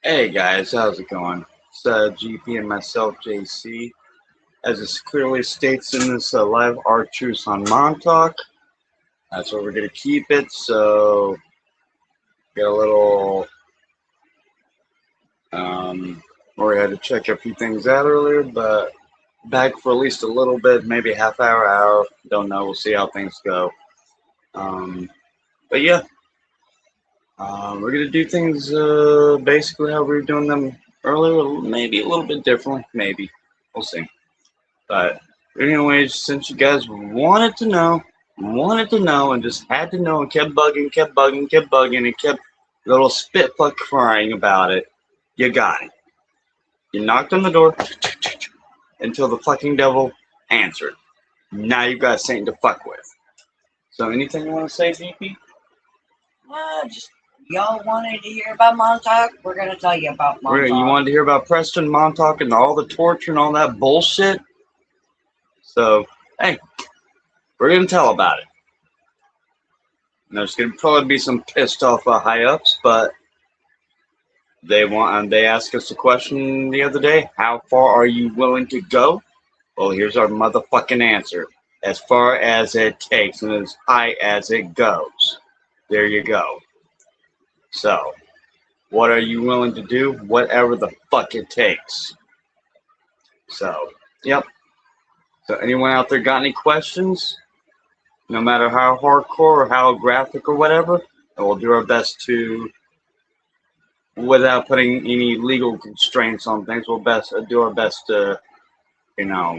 Hey guys, how's it going? It's GP and myself, JC. As it clearly states in this live art truce on Montauk, that's where we're going to keep it. So, get a little. We had to check a few things out earlier, but back for at least a little bit, maybe half hour. Don't know. We'll see how things go. Um, but yeah, we're going to do things basically how we were doing them earlier, maybe a little bit differently. Maybe. We'll see. But anyways, since you guys wanted to know, and just had to know, and kept bugging, and kept little spit fuck crying about it, you got it. You knocked on the door until the fucking devil answered. Now you've got Satan to fuck with. So anything you want to say, GP? Just y'all wanted to hear about Montauk? We're gonna tell you about Montauk. You wanted to hear about Preston Montauk and all the torture and all that bullshit? So, hey, we're going to tell about it. And there's going to probably be some pissed off high-ups, but they asked us a question the other day, how far are you willing to go? Well, here's our motherfucking answer. As far as it takes and as high as it goes. There you go. So, what are you willing to do? Whatever the fuck it takes. So, yep. So anyone out there got any questions? No matter how hardcore or how graphic or whatever, we'll do our best to, without putting any legal constraints on things, we'll do our best to, do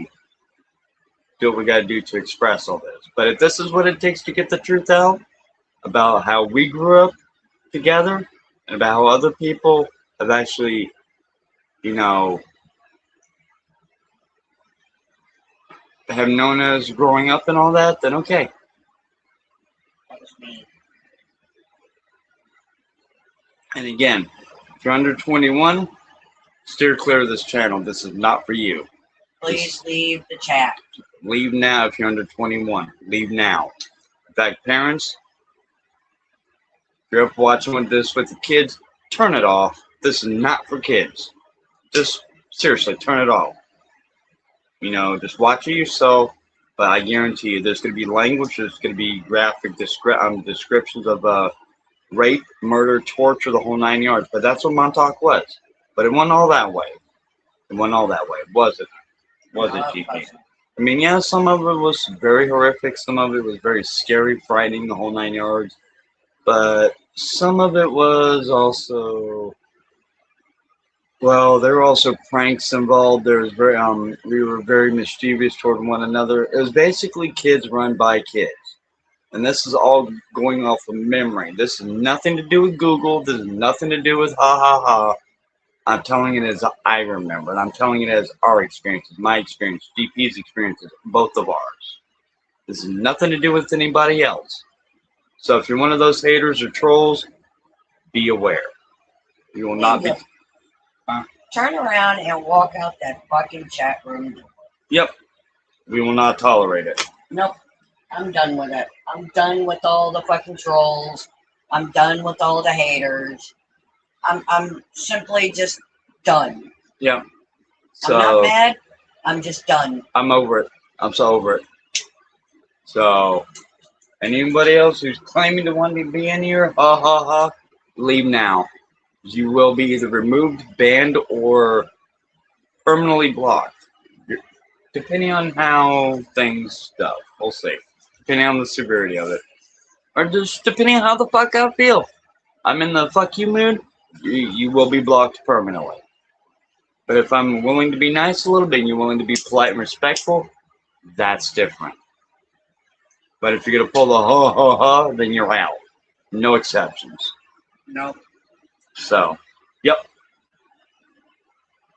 what we got to do to express all this. But if this is what it takes to get the truth out about how we grew up together and about how other people have actually, have known us growing up and all that, then okay. That was me. And again, if you're under 21, steer clear of this channel. This is not for you. Please leave the chat. Leave now if you're under 21. Leave now. In fact, parents, if you're up watching with the kids, turn it off. This is not for kids. Just seriously, turn it off. Just watch it yourself. But I guarantee you, there's going to be language. There's going to be graphic descriptions of rape, murder, torture, the whole 9 yards. But that's what Montauk was. But it wasn't all that way. Was it? Was it, GP? I mean, yeah, some of it was very horrific. Some of it was very scary, frightening, the whole 9 yards. But some of it was also, well, there were also pranks involved. There was we were very mischievous toward one another. It was basically kids run by kids. And this is all going off of memory. This has nothing to do with Google. This has nothing to do with ha ha ha. I'm telling it as I remember, and I'm telling it as our experiences, my experience, GP's experiences, both of ours. This has nothing to do with anybody else. So if you're one of those haters or trolls, be aware. You will not be. Turn around and walk out that fucking chat room. Yep. We will not tolerate it. Nope. I'm done with it. I'm done with all the fucking trolls. I'm done with all the haters. I'm simply just done. Yeah. So, I'm not mad. I'm just done. I'm over it. I'm so over it. So, anybody else who's claiming to want to be in here, ha ha ha, leave now. You will be either removed, banned, or permanently blocked. Depending on how things go. We'll see. Depending on the severity of it. Or just depending on how the fuck I feel. I'm in the fuck you mood. You will be blocked permanently. But if I'm willing to be nice a little bit and you're willing to be polite and respectful, that's different. But if you're going to pull the ha ha ha, then you're out. No exceptions. Nope. So, yep.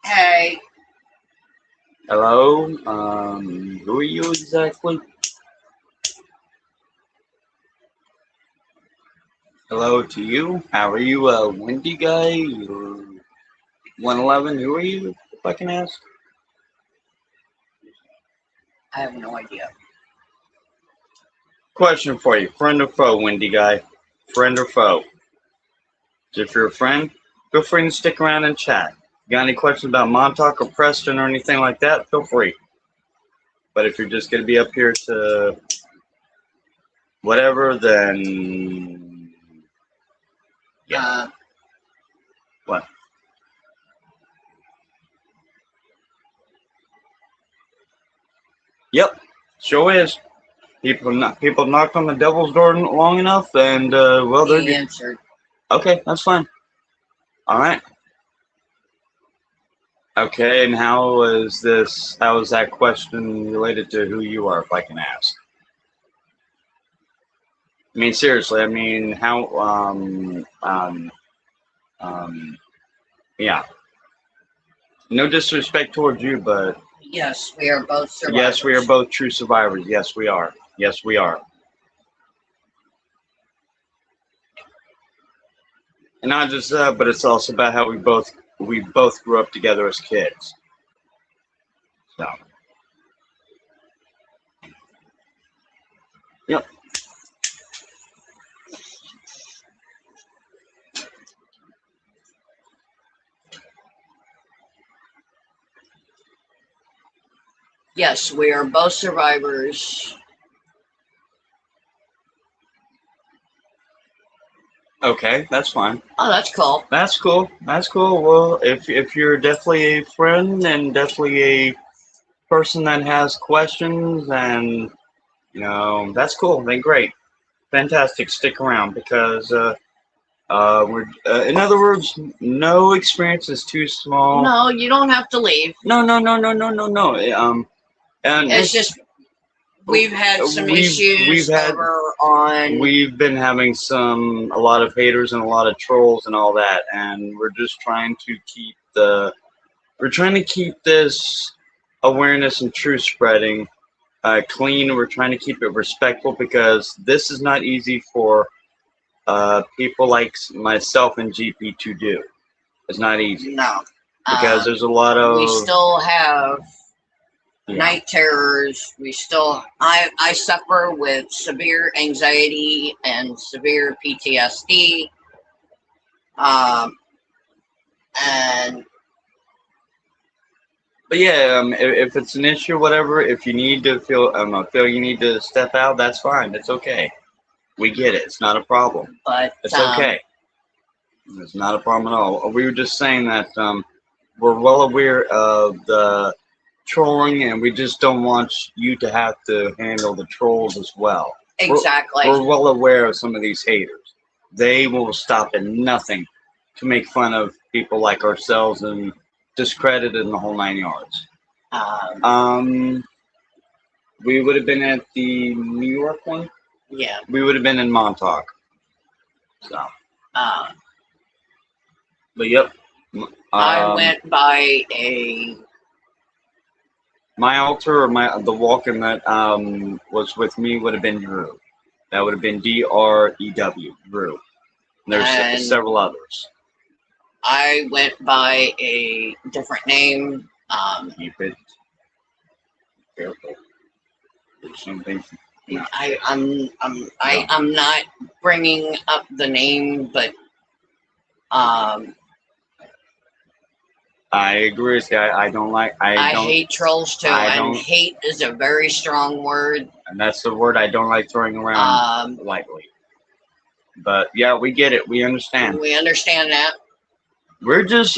Hey. Hello? Who are you exactly? Hello to you. How are you, Wendy guy? 111, who are you, if I can ask? I have no idea. Question for you. Friend or foe, Wendy guy? Friend or foe? If you're a friend, feel free to stick around and chat. Got any questions about Montauk or Preston or anything like that? Feel free. But if you're just going to be up here to whatever, then yeah. What? Yep, sure is. People knocked on the devil's door long enough, and well, they're He answered. okay. That's fine. All right. Okay, and how was this? How was that question related to who you are, if I can ask? I mean, seriously. I mean, how? Um, yeah. No disrespect towards you, but Yes, we are both survivors. yes, we are both true survivors. Yes, we are. Yes, we are. And not just that, but it's also about how we both grew up together as kids. So, yep. Yes, we are both survivors. Okay, that's fine. Oh, that's cool. That's cool. That's cool. Well, if you're definitely a friend and definitely a person that has questions, and that's cool. Then great, fantastic. Stick around because we're in other words, no experience is too small. No, you don't have to leave. No, no, no, no, no, no, no. And It's just we've had some issues over on. We've been having a lot of haters and a lot of trolls and all that, and we're just trying to keep this awareness and truth spreading clean. We're trying to keep it respectful because this is not easy for people like myself and GP to do. It's not easy. No. Because there's a lot of. We still have night terrors. I suffer with severe anxiety and severe PTSD. And. But yeah, if it's an issue, whatever, if you need to feel you need to step out, that's fine. It's okay. We get it. It's not a problem. But it's okay. It's not a problem at all. We were just saying that we're well aware of the trolling, and we just don't want you to have to handle the trolls as well. Exactly. We're well aware of some of these haters. They will stop at nothing to make fun of people like ourselves and discredit in the whole 9 yards. We would have been at the New York one. Yeah. We would have been in Montauk. So. But yep. I went by my altar or the walk-in that was with me would have been Drew. That would have been DREW, Drew. And there's several others. I went by a different name. Keep it careful. There's something. No. I'm not bringing up the name, but I agree with you. I don't like. I hate trolls too, and hate is a very strong word. And that's the word I don't like throwing around lightly. But yeah, we get it. We understand. We understand that.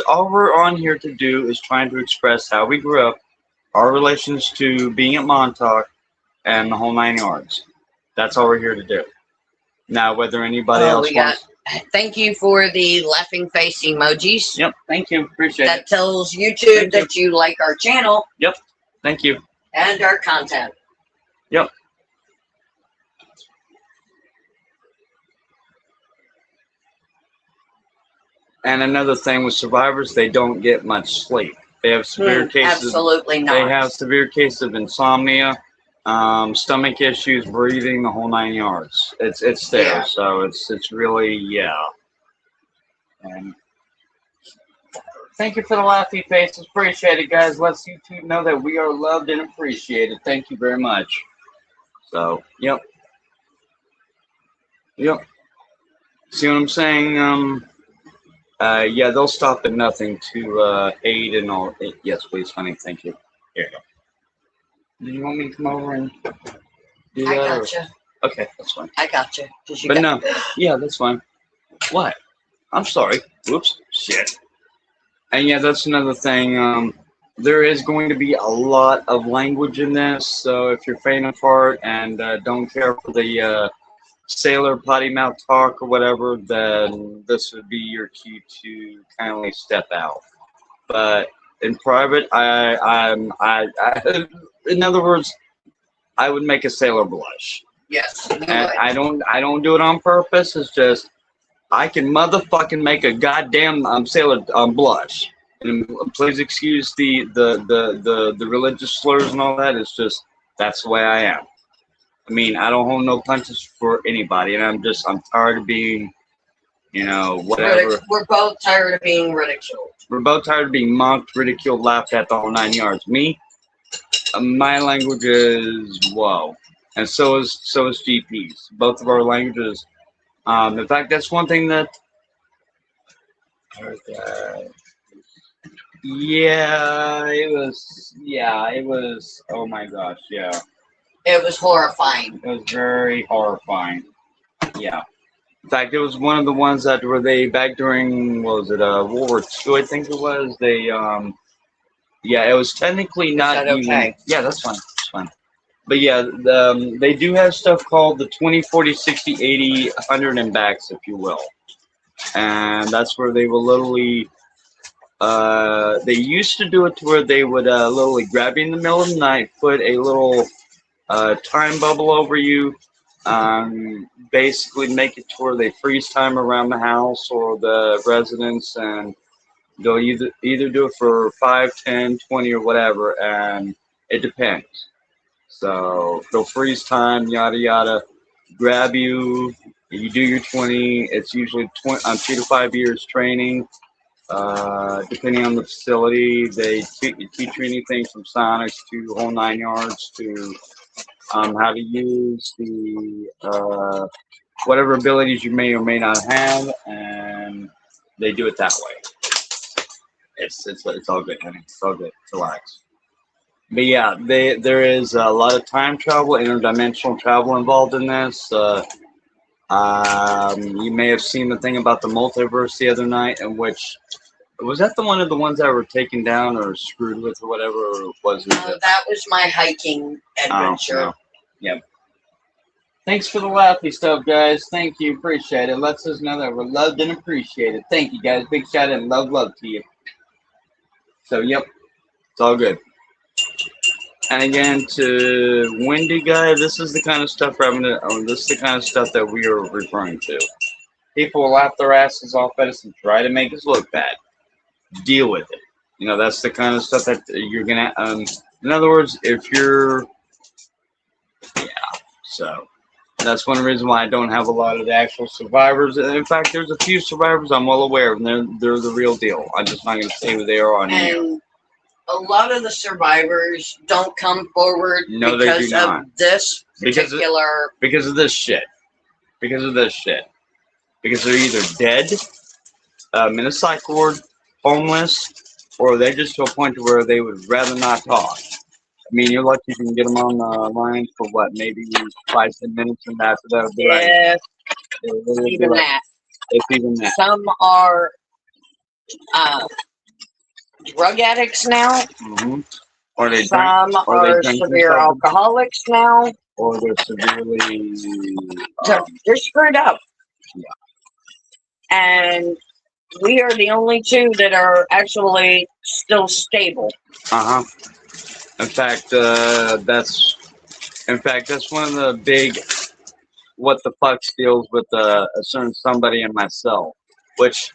All we're on here to do is trying to express how we grew up, our relations to being at Montauk, and the whole 9 yards. That's all we're here to do. Now, whether anybody else wants. Thank you for the laughing face emojis. Yep, thank you. Appreciate it. That tells YouTube that you like our channel. Yep, thank you. And our content. Yep. And another thing with survivors, they don't get much sleep. They have severe cases. Absolutely not. They have severe cases of insomnia, stomach issues, breathing, the whole 9 yards. It's there, yeah. So it's really And thank you for the laughy faces. Appreciate it, guys. Let's YouTube know that we are loved and appreciated. Thank you very much. So, yep. See what I'm saying? Yeah, they'll stop at nothing to aid and all. Yes, please, honey. Thank you. Here you go. Do you want me to come over and do I that? gotcha. Okay, that's fine. I gotcha. But no, yeah, that's fine. What? I'm sorry. Whoops. Shit. And yeah, that's another thing. There is going to be a lot of language in this, so if you're faint of heart and don't care for the sailor potty mouth talk or whatever, then this would be your cue to kindly step out. But in private, in other words, I would make a sailor blush. Yes. And I don't do it on purpose. It's just I can motherfucking make a goddamn sailor blush. And please excuse the religious slurs and all that. It's just that's the way I am. I mean, I don't hold no punches for anybody, and I'm tired of being, whatever. We're both tired of being ridiculed. We're both tired of being mocked, ridiculed, laughed at the whole 9 yards. Me, my language is whoa, and so is GP's. Both of our languages. In fact, that's one thing that. Yeah, it was. Yeah, it was. Oh my gosh, yeah. It was horrifying. It was very horrifying. Yeah. In fact, it was one of the ones that were they back during what was it World War II, I think it was. They yeah, it was technically not even. Okay? Yeah, that's fine. That's fine. But yeah, they do have stuff called the 20, 40, 60, 80, 100 and backs, if you will. And that's where they will literally, they used to do it to where they would literally grab you in the middle of the night, put a little time bubble over you, basically make it to where they freeze time around the house or the residence, and they'll either do it for 5, 10, 20, or whatever, and it depends. So they'll freeze time, yada yada, grab you. You do your 20. It's usually 2 to 5 years training, depending on the facility. They teach you anything from sonics to whole 9 yards to how to use the whatever abilities you may or may not have, and they do it that way. It's all good, honey. It's all good. Relax. But yeah, there is a lot of time travel, interdimensional travel involved in this. You may have seen the thing about the multiverse the other night, in which was that one of the ones that were taken down or screwed with or whatever, or was it? That was my hiking adventure. Oh, no. Yep. Thanks for the laughy stuff, guys. Thank you. Appreciate it. Lets us know that we're loved and appreciated. Thank you, guys. Big shout out and love to you. So, yep. It's all good. And again, to Wendy guy, this is the kind of stuff this is the kind of stuff that we are referring to. People will laugh their asses off at us and try to make us look bad. Deal with it. That's the kind of stuff that you're gonna. In other words, if you're, yeah. So that's one reason why I don't have a lot of the actual survivors. In fact, there's a few survivors I'm well aware of, and they're the real deal. I'm just not gonna say who they are on here. A lot of the survivors don't come forward because of this particular... Because of this shit. Because they're either dead, in a psych ward, homeless, or they're just to a point to where they would rather not talk. I mean, you're lucky you can get them on the line for what, maybe 5, 10 minutes, and after that, it'll be even that. It's even that. Some are drug addicts now. Mm-hmm. Or some are severe alcoholics now. Or they're severely... they're screwed up. Yeah. And we are the only two that are actually still stable. Uh-huh. In fact, that's one of the big what the fuck deals with a certain somebody in myself, which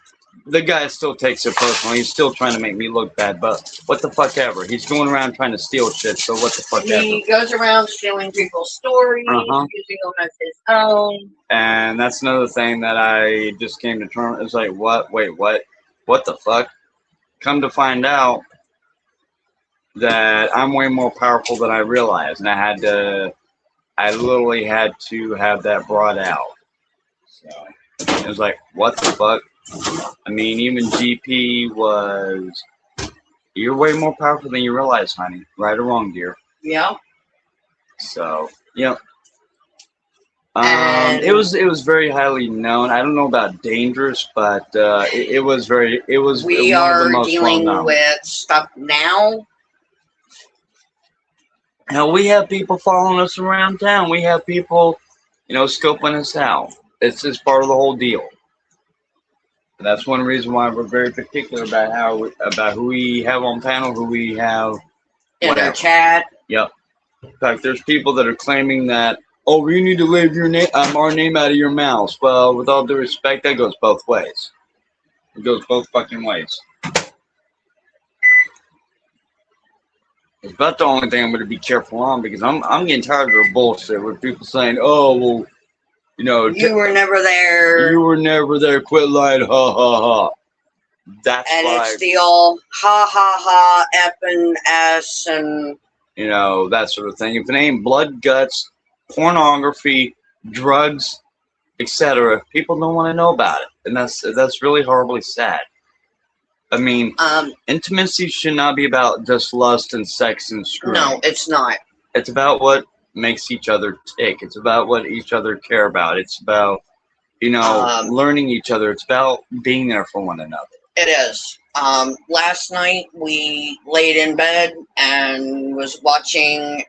the guy still takes it personally. He's still trying to make me look bad, but what the fuck ever. He's going around trying to steal shit, so what the fuck ever. He goes around stealing people's stories, using them as his own. And that's another thing that I just came to terms. It's like, what? Wait, what? What the fuck? Come to find out that I'm way more powerful than I realized, and I literally had to have that brought out. So it was like, what the fuck? I mean, even GP was. You're way more powerful than you realize, honey. Right or wrong, dear. Yeah. So, yep. And It was very highly known. I don't know about dangerous, but it was very. It was we one of the are most well dealing known. with stuff now. Now we have people following us around town. We have people, scoping us out. It's just part of the whole deal. And that's one reason why we're very particular about about who we have on panel, who we have, In our whatever. chat. Yep. In fact, there's people that are claiming that, oh, you need to leave your name, our name out of your mouth. Well, with all due respect, that goes both ways. It goes both fucking ways. It's about the only thing I'm going to be careful on because I'm getting tired of the bullshit with people saying, oh, well, You were never there. you were never there. Quit lying. Ha ha ha. That's And why, it's the old ha ha ha effing s and that sort of thing. If it ain't blood, guts, pornography, drugs, etc., people don't want to know about it, and that's really horribly sad. I mean, intimacy should not be about just lust and sex and screwing. no, it's not. It's about what makes each other tick. It's about what each other care about. It's about, learning each other. It's about being there for one another. It is. Last night we laid in bed and was watching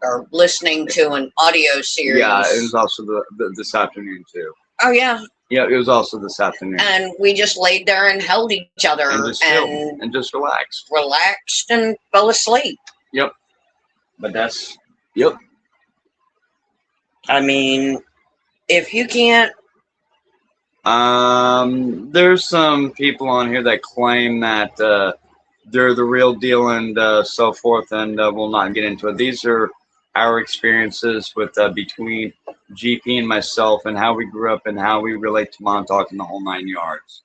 or listening to an audio series. Yeah, it was also this afternoon too. Oh yeah. Yeah, it was also this afternoon. And we just laid there and held each other and just relaxed. Relaxed and fell asleep. Yep. But yep. I mean, if you can't. There's some people on here that claim that they're the real deal and so forth, and we'll not get into it. These are our experiences with between GP and myself, and how we grew up and how we relate to Montauk and the whole 9 yards.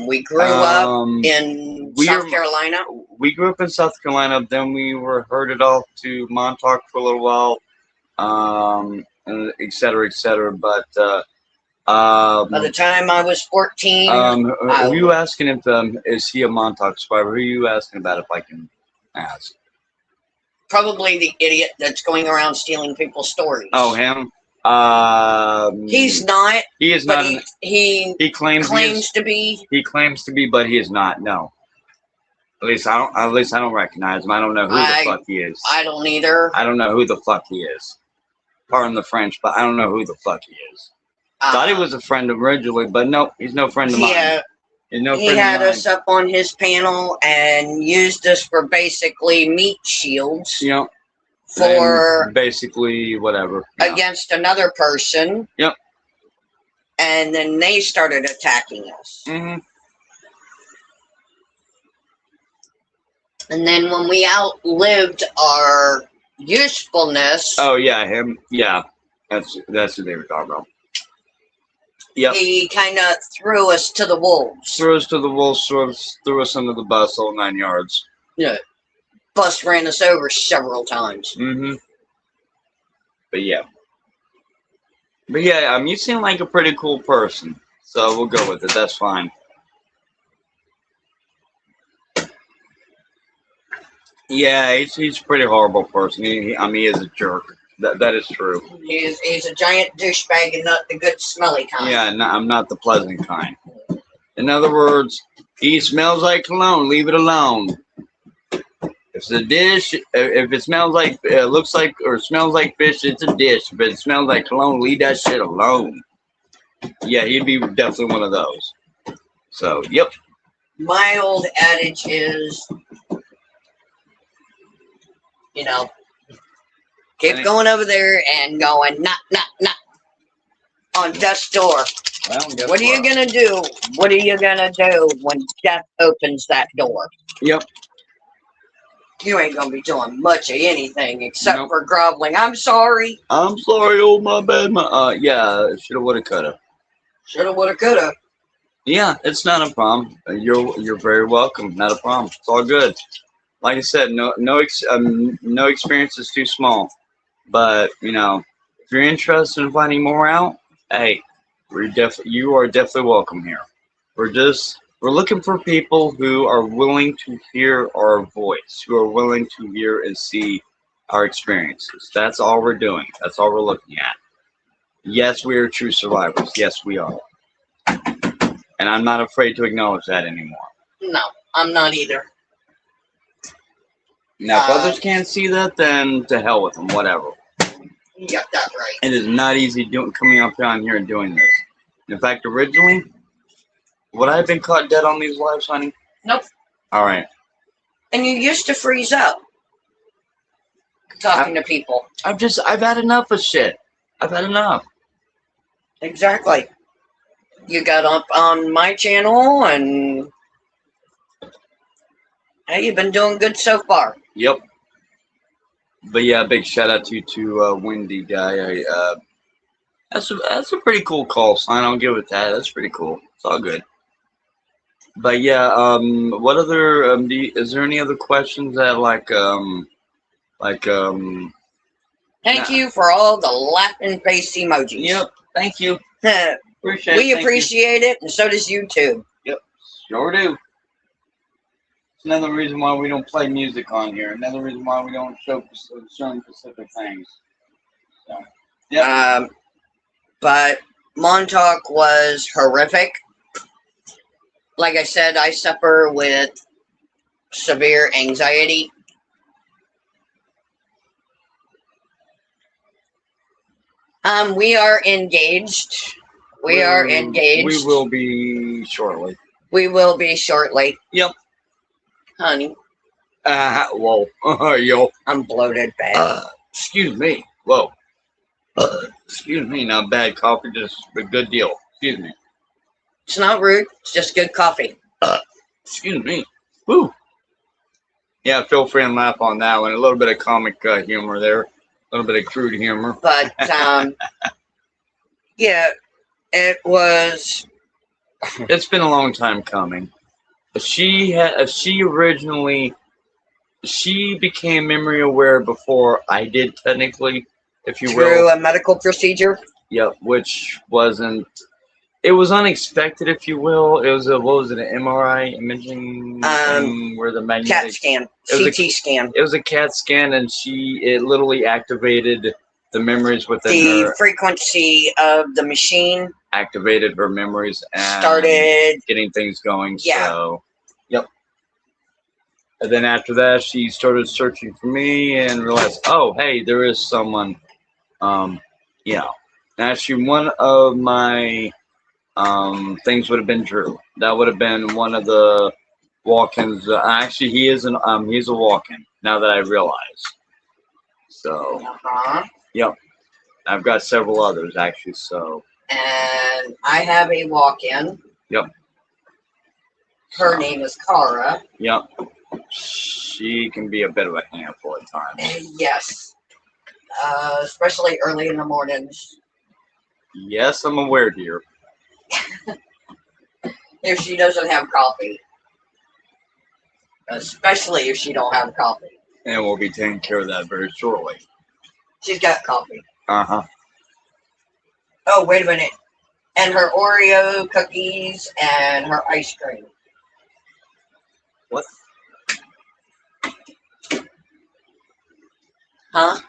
We grew up in South Carolina. We grew up in South Carolina. Then we were herded off to Montauk for a little while, and et cetera, et cetera. But by the time I was 14, who are you asking if is he a Montauk survivor? Who are you asking about, if I can ask? Probably the idiot that's going around stealing people's stories. Oh, him. He's not. He is but not. He claims to be. He claims to be, but he is not. No. At least I don't recognize him. I don't know who the fuck he is. I don't either. I don't know who the fuck he is. Pardon the French, but I don't know who the fuck he is. Thought he was a friend originally, but no, he's no friend of mine. He had us up on his panel and used us for basically meat shields. Yep. For basically whatever. Against another person. Yep. And then they started attacking us. Mm-hmm. And then when we outlived our usefulness. Oh yeah, him. Yeah, that's who they were talking about. Yep. He kind of threw us to the wolves. Threw us to the wolves. Threw us under the bus, all 9 yards. Yeah. Bus ran us over several times. Mm-hmm. But yeah. You seem like a pretty cool person, so we'll go with it. That's fine. Yeah, he's a pretty horrible person. He is a jerk. That is true. He's a giant douchebag and not the good smelly kind. Yeah, no, I'm not the pleasant kind. In other words, he smells like cologne. Leave it alone. If it's a dish, if it smells like, looks like, or smells like fish, it's a dish. If it smells like cologne, leave that shit alone. Yeah, he'd be definitely one of those. So, yep. My old adage is, keep going over there and going knock, knock, knock on death's door. Well, what are you gonna do? What are you gonna do when death opens that door? Yep. You ain't gonna be doing much of anything except for groveling. I'm sorry. I'm sorry, oh my bad. Yeah, shoulda, woulda, coulda. Shoulda, woulda, coulda. Yeah, it's not a problem. You're very welcome. Not a problem. It's all good. Like I said, no experience is too small. But if you're interested in finding more out, hey, you are definitely welcome here. We're looking for people who are willing to hear our voice, who are willing to hear and see our experiences. That's all we're doing. That's all we're looking at. Yes, we are true survivors. Yes, we are. And I'm not afraid to acknowledge that anymore. No, I'm not either. Now, if others can't see that, then to hell with them, whatever. You got that right. It is not easy coming up down here and doing this. In fact, originally, would I have been caught dead on these lives, honey? Nope. All right. And you used to freeze up talking to people. I've had enough of shit. I've had enough. Exactly. You got up on my channel, and hey, you've been doing good so far. Yep. But yeah, big shout out to Wendy guy. That's a pretty cool call sign. I'll give it that. That's pretty cool. It's all good. But yeah, what other is there any other questions that Thank you for all the laughing face emojis. Yep. Thank you. We appreciate it, and so does YouTube. Yep. Sure do. It's another reason why we don't play music on here. Another reason why we don't show certain specific things. So, yeah. But Montauk was horrific. Like I said, I suffer with severe anxiety. We are engaged. We are engaged. We will be shortly. We will be shortly. Yep. Honey. Whoa. Yo. I'm bloated bad. Excuse me. Whoa. Excuse me. Not bad coffee, just a good deal. Excuse me. It's not rude. It's just good coffee. Excuse me. Woo. Yeah, feel free and laugh on that one. A little bit of comic humor there. A little bit of crude humor. But, yeah, it was... It's been a long time coming. She became memory aware before I did, technically, if you will. Through a medical procedure? Yep, which wasn't... It was unexpected, if you will. It was what was it, an MRI imaging thing where the magnetic... CAT scan. CT scan. It was a CAT scan, and it literally activated the memories within her. The frequency of the machine activated her memories and started getting things going. Yeah. So, yep. And then after that, she started searching for me and realized, oh, hey, there is someone. Actually, one of my things would have been Drew. That would have been one of the walk-ins. Actually, he's a walk-in. Now that I realize. So, yep. I've got several others actually. So. And I have a walk-in. Yep. Her name is Cara. Yep. She can be a bit of a handful at times. Yes. Especially early in the mornings. Yes, I'm aware, dear. If she doesn't have coffee. Especially if she don't have coffee. And we'll be taking care of that very shortly. She's got coffee. Uh-huh. Oh, wait a minute. And her Oreo cookies and her ice cream. What? Huh?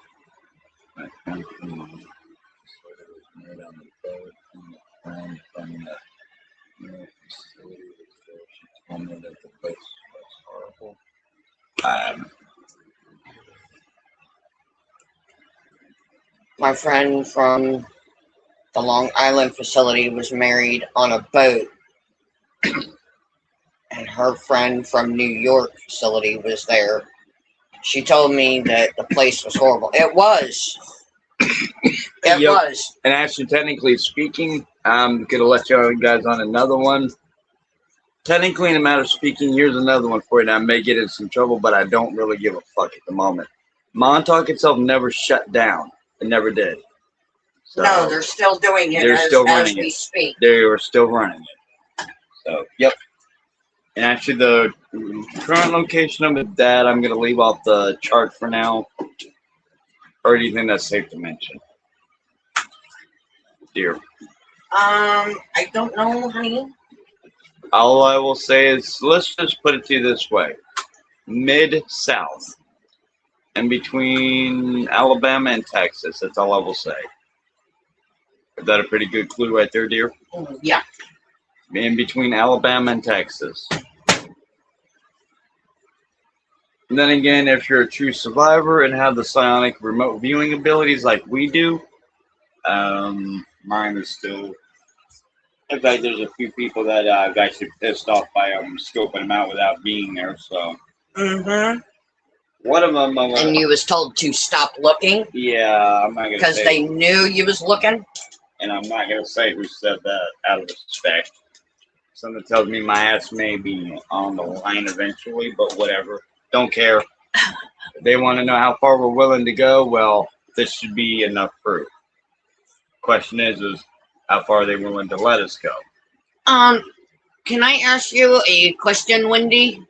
My friend from the Long Island facility was married on a boat, and her friend from New York facility was there. She told me that the place was horrible. It was. It was. And actually, technically speaking, I'm going to let you guys on another one. Technically, in a matter of speaking, here's another one for you. Now, I may get in some trouble, but I don't really give a fuck at the moment. Montauk itself never shut down. It never did. So, no, they're still doing it as we speak. They are still running it. So, yep. And actually, the current location of it, that I'm going to leave off the chart for now. Or do you think that's safe to mention? Dear. I don't know, honey. All I will say is, let's just put it to you this way: mid-south, and between Alabama and Texas. That's all I will say. Is that a pretty good clue right there, dear? Yeah. In between Alabama and Texas. And then again, if you're a true survivor and have the psionic remote viewing abilities like we do, mine is still. In fact, there's a few people that I've actually pissed off by scoping them out without being there. So. Mm-hmm. One of them. And you was told to stop looking. Yeah, I'm not gonna. Because they knew you was looking. And I'm not gonna say who said that out of respect. Something tells me my ass may be on the line eventually, but whatever. Don't care. If they want to know how far we're willing to go, well, this should be enough proof. Question is how far are they willing to let us go? Can I ask you a question, Wendy?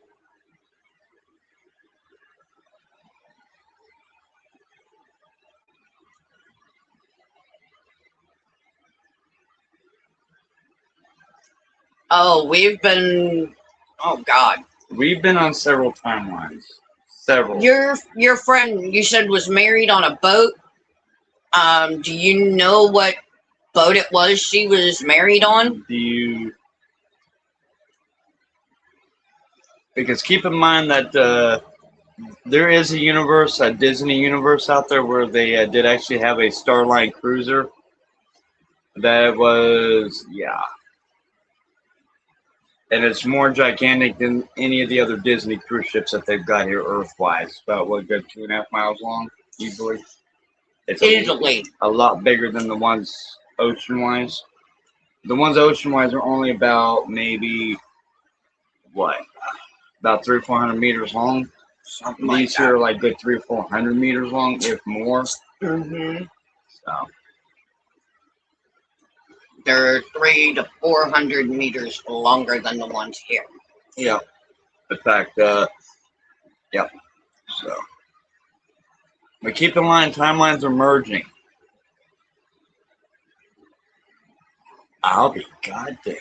Oh, oh God. We've been on several timelines. Several. Your friend, you said, was married on a boat. Do you know what boat it was she was married on? Because keep in mind that there is a universe, a Disney universe out there where they did actually have a Starline cruiser. That was, yeah. And it's more gigantic than any of the other Disney cruise ships that they've got here Earth-wise. About, what, good 2.5 miles long, easily? It's easily. A lot bigger than the ones ocean-wise. The ones ocean-wise are only about maybe, what, about 300 or 400 meters long. Something like These here are like good 300 or 400 meters long, if more. Mm-hmm. So. They're 300 to 400 meters longer than the ones here. Yeah. In fact, yep. So. But keep in mind, timelines are merging. I'll be goddamn.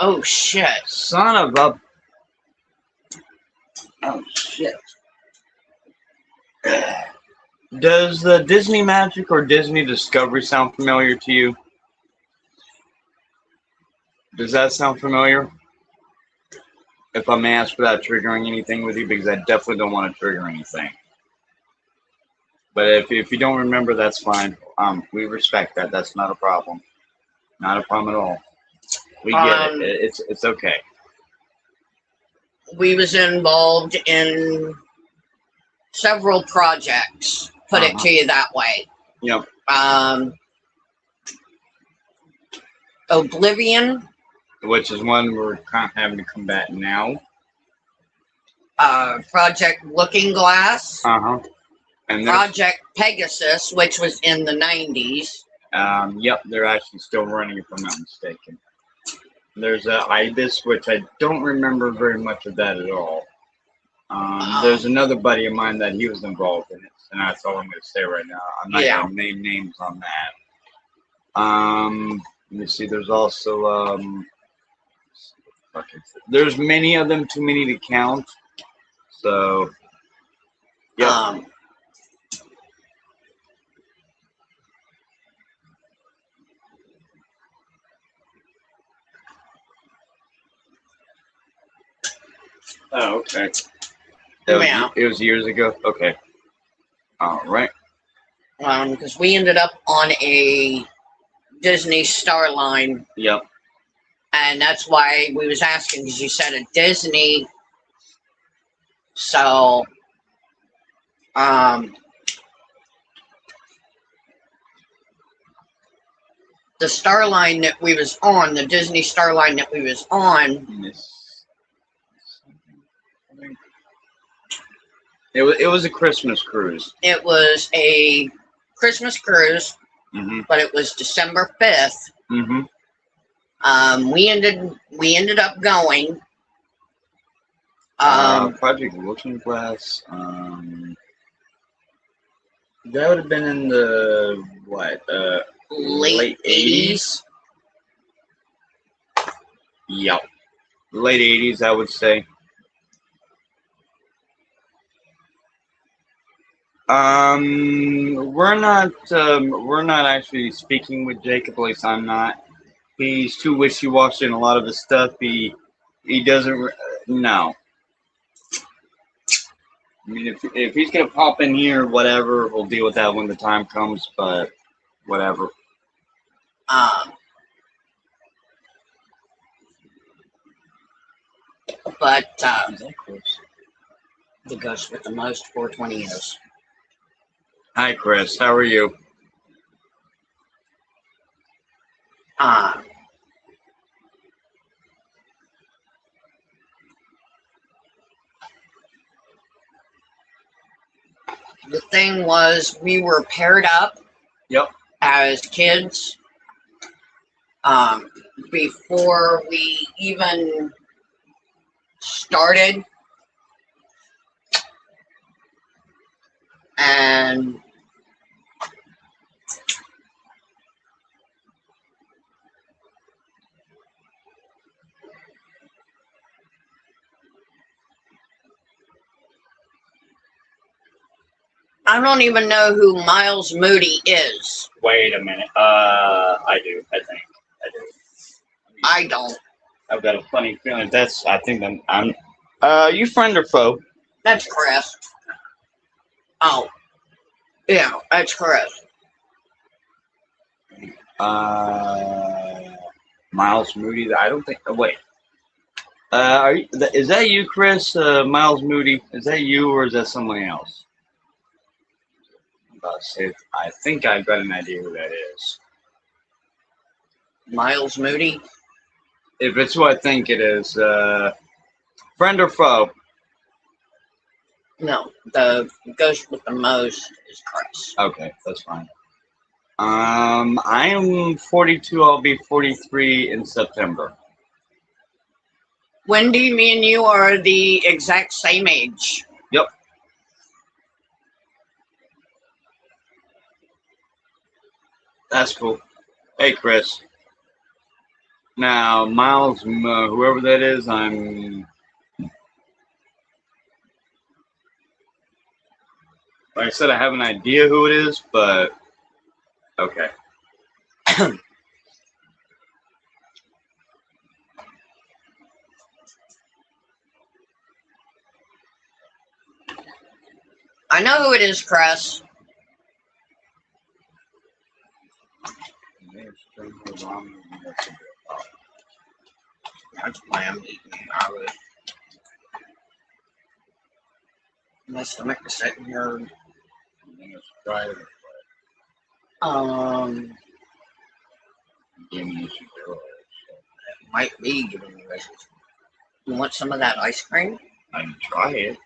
Oh, shit. Son of a... Oh, shit. Does the Disney Magic or Disney Discovery sound familiar to you? Does that sound familiar? If I may ask without triggering anything with you, because I definitely don't want to trigger anything. But if you don't remember, that's fine. We respect that. That's not a problem. Not a problem at all. We get it. It's okay. We was involved in several projects. Put it to you that way. Yep. Oblivion. Which is one we're kind of having to combat now. Project Looking Glass. And Project Pegasus, which was in the 90s. Yep, they're actually still running, if I'm not mistaken. There's Ibis, which I don't remember very much of that at all. There's another buddy of mine that he was involved in it, and that's all I'm going to say right now. I'm not going to name names on that. Let me see. There's also there's many of them, too many to count. So, yeah. Oh, okay. It was years ago. Okay. All right. Because we ended up on a Disney Starline. Yep. And that's why we was asking, because you said a Disney. So, the Starline that we was on, the Disney Starline that we was on. It was a Christmas cruise. It was a Christmas cruise, but it was December 5th. We ended up going. Project Looking Glass. That would have been in the what? Late 80s. Yep. late 80s, I would say. We're not actually speaking with Jacob. At least I'm not. He's too wishy-washy in a lot of his stuff. He doesn't. No. I mean, if he's gonna pop in here, whatever, we'll deal with that when the time comes. But whatever. Um, but the ghost with the most 420 is. Hi, Chris. How are you? Uh, the thing was, we were paired up. Yep. As kids. Um, before we even started, and I don't even know who Miles Moody is. Wait a minute. I do. I think I do. I don't. I've got a funny feeling that's. I think I'm. You friend or foe? That's Chris. Oh, yeah, that's Chris. Miles Moody. I don't think. Wait. Is that you, Chris? Miles Moody. Is that you, or is that someone else? I'm about to say. I think I've got an idea who that is. Miles Moody? If it's who I think it is, friend or foe? No, the ghost with the most is Chris. Okay, that's fine. I am 42. I'll be 43 in September. Wendy, me and you are the exact same age. Yep. That's cool. Hey, Chris. Now, Miles, whoever that is, like I said, I have an idea who it is, but okay. I know who it is, Chris. That's why I'm eating. My stomach is sitting here. It might be giving me this. You want some of that ice cream? I can try it.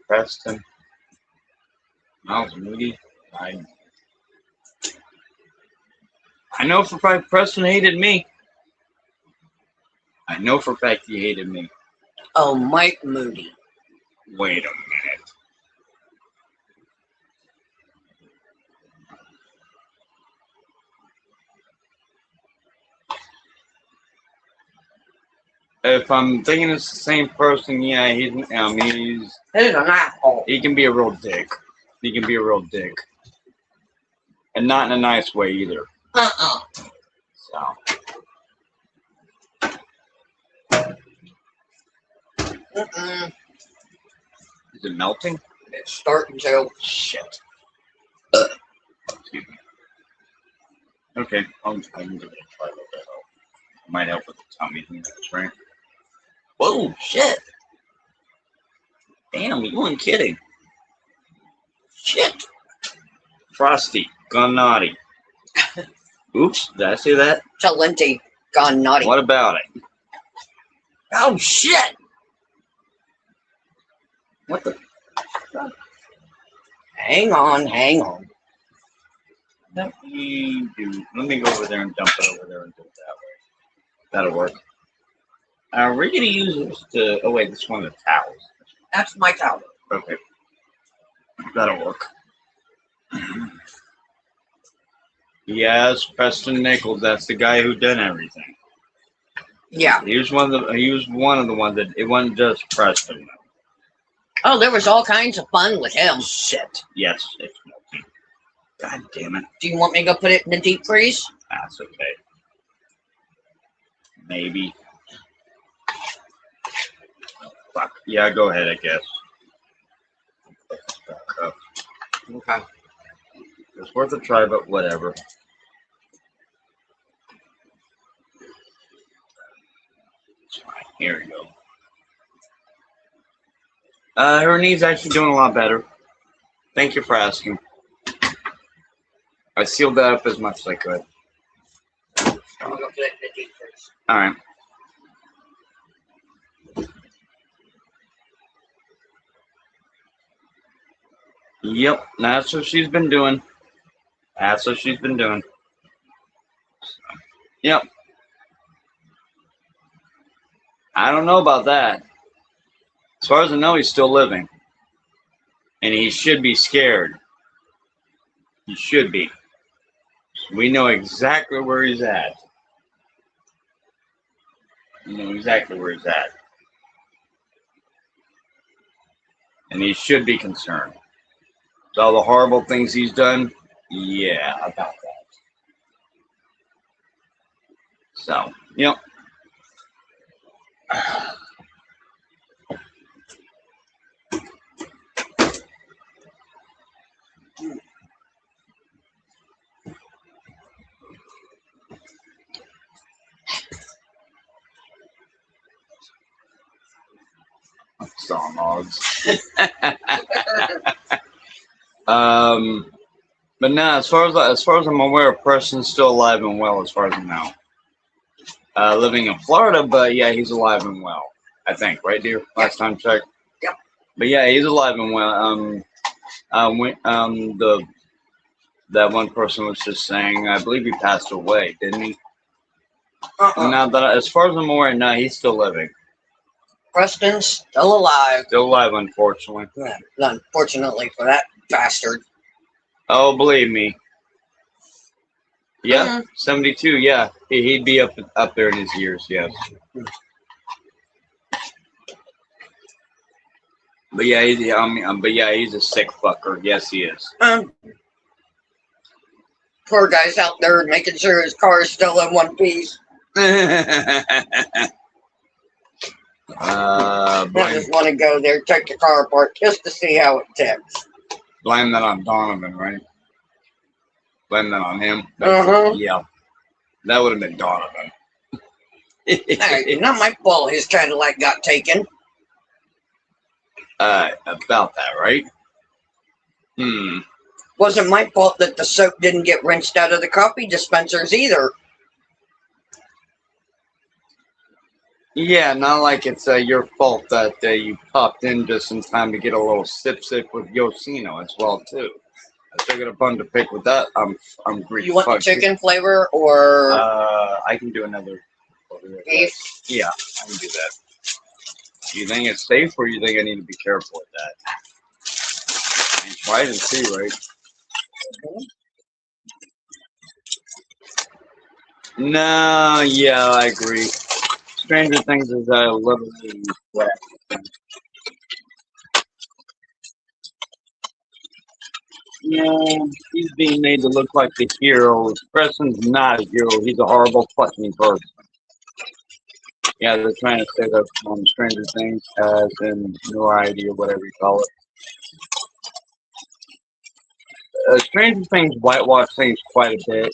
Preston. Miles Moody. I know for a fact Preston hated me. I know for a fact he hated me. Oh, Mike Moody. Wait a minute. If I'm thinking it's the same person, yeah, he's an asshole. He can be a real dick. He can be a real dick. And not in a nice way either. So. Is it melting? It's starting to. Shit. Excuse me. Okay, I'm gonna give it a try a little bit. It might help with the tummy. That's right. Whoa, shit. Damn, you weren't kidding. Shit. Frosty, gone naughty. Oops, did I say that? Talenti, gone naughty. What about it? Oh, shit. What the? Hang on. Let me go over there and dump it over there and do it that way. That'll work. We're gonna use this to. Oh wait, this is one of the towels. That's my towel. Okay, that'll work. Yes, Preston Nichols. That's the guy who did everything. Yeah. He was one of the. He was one of the ones that. It wasn't just Preston. Oh, there was all kinds of fun with him. Shit. Yes, it's melting. God damn it. Do you want me to go put it in the deep freeze? That's okay. Maybe. Fuck. Yeah, go ahead. I guess. Okay. It's worth a try, but whatever. It's fine. Here we go. Her knee's actually doing a lot better. Thank you for asking. I sealed that up as much as I could. I'm gonna go put it in the deep freeze. All right. Yep, that's what she's been doing. That's what she's been doing. Yep. I don't know about that. As far as I know, he's still living. And he should be scared. He should be. We know exactly where he's at. We know exactly where he's at. And he should be concerned. With all the horrible things he's done, yeah, about that. So, yep. Saw logs. But no, as far as I'm aware, Preston's still alive and well, as far as I know. Living in Florida, but yeah, he's alive and well. I think, right, dear? Last time checked. Yep. But yeah, he's alive and well. That one person was just saying, I believe he passed away, didn't he? Now that, as far as I'm aware, no, he's still living. Preston's still alive. Still alive, unfortunately. Yeah, unfortunately for that bastard. Oh, believe me. Yeah, 72. Yeah, he'd be up there in his years. Yes. But yeah, he's a sick fucker. Yes, he is. Poor guy's out there making sure his car is still in one piece. I just want to go there, take the car apart just to see how it ticks. Blame that on Donovan, right? Blame that on him. Yeah, that would have been Donovan. Hey, not my fault his Cadillac got taken. About that, right? Wasn't my fault that the soap didn't get rinsed out of the coffee dispensers either. Yeah, not like it's your fault that you popped in just in time to get a little sip with Yoshino as well too. I took it a bun to pick with that. I'm Greek. You want the chicken flavor or? I can do another. Beef. Yeah, I can do that. Do you think it's safe, or you think I need to be careful with that? And try it and see, right? No, yeah, I agree. Stranger Things is literally wet. Yeah, he's being made to look like the hero. Preston's not a hero. He's a horrible fucking person. Yeah, they're trying to say that on Stranger Things as in notoriety or whatever you call it. Stranger Things whitewash things quite a bit.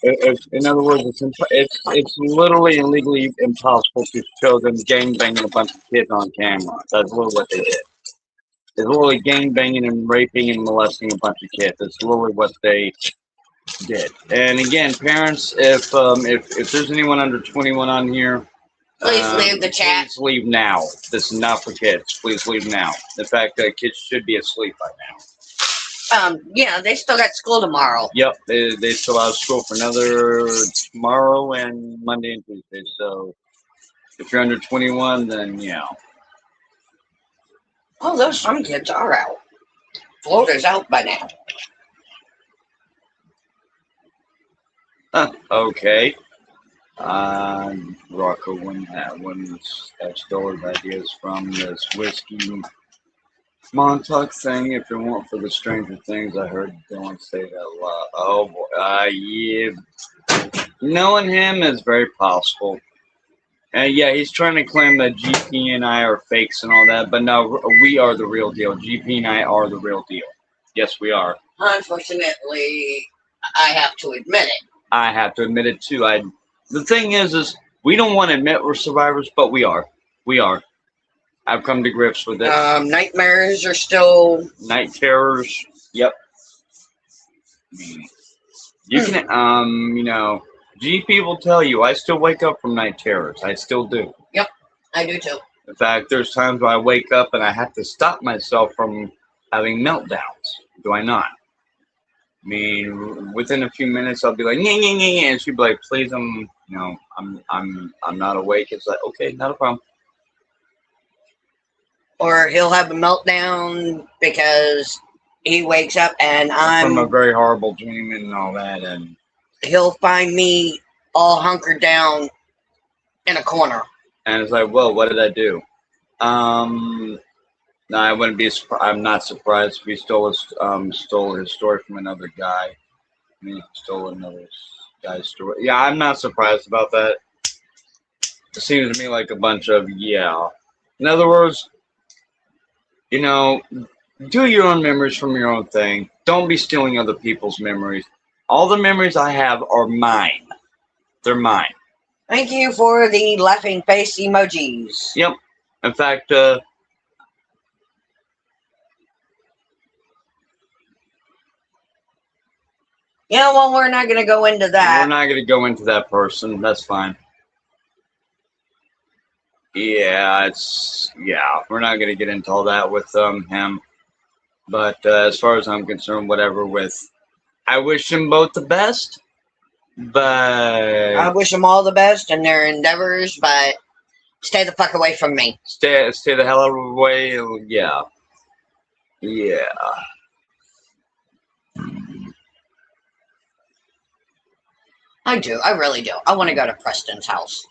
In other words, it's literally and legally impossible to show them gangbanging a bunch of kids on camera. That's literally what they did. It's literally gangbanging and raping and molesting a bunch of kids. That's literally what they did. And again, parents, if there's anyone under 21 on here, please leave the chat. Please leave now. This is not for kids. Please leave now. In fact, kids should be asleep by now. Yeah, they still got school tomorrow. Yep, they still have school for another tomorrow and Monday and Tuesday. So if you're under 21, then yeah. Oh, those some kids are out. Florida's out by now. Okay. Rocco wouldn't have stole his ideas from this whiskey montuak thing. If it weren't for the Stranger Things, I heard Dylan say that a lot. Oh boy, yeah. Knowing him is very possible. And yeah, he's trying to claim that GP and I are fakes and all that, but no, we are the real deal. GP and I are the real deal. Yes, we are. Unfortunately, I have to admit it. I have to admit it too. The thing is we don't want to admit we're survivors, but we are. We are. I've come to grips with it. Nightmares are still Night terrors. Yep. You can, GP will tell you, I still wake up from night terrors. I still do. Yep, I do too. In fact, there's times where I wake up and I have to stop myself from having meltdowns. Do I not? I mean, within a few minutes, I'll be like, yeah, yeah, yeah, and she'll be like, please, I'm not awake. It's like, okay, not a problem. Or he'll have a meltdown because he wakes up and from a very horrible dream and all that, and he'll find me all hunkered down in a corner. And it's like, well, what did I do? No, I wouldn't be. I'm not surprised if he stole his story from another guy. I mean, he stole another guy's story. Yeah, I'm not surprised about that. It seems to me like a bunch of yeah. In other words, do your own memories from your own thing. Don't be stealing other people's memories. All the memories I have are mine. They're mine. Thank you for the laughing face emojis. Yep. In fact, yeah, well, we're not going to go into that. We're not going to go into that person. That's fine. Yeah, we're not going to get into all that with him. But as far as I'm concerned, whatever with, I wish them both the best. But I wish them all the best in their endeavors, but stay the fuck away from me. Stay the hell away. Yeah. Yeah. I do. I really do. I want to go to Preston's house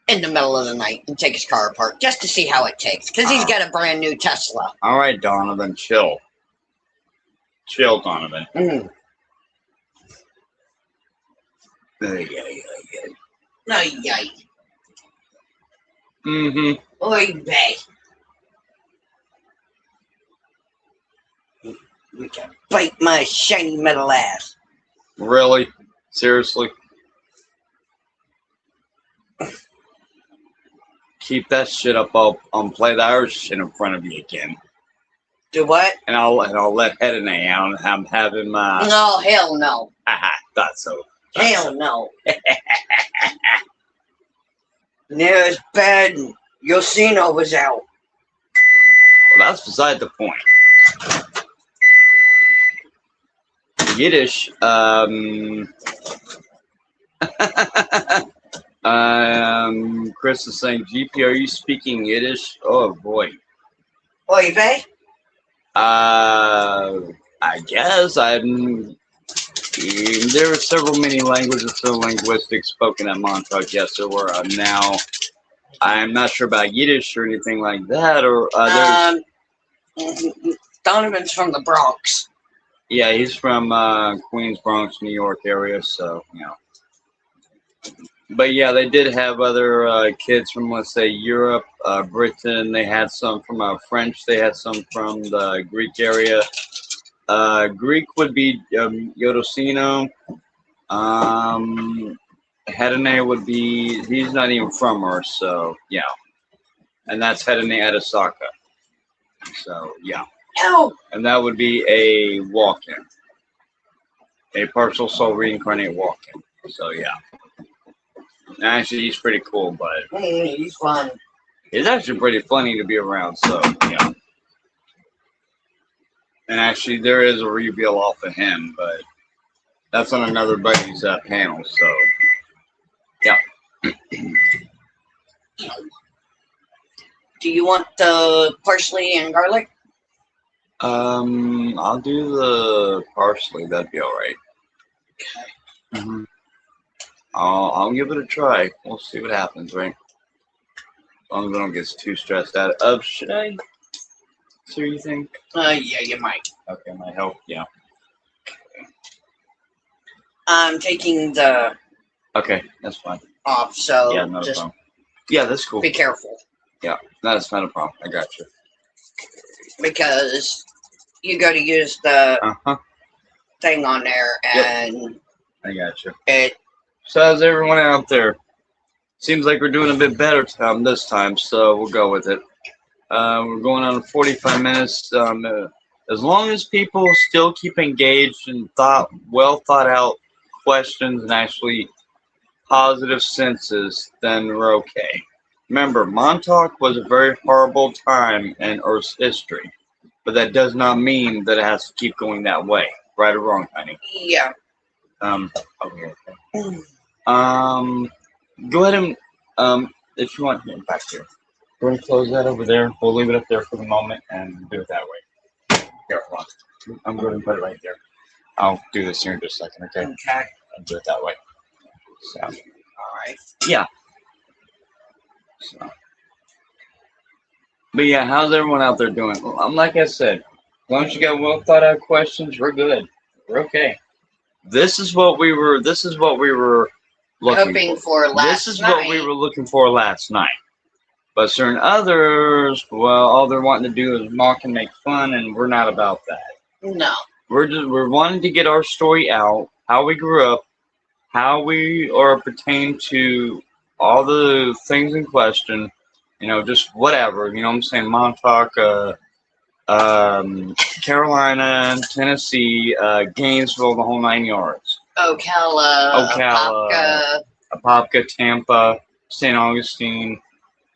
in the middle of the night and take his car apart just to see how it takes. Because he's got a brand new Tesla. All right, Donovan, chill. Chill, Donovan. Mm. Ay. Mm-hmm. Oy vey. You can bite my shiny metal ass. Really? Seriously? Keep that shit up. I'll play the Irish shit in front of you again. Do what? And I'll let Head and out. I'm having my. No, hell no. Thought so. Hell no. Yeah, it's bad. Yosino was out. Well, that's beside the point. Yiddish. Chris is saying, GP, are you speaking Yiddish? Oh boy. Oy vey? I guess there are several many languages of linguistics spoken at Montauk. Yes, there were. Now, I'm not sure about Yiddish or anything like that. Or Donovan's from the Bronx. Yeah, he's from Queens, Bronx, New York area. So But yeah, they did have other kids from, let's say, Europe, Britain. They had some from French. They had some from the Greek area. Greek would be Yodosino. Hedene would be, he's not even from her, so yeah. And that's Hedene Adesaka. So yeah. Ow! And that would be a walk-in. A partial soul reincarnate walk-in. So yeah. Actually, he's pretty cool, but he's fun. He's actually pretty funny to be around, so yeah. And actually, there is a reveal off of him, but that's on another buddy's panel, so yeah. Do you want the parsley and garlic? I'll do the parsley. That'd be all right. Okay. Mm-hmm. I'll give it a try. We'll see what happens, right? As long as I don't get too stressed out. Should I? So you think? Yeah, you might. Okay, might help. Yeah. I'm taking the Okay, that's fine. off, so Yeah, not a just problem. Yeah, that's cool. be careful. Yeah, that's not a problem. I got you. Because you go to use the Uh-huh. thing on there, and I got you. it. So how's everyone out there? Seems like we're doing a bit better this time, so we'll go with it. We're going on 45 minutes. As long as people still keep engaged and well thought out questions and actually positive senses, then we're okay. Remember, Montauk was a very horrible time in Earth's history, but that does not mean that it has to keep going that way. Right or wrong, honey? Yeah. Okay. Go ahead and if you want, back here. We're gonna close that over there. We'll leave it up there for the moment and do it that way. Careful. I'm going to put it right there. I'll do this here in just a second, okay? Okay. I'll do it that way. So, All right. yeah. So. But yeah, how's everyone out there doing? Well, like I said, as long as you got well thought out questions, we're good. We're okay. This is what we were Hoping for last This is night. what we were looking for last night. But certain others, well, all they're wanting to do is mock and make fun, and we're not about that. No. We're wanting to get our story out, how we grew up, how we are pertain to all the things in question, just whatever, what I'm saying, Montauk, Carolina, Tennessee, Gainesville, the whole 9 yards. Ocala, Apopka, Tampa, St. Augustine,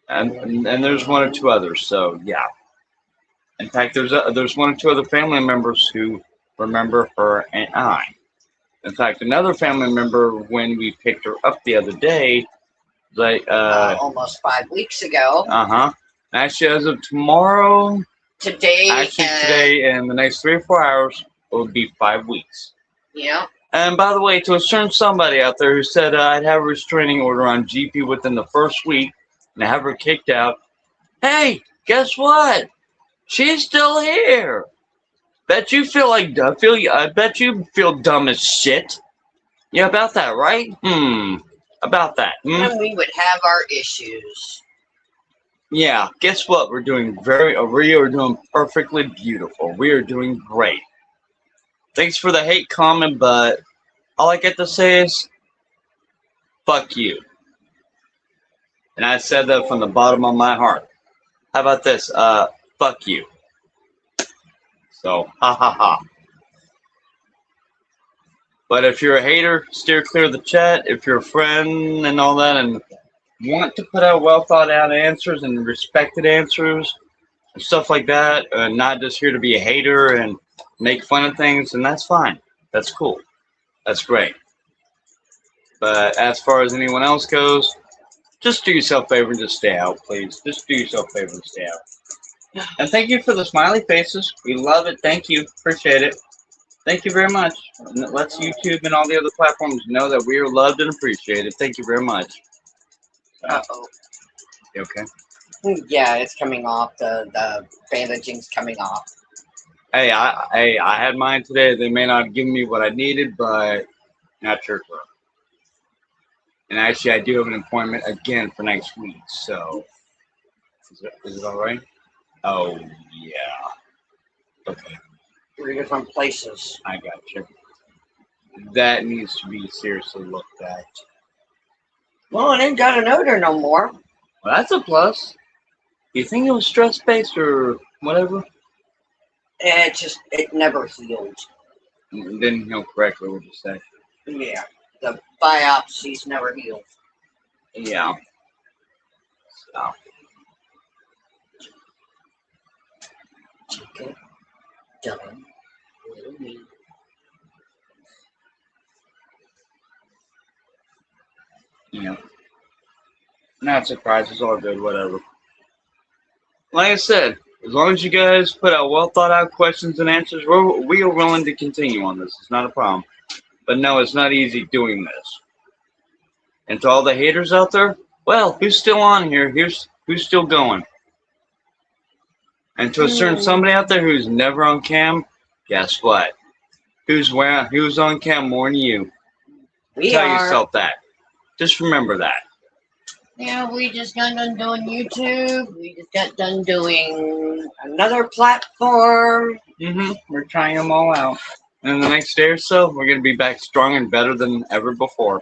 and there's one or two others. So yeah. In fact, there's one or two other family members who remember her and I. In fact, another family member, when we picked her up the other day, almost 5 weeks ago. Actually, as of tomorrow. Today and the next 3 or 4 hours, it would be 5 weeks. Yeah. And by the way, to a certain somebody out there who said I'd have a restraining order on GP within the first week and have her kicked out, hey, guess what? She's still here. Bet you I bet you feel dumb as shit. Yeah, about that, right? About that. And we would have our issues. Yeah, guess what? We are doing perfectly beautiful. We are doing great. Thanks for the hate comment, but all I get to say is, fuck you. And I said that from the bottom of my heart. How about this? Fuck you. So, ha ha ha. But if you're a hater, steer clear of the chat. If you're a friend and all that and want to put out well thought out answers and respected answers and stuff like that, and not just here to be a hater and make fun of things, and that's fine. That's cool. That's great. But as far as anyone else goes, just do yourself a favor and just stay out, please. Just do yourself a favor and stay out. And thank you for the smiley faces. We love it. Thank you. Appreciate it. Thank you very much. And it lets YouTube and all the other platforms know that we are loved and appreciated. Thank you very much. Uh-oh. You okay? Yeah, it's coming off. The bandaging's coming off. Hey, I had mine today. They may not have given me what I needed, but not sure. And actually, I do have an appointment again for next week. So, is it all right? Oh, yeah. Okay. 3 different places. I got you. That needs to be seriously looked at. Well, it ain't got an odor no more. Well, that's a plus. You think it was stress-based or whatever? It never healed. It didn't heal correctly, would you say? Yeah. The biopsies never healed. Yeah. So. Okay. Done. Little me. Yeah. Not surprised. It's all good. Whatever. Like I said, as long as you guys put out well thought out questions and answers, we are willing to continue on this. It's not a problem. But no, it's not easy doing this. And to all the haters out there, well, who's still on here? Who's still going? And to a certain somebody out there who's never on cam, guess what? Who's on cam more than you? Tell yourself that. Just remember that. Yeah, we just got done doing YouTube. We just got done doing another platform. We're trying them all out. And the next day or so, we're going to be back stronger and better than ever before.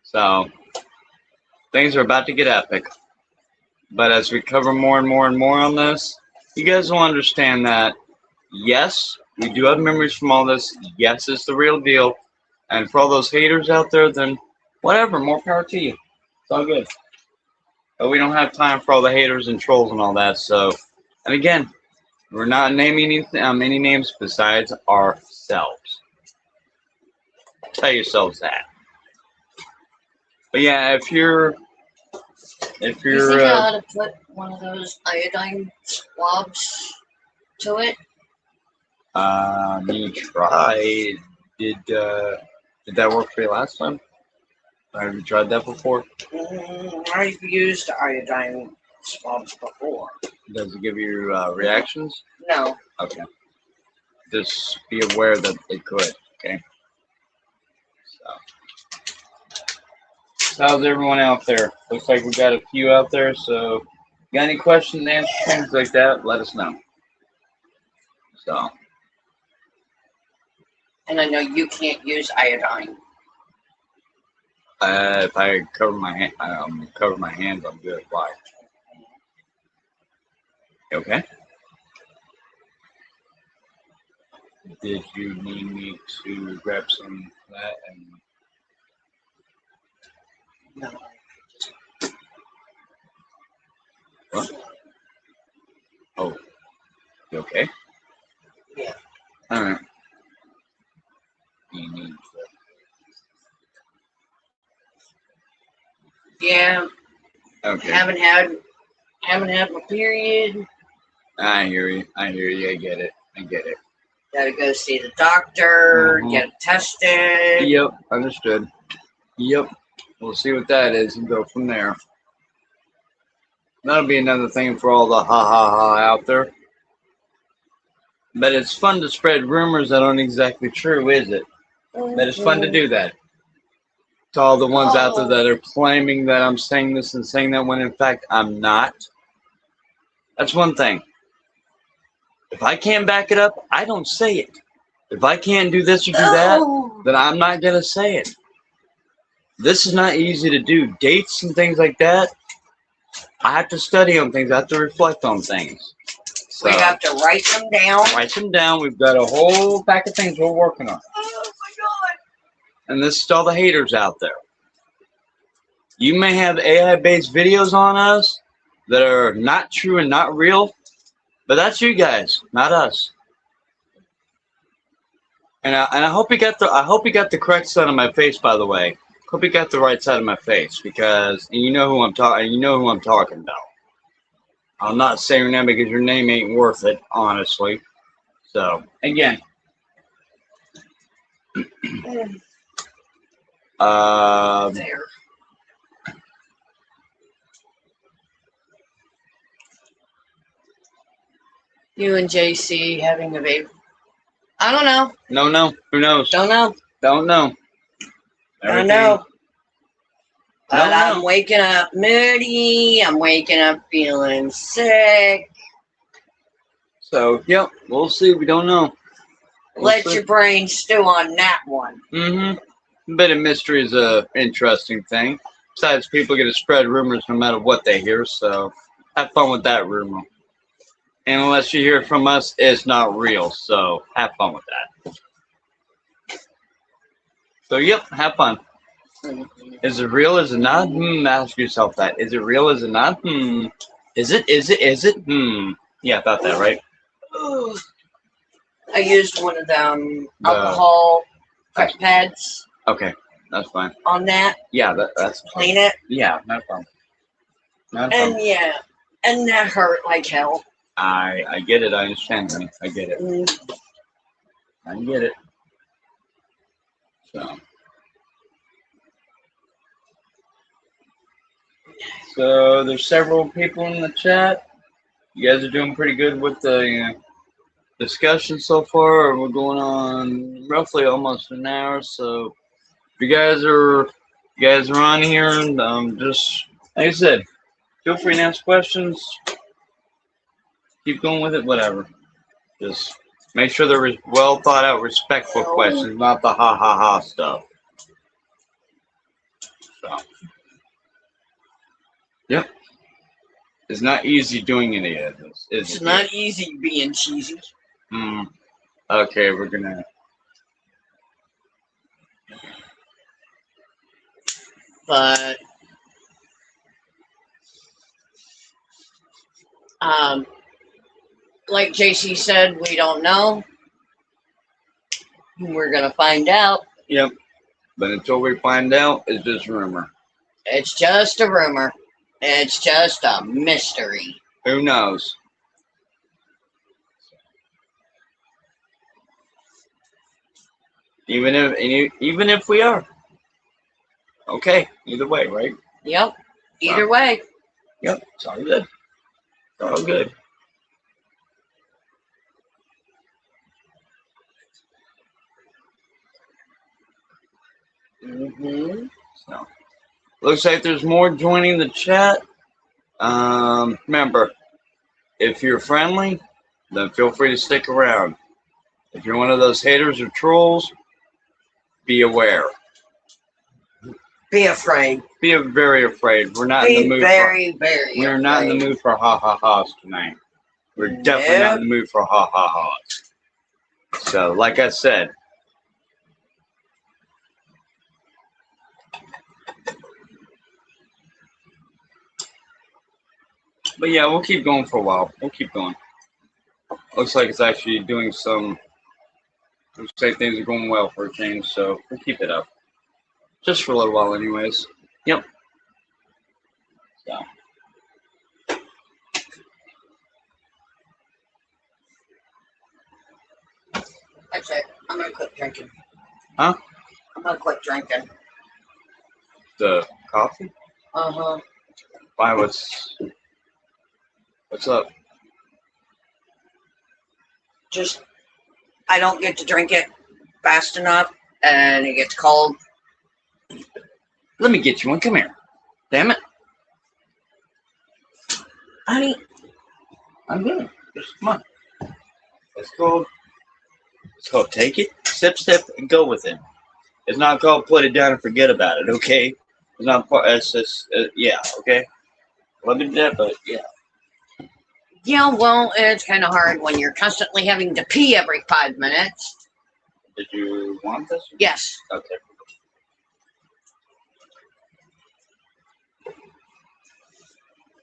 So, things are about to get epic. But as we cover more and more and more on this, you guys will understand that, yes, we do have memories from all this. Yes, it's the real deal. And for all those haters out there, then whatever, more power to you. It's all good. But we don't have time for all the haters and trolls and all that. So, and again, we're not naming any names besides ourselves. Tell yourselves that. But yeah, if you're You think I ought to put one of those iodine swabs to it? You tried. Did that work for you last time? Have you tried that before? I've used iodine swabs before. Does it give you reactions? No. Okay. Just be aware that it could. Okay. So, how's everyone out there? Looks like we got a few out there. So, got any questions, answers, things like that? Let us know. So. And I know you can't use iodine. If I cover my hands, I'm good. Why? Okay. Did you need me to grab some of that and? No. What? Oh. You okay? Yeah. All right. You need to. Yeah. Okay. Haven't had my period. I hear you. I get it. Gotta go see the doctor, get it tested. Yep. Understood. Yep. We'll see what that is and go from there. That'll be another thing for all the ha out there. But it's fun to spread rumors that aren't exactly true, is it? But it's fun to do that. To all the ones out there that are claiming that I'm saying this and saying that when in fact I'm not. That's one thing. If I can't back it up, I don't say it. If I can't do this or do that, then I'm not going to say it. This is not easy to do. Dates and things like that, I have to study on things. I have to reflect on things. So, we have to write them down. We've got a whole pack of things we're working on. Oh my God. And this is to all the haters out there. You may have AI-based videos on us that are not true and not real, but that's you guys, not us. And I hope you got the correct side of my face, by the way. Hope you got the right side of my face, because you know who I'm talking about. I'll not say your name because your name ain't worth it, honestly. So again, There. You and JC having a baby. I don't know. No. Who knows? Don't know. Don't know. I know. But I'm waking up moody. I'm waking up feeling sick. So, yep, we'll see. We don't know. Let your brain stew on that one. A bit of mystery is a interesting thing. Besides, people get to spread rumors no matter what they hear, so have fun with that rumor. And unless you hear from us, it's not real, so have fun with that. So, yep, have fun. Is it real? Is it not? Ask yourself that. Is it real? Is it not? Is it? Yeah, about that, right? I used one of them alcohol pads. Okay, that's fine. On that. Yeah, that's clean it. Yeah, no problem. And yeah, and that hurt like hell. I get it. I understand, honey. I get it. I get it. So there's several people in the chat. You guys are doing pretty good with the discussion so far. We're going on roughly almost an hour. So if you guys are on here, just like I said, feel free to ask questions. Keep going with it, whatever. Just make sure they're well thought out, respectful questions, not the ha ha ha stuff. So, yep. It's not easy doing any of this. It's not easy being cheesy. Okay, we're gonna. But like JC said, we don't know. We're gonna find out. Yep. But until we find out, it's just rumor. It's just a rumor. It's just a mystery. Who knows? Even if we are. Okay, either way, right? Yep. Either way. Yep, it's all good. It's all good. So, looks like there's more joining the chat. Remember, if you're friendly, then feel free to stick around. If you're one of those haters or trolls, be aware. Be afraid. Be very afraid. We're not Be in the mood. We're not in the mood for ha ha ha's tonight. We're definitely not in the mood for ha ha ha's. So, like I said. But yeah, we'll keep going for a while. We'll keep going. Looks like it's actually doing some. Looks like things are going well for a change, so we'll keep it up. Just for a little while, anyways. Yep. So. That's it. I'm gonna quit drinking. Huh? I'm gonna quit drinking. The coffee? Uh-huh. Why? What's up? Just, I don't get to drink it fast enough, and it gets cold. Let me get you one. Come here. Damn it. Honey. I'm good. Just come on. It's called. It's called take it, sip, and go with it. It's not called put it down and forget about it. Okay. It's not part. It's just yeah. Okay. Let me do that, but yeah. Yeah, well, it's kind of hard when you're constantly having to pee every 5 minutes. Did you want this? Yes. Okay.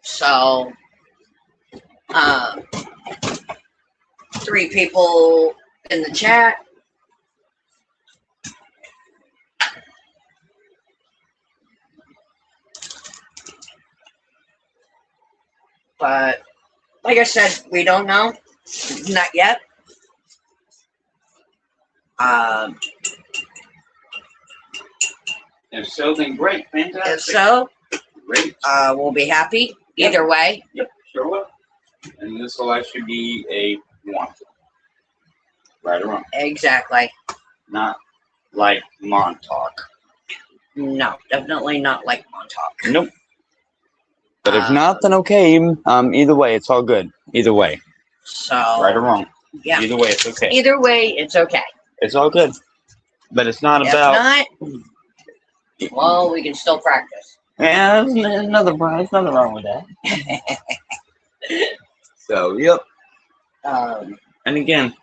So, 3 people in the chat. But, like I said, we don't know. Not yet. If so, then great. Fantastic. If so, great. We'll be happy. Either way. Yep, sure will. And this will actually be a want. Right or wrong. Exactly. Not like montuak. No, definitely not like montuak. Nope. But if not, then okay. Either way, it's all good. Either way. So. Right or wrong. Yeah. Either way, it's okay. Either way, it's okay. It's all good. But it's not if about. Not, well, we can still practice. Yeah, there's nothing wrong with that. So, yep. And again.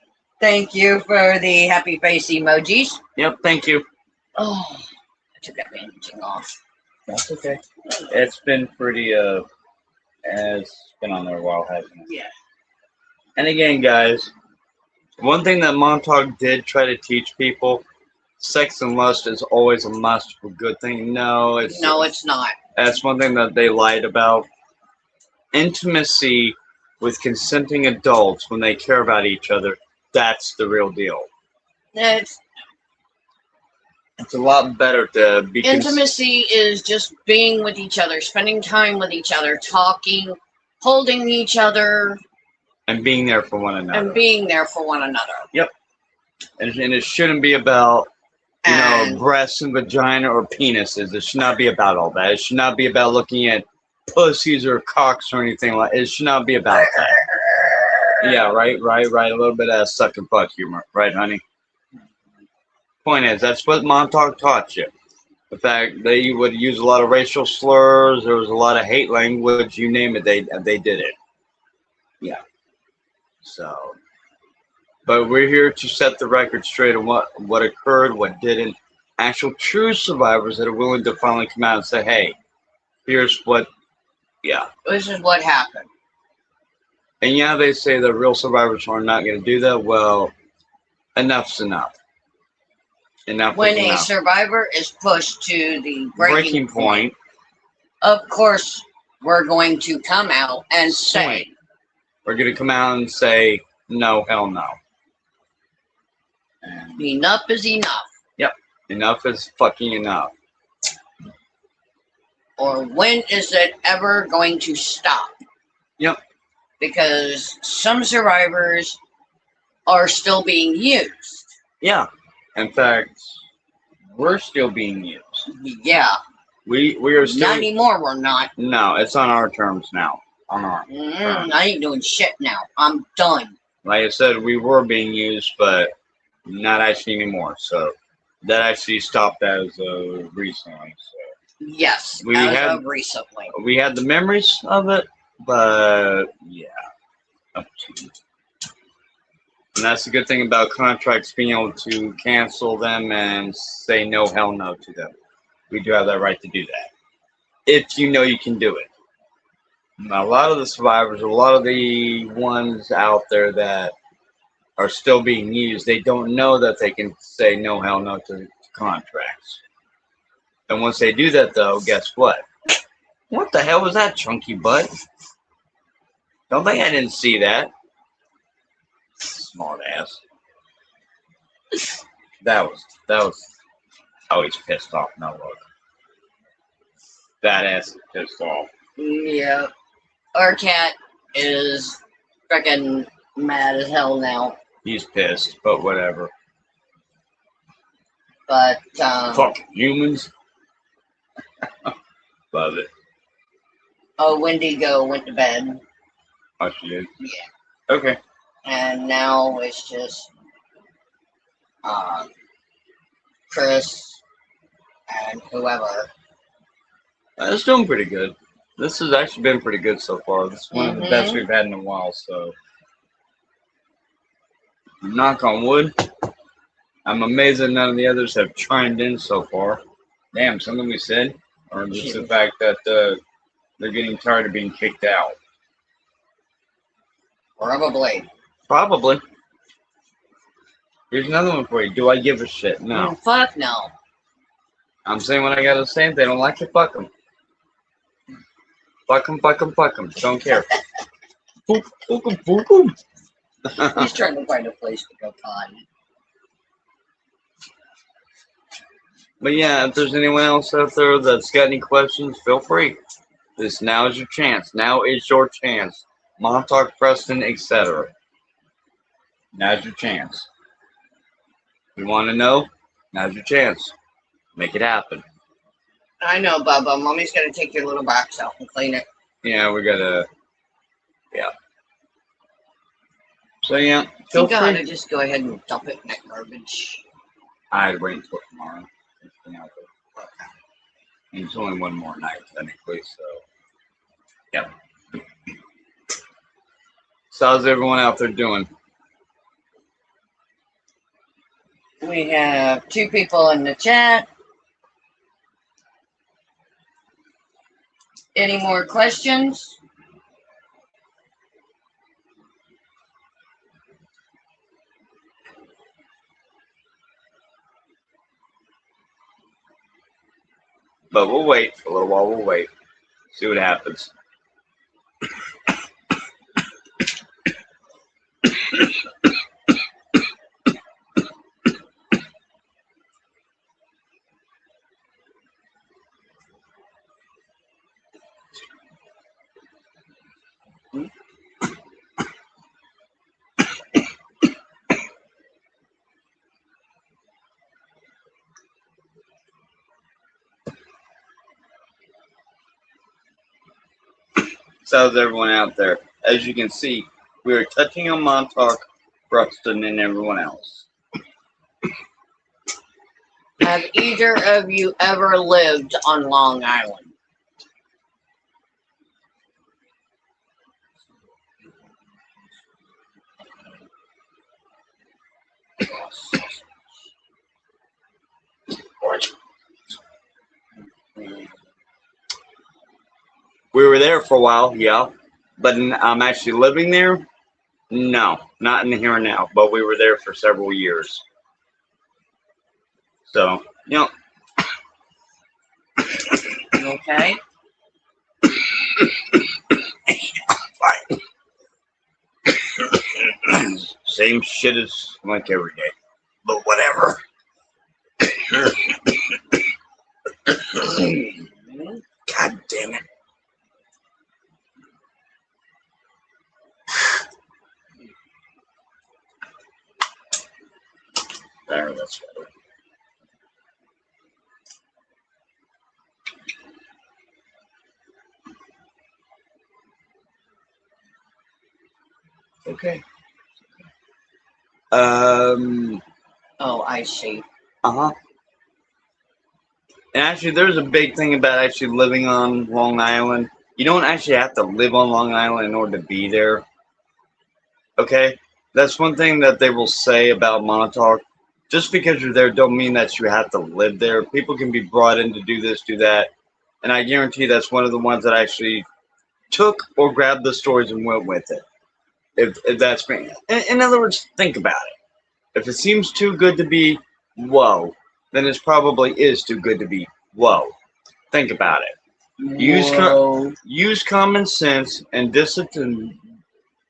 Thank you for the happy face emojis. Yep, thank you. Oh, I took that bandaging off. That's okay. It's been pretty, it's been on there a while, hasn't it? Yeah. And again, guys, one thing that Montauk did try to teach people, sex and lust is always a must for good thing. No, it's not. That's one thing that they lied about. Intimacy with consenting adults when they care about each other, that's the real deal. It's It's a lot better to be Intimacy is just being with each other, spending time with each other, talking, holding each other, and being there for one another. and being there for one another. Yep. And it shouldn't be about, And breasts and vagina or penises. It should not be about all that. It should not be about looking at pussies or cocks or anything like. It should not be about that. Yeah, right. A little bit of sucking butt humor, right, honey? Point is, that's what Montauk taught you. The fact that you would use a lot of racial slurs, there was a lot of hate language, you name it, they did it. Yeah. So, but we're here to set the record straight on what occurred, what didn't. Actual true survivors that are willing to finally come out and say, hey, here's what, yeah. this is what happened. And yeah, they say that real survivors are not going to do that. Well, enough's enough. Enough When is a enough. survivor is pushed to the breaking point, of course, we're going to come out and say, we're going to come out and say, no, hell no. And enough is enough. Yep. Enough is fucking enough. Or when is it ever going to stop? Yep. Because some survivors are still being used. Yeah. In fact, we're still being used. Yeah. We are still. Not anymore, we're not. No, it's on our terms now. On our terms. I ain't doing shit now. I'm done. Like I said, we were being used, but not actually anymore. So that actually stopped as of recently. So yes, as of recently. We had the memories of it, but yeah, up to you. And that's the good thing about contracts, being able to cancel them and say no, hell no to them. We do have that right to do that. If you know you can do it. Now, a lot of the survivors, a lot of the ones out there that are still being used, they don't know that they can say no, hell no to contracts. And once they do that, though, guess what? What the hell was that, chunky butt? Don't think I didn't see that. Smart ass. That was. Oh, he's pissed off. Now look. That ass is pissed off. Yeah. Our cat is freaking mad as hell now. He's pissed, but whatever. But, fuck humans. Love it. Oh, Wendigo went to bed. Oh, she did? Yeah. Okay. And now it's just Chris and whoever. It's doing pretty good. This has actually been pretty good so far. This is one of the best we've had in a while, so knock on wood. I'm amazed that none of the others have chimed in so far. Damn, something we said? Or just the fact that they're getting tired of being kicked out? Probably. Probably. Here's another one for you. Do I give a shit? No. Fuck no. I'm saying what I gotta say. If they don't like it, fuck them. Fuck them, fuck them, fuck them. Don't care. Fuck them, fuck them. He's trying to find a place to go potty. But yeah, if there's anyone else out there that's got any questions, feel free. Now is your chance. Now is your chance. Montauk, Preston, etc. Now's your chance. You want to know? Now's your chance. Make it happen. I know, Bubba. Mommy's gonna take your little box out and clean it. Yeah, we gotta. Yeah. So yeah, feel free. I just go ahead and dump it in that garbage. I'd wait until tomorrow. And it's only one more night technically, so yep. So how's everyone out there doing? We have 2 people in the chat. Any more questions? But we'll wait for a little while. We'll wait. See what happens. So how's everyone out there? As you can see, we are touching on Montauk, Preston, and everyone else. Have either of you ever lived on Long Island? We were there for a while, yeah, but I'm actually living there. No, not in the here and now, but we were there for several years. So, Okay. same shit as like every day, but whatever. God damn it. There, that's better. Okay. Oh, I see. Uh-huh. And actually, there's a big thing about actually living on Long Island. You don't actually have to live on Long Island in order to be there. Okay? That's one thing that they will say about Montauk. Just because you're there don't mean that you have to live there. People can be brought in to do this, do that. And I guarantee that's one of the ones that actually took or grabbed the stories and went with it. If that's me. In other words, think about it. If it seems too good to be whoa, then it probably is too good to be whoa. Think about it. Use common sense and discipline.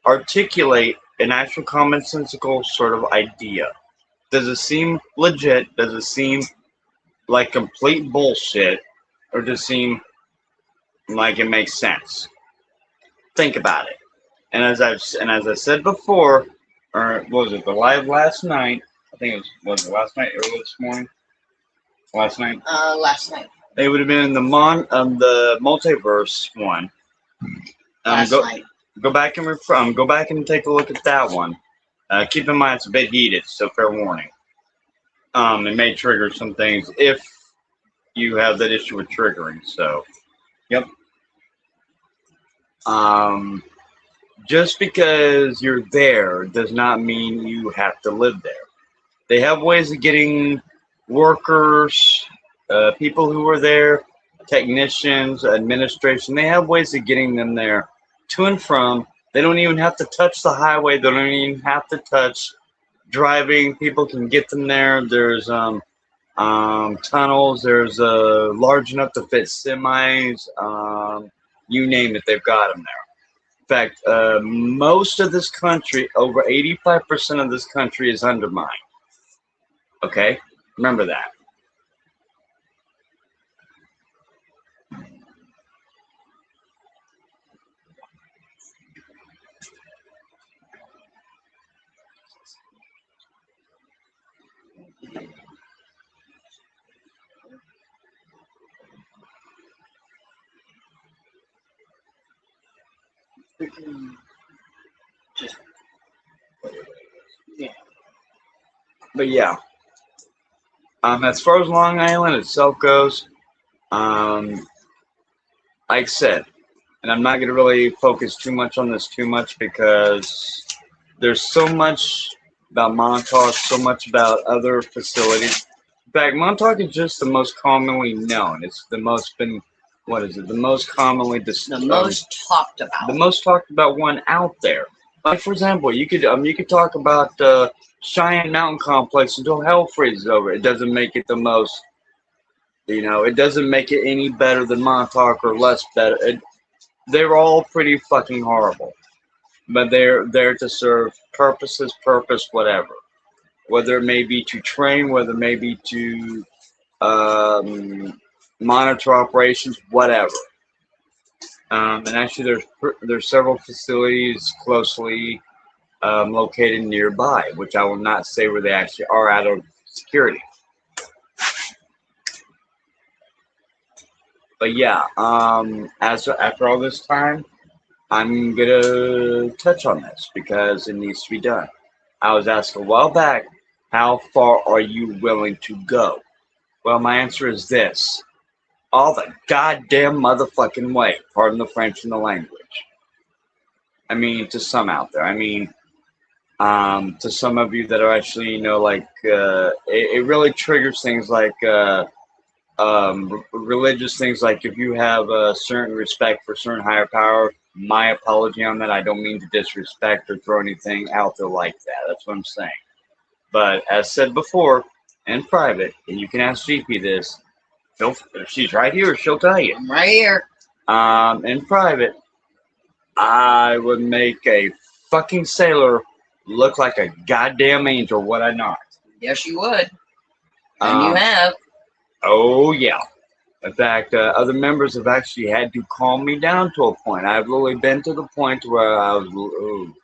Articulate an actual commonsensical sort of idea. Does it seem legit? Does it seem like complete bullshit? Or does it seem like it makes sense? Think about it. And as I said before, or was it the live last night? I think was it last night or this morning? Last night. Last night. It would have been the multiverse one. Last night. Go back and go back and take a look at that one. Keep in mind it's a bit heated, so fair warning. It may trigger some things if you have that issue with triggering. So, yep. Just because you're there does not mean you have to live there. They have ways of getting workers, people who are there, technicians, administration. They have ways of getting them there to and from. They don't even have to touch the highway. They don't even have to touch driving. People can get them there. There's tunnels. There's large enough to fit semis. You name it, they've got them there. In fact, most of this country, over 85% of this country is undermined. Okay? Remember that. Just yeah. But yeah, as far as Long Island itself goes, like I said, and I'm not going to really focus too much on this too much because there's so much about Montauk, so much about other facilities. In fact, Montauk is just the most commonly known. It's the most been, what is it? The most commonly The most talked about. the most talked about one out there. Like for example, you could talk about Cheyenne Mountain Complex until hell freezes over. It doesn't make it the most. It doesn't make it any better than Montauk or less better. They're all pretty fucking horrible, but they're there to serve purpose, whatever. Whether it may be to train, whether it may be to monitor operations, whatever. And actually, there's several facilities closely located nearby, which I will not say where they actually are out of security. But yeah, after all this time, I'm gonna touch on this because it needs to be done. I was asked a while back, how far are you willing to go? Well, my answer is this: all the goddamn motherfucking way. Pardon the French and the language. I mean, to some out there. I mean, to some of you that are actually, like, it really triggers things like religious things. Like if you have a certain respect for certain higher power, my apology on that. I don't mean to disrespect or throw anything out there like that. That's what I'm saying. But as said before, in private, and you can ask GP this, if she's right here, she'll tell you. I'm right here. In private, I would make a fucking sailor look like a goddamn angel, would I not? Yes, you would. And you have. Oh, yeah. In fact, other members have actually had to calm me down to a point. I've literally been to the point where I was, ooh.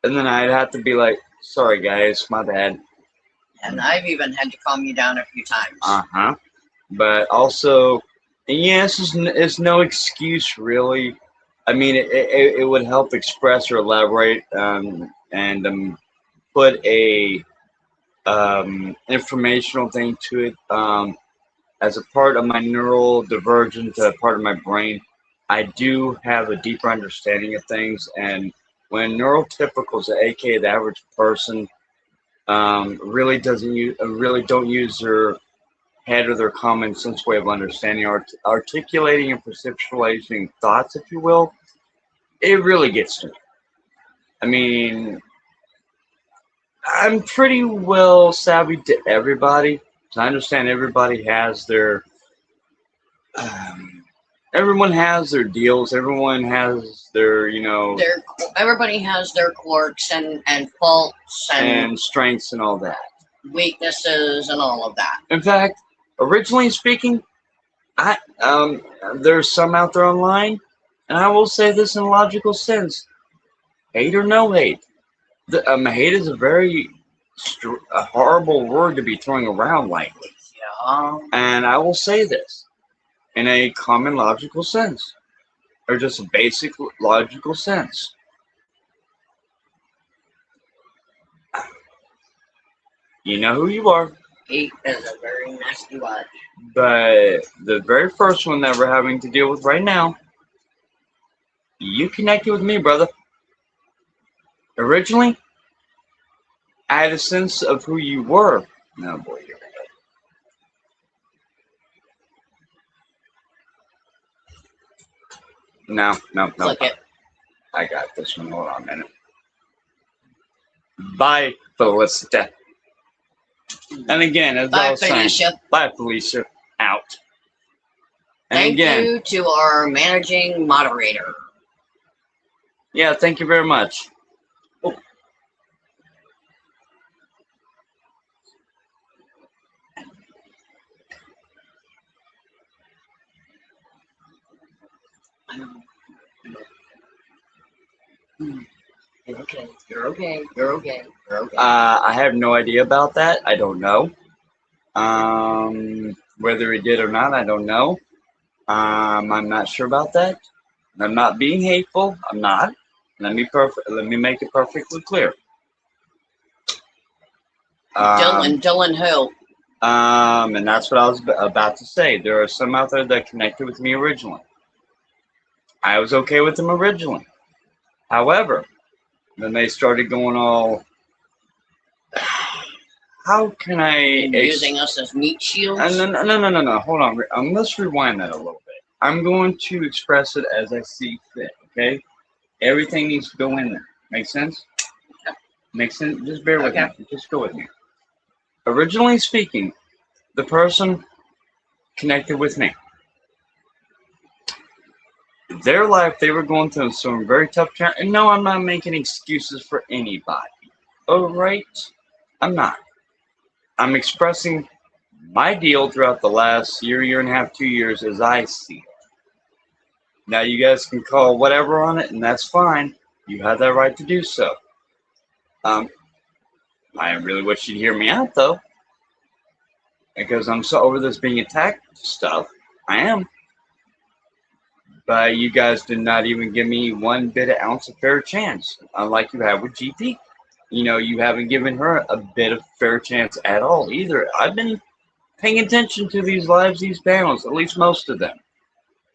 And then I'd have to be like, sorry, guys, my bad. And I've even had to calm you down a few times. Uh-huh. But also, yes, it's no excuse, really. I mean, it would help express or elaborate and put a informational thing to it. As a part of my neural divergent part of my brain, I do have a deeper understanding of things. And when neurotypicals, aka the average person, really don't use their head or their common sense way of understanding, articulating and perceptualizing thoughts, if you will, it really gets to me. I mean, I'm pretty well savvy to everybody. So I understand everybody has their, um, everyone has their deals. Everyone has their, Everybody has their quirks and faults and strengths and all that. Weaknesses and all of that. In fact, originally speaking, there's some out there online, and I will say this in a logical sense: hate or no hate. Hate is a very a horrible word to be throwing around lightly. Yeah. And I will say this in a common logical sense, or just a basic logical sense. You know who you are. Hate is a very nasty word. But the very first one that we're having to deal with right now, you connected with me, brother. Originally, I had a sense of who you were. No, boy, here we go. No. Click it. I got this one. Hold on a minute. Bye, Felicita. And again, as I was saying, bye, Felicia. Out. And thank again, you to our managing moderator. Yeah, thank you very much. Oh. You're okay. You're okay. You're okay. You're okay. I have no idea about that. I don't know. Whether he did or not, I don't know. I'm not sure about that. I'm not being hateful. I'm not. Let me make it perfectly clear. Dylan who? And that's what I was about to say. There are some out there that connected with me originally. I was okay with them originally. However, then they started going all, how can I... using us as meat shields? No. Hold on. Let's rewind that a little bit. I'm going to express it as I see fit, okay? Everything needs to go in there. Make sense? Okay. Makes sense? Just bear with me. Just go with me. Originally speaking, the person connected with me. Their life, they were going through some very tough times. And no, I'm not making excuses for anybody. All right? I'm not. I'm expressing my deal throughout the last year and a half, 2 years as I see it. Now you guys can call whatever on it, and that's fine. You have that right to do so. I really wish you'd hear me out, though. Because I'm so over this being attacked stuff. I am. But you guys did not even give me one bit of ounce of fair chance, unlike you have with GP. You know, you haven't given her a bit of fair chance at all either. I've been paying attention to these lives, these panels, at least most of them.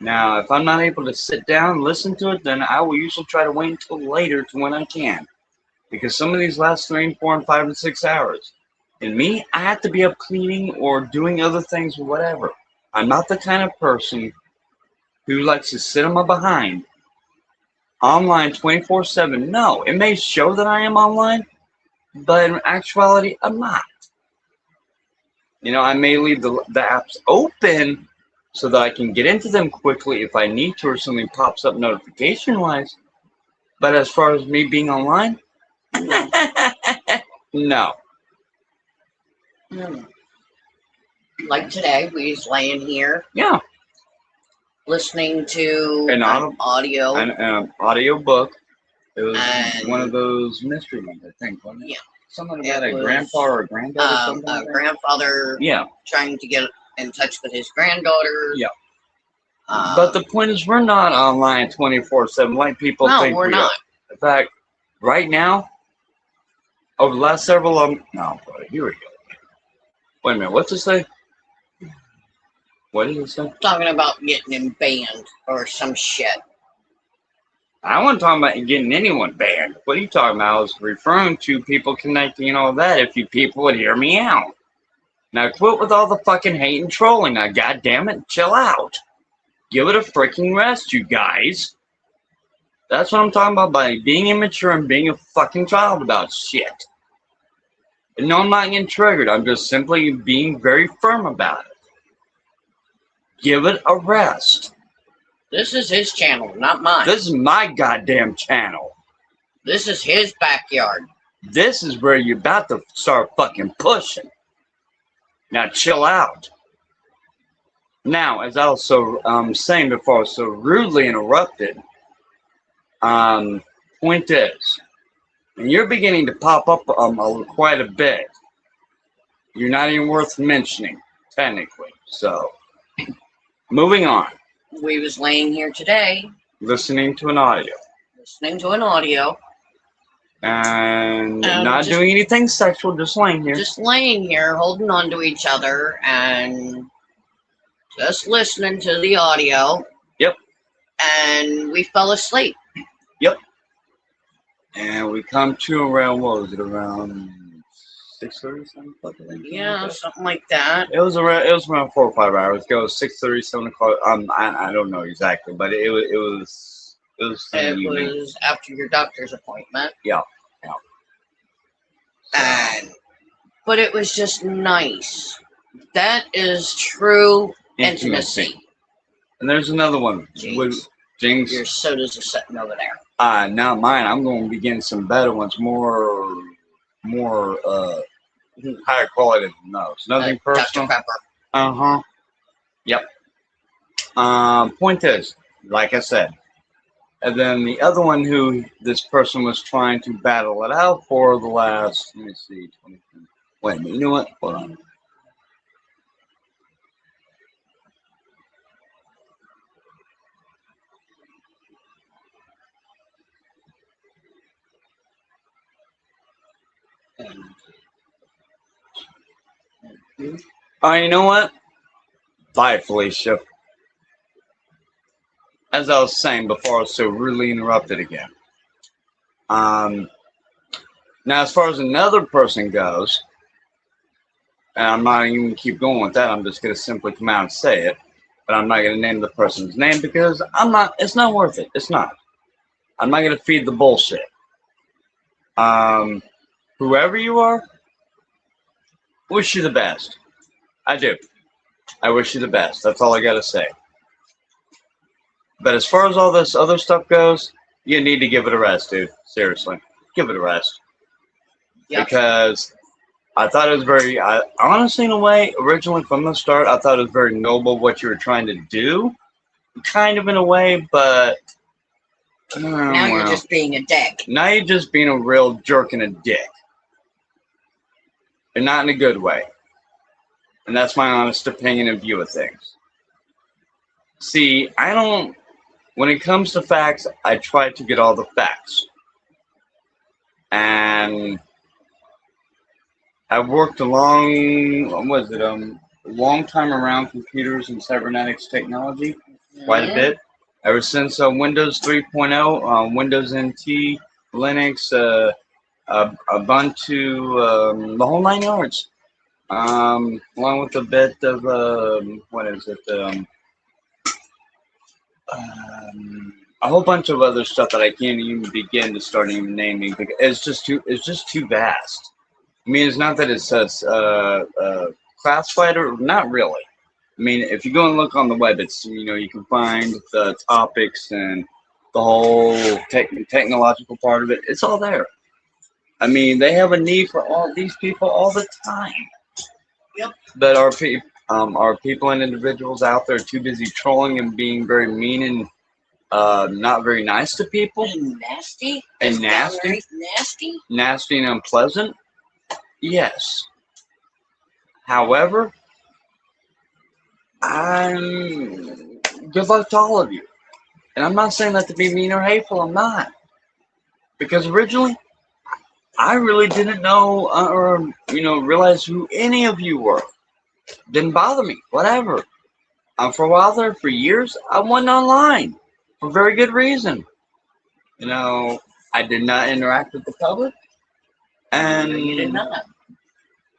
Now, if I'm not able to sit down and listen to it, then I will usually try to wait until later to when I can. Because some of these last 3 and 4 and 5 and 6 hours. And me, I have to be up cleaning or doing other things or whatever. I'm not the kind of person who likes to sit on my behind online 24/7. No, it may show that I am online, but in actuality, I'm not. You know, I may leave the apps open so that I can get into them quickly if I need to or something pops up notification wise. But as far as me being online, no. Like today, we was laying here. Yeah. Listening to an audio. An audio book. It was one of those mystery ones, I think, wasn't it? Yeah. Something about a grandpa or a granddaughter or something like that? Grandfather trying to get in touch with his granddaughter. Yeah. But the point is, we're not online 24/7 like people think we're not. Are. In fact, right now, over the last several here we go. Wait a minute, what's it say? What did it say? Talking about getting him banned or some shit. I wasn't talking about getting anyone banned. What are you talking about? I was referring to people connecting and all that. If you people would hear me out. Now quit with all the fucking hate and trolling. Now, goddamn it, chill out. Give it a freaking rest, you guys. That's what I'm talking about by being immature and being a fucking child about shit. And no, I'm not getting triggered. I'm just simply being very firm about it. Give it a rest. This is his channel, not mine. This is my goddamn channel. This is his backyard. This is where you're about to start fucking pushing. Now chill out. Now, as I was saying before, I was so rudely interrupted. Point is, and you're beginning to pop up quite a bit. You're not even worth mentioning, technically. So, moving on. We was laying here today. Listening to an audio. And not doing anything sexual, just laying here. Just laying here, holding on to each other, and just listening to the audio. Yep. And we fell asleep. Yep. And we come to around, what was it, around 6:30, 7 o'clock? Yeah, something like that. It was around 4 or 5 hours ago. 6:30, 7 o'clock. I don't know exactly, but it was after your doctor's appointment. Yeah. But it was just nice. That is true intimacy. And there's another one. James. Your sodas are sitting over there. Not mine. I'm going to be getting some better ones, more higher quality than those. Nothing personal. Dr. Pepper. Yep. Point is, like I said, and then the other one who this person was trying to battle it out for the last, let me see, 20, wait a minute, you know what? Hold on. You know what? Bye, Felicia. As I was saying before, I was so rudely interrupted again. Now, as far as another person goes, and I'm not even going to keep going with that, I'm just going to simply come out and say it, but I'm not going to name the person's name because it's not worth it. It's not. I'm not going to feed the bullshit. Whoever you are, wish you the best. I do. I wish you the best. That's all I got to say. But as far as all this other stuff goes, you need to give it a rest, dude. Seriously. Give it a rest. Yep. Because I thought it was honestly, in a way, originally from the start, I thought it was very noble what you were trying to do. Kind of in a way, but... now you're just being a dick. Now you're just being a real jerk and a dick. And not in a good way. And that's my honest opinion and view of things. See, I don't when it comes to facts, I try to get all the facts. And I've worked a long time around computers and cybernetics technology, quite a Mhm. bit. Ever since Windows 3.0, Windows NT, Linux, Ubuntu, the whole nine yards. Along with a bit of what is it? A whole bunch of other stuff that I can't even begin to start even naming because it's just too vast. I mean, it's not that it's classified or not really. I mean, if you go and look on the web, it's you can find the topics and the whole technological part of it. It's all there. I mean, they have a need for all these people all the time. Yep. But are people and individuals out there too busy trolling and being very mean and not very nice to people And nasty. and Just nasty, downright nasty. nasty and unpleasant? Yes. However, I'm good luck to all of you. And I'm not saying that to be mean or hateful. I'm not, because originally I really didn't know or realize who any of you were. Didn't bother me. Whatever. For a while there, for years, I wasn't online for very good reason. I did not interact with the public, and You did not.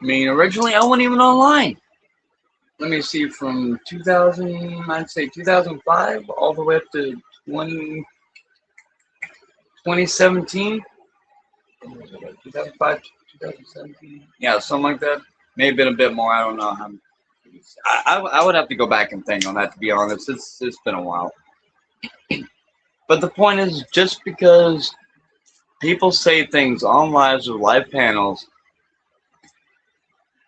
I mean, originally I wasn't even online. Let me see, from 2000, I'd say 2005, all the way up to 2017. 2005, 2017. Yeah, something like that. May have been a bit more. I don't know. I would have to go back and think on that, to be honest. It's been a while. But the point is, just because people say things on lives or live panels,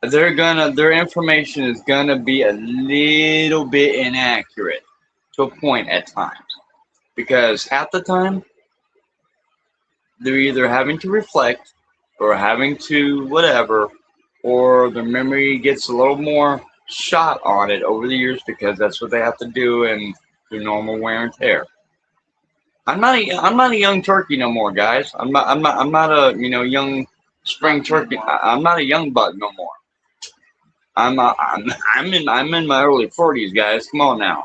their information is gonna be a little bit inaccurate to a point at times. Because half the time they're either having to reflect or having to whatever, or their memory gets a little more shot on it over the years because that's what they have to do and through normal wear and tear. I'm not a young turkey no more, guys. I'm not a young spring turkey. I'm not a young buck no more. I'm in my early 40s, guys. Come on now.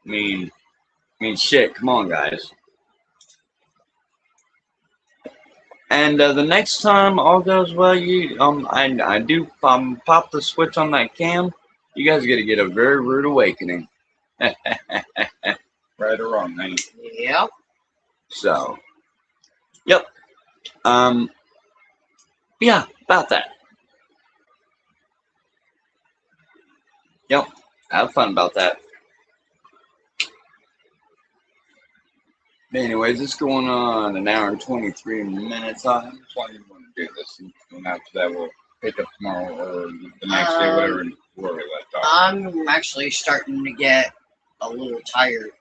I mean shit. Come on, guys. And the next time all goes well, I do pop the switch on that cam. You guys got to get a very rude awakening. Right or wrong, man. Yep. So, yep. Um, yeah, about that. Yep, have fun about that. Anyways, it's going on an hour and 23 minutes. I'm just wanting to do this, and after that, we'll pick up tomorrow or the next day, whatever, where we left off. I'm actually starting to get a little tired.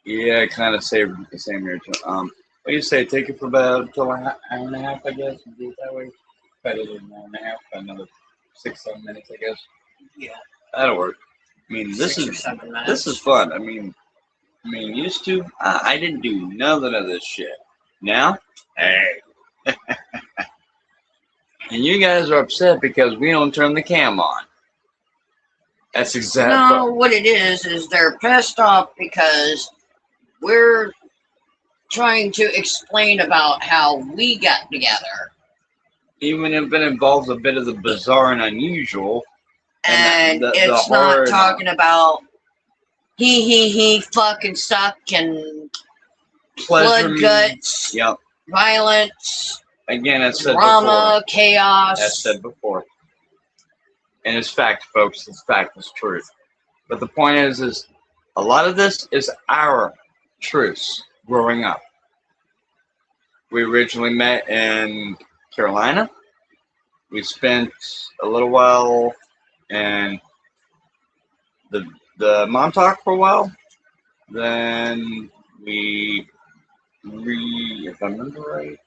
Yeah, I kind of say the same here. What do you say? Take it for about until an hour and a half, I guess, and do it that way. Cut it in an hour and a half, another 6-7 minutes, I guess. Yeah. That'll work. I mean, this 6 or is 7 minutes. this is fun. I mean, used to I didn't do nothing of this shit. Now, hey, and you guys are upset because we don't turn the cam on. That's exactly. No, what it is they're pissed off because we're trying to explain about how we got together. Even if it involves a bit of the bizarre and unusual. And it's not talking about he fucking suck and blood guts, yep, violence, again, as said drama, before, chaos. as said before. And it's fact, folks. It's fact. It's truth. But the point is a lot of this is our truths growing up. We originally met in Carolina. We spent a little while in the montuak for a while. Then if I remember right,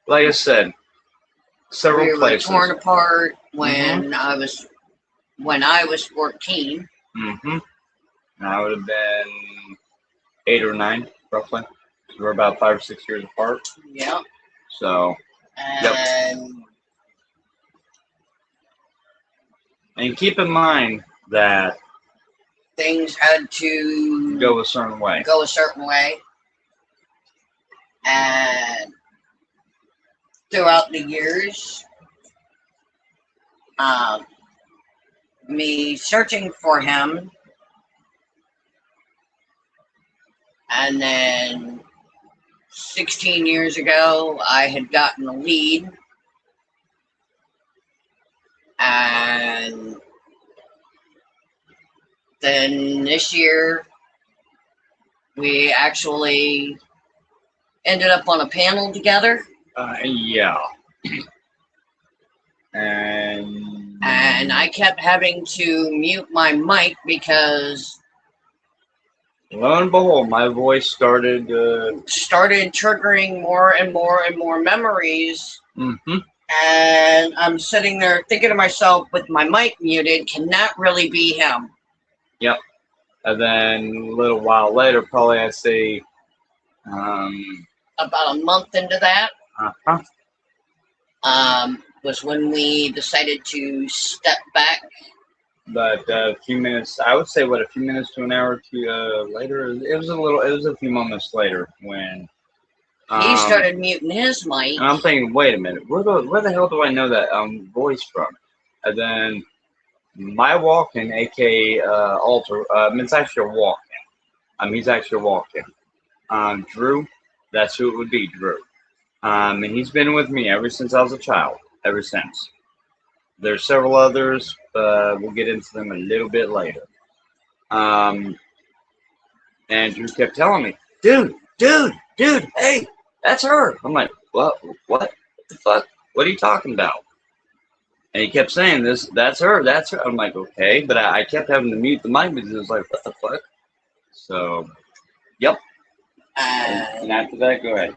like I said, several places. We were torn apart when I was 14. Mm-hmm. And I would have been 8 or 9, roughly. We're about 5 or 6 years apart. Yeah. So, yep. And And keep in mind that things had to go a certain way. Go a certain way. And throughout the years, me searching for him, and then 16 years ago, I had gotten a lead, and then this year, we actually ended up on a panel together. Yeah. And I kept having to mute my mic because lo and behold, my voice started triggering more and more and more memories. Mm-hmm. And I'm sitting there thinking to myself, with my mic muted, can that really be him? Yep. And then a little while later, probably I'd say about a month into that, was when we decided to step back. But a few minutes, I would say, a few minutes to an hour later. It was a few moments later when he started muting his mic. And I'm thinking, wait a minute, where the hell do I know that voice from? And then my walk-in, aka Alter, it's actually a walk-in. He's actually a walk-in. Drew, that's who it would be, Drew. And he's been with me ever since I was a child. Ever since. There's several others, but we'll get into them a little bit later. And Drew kept telling me, dude, hey, that's her. I'm like, what the fuck? What are you talking about? And he kept saying that's her. I'm like, okay, but I kept having to mute the mic because it was like, what the fuck? So, yep. And after that, go ahead.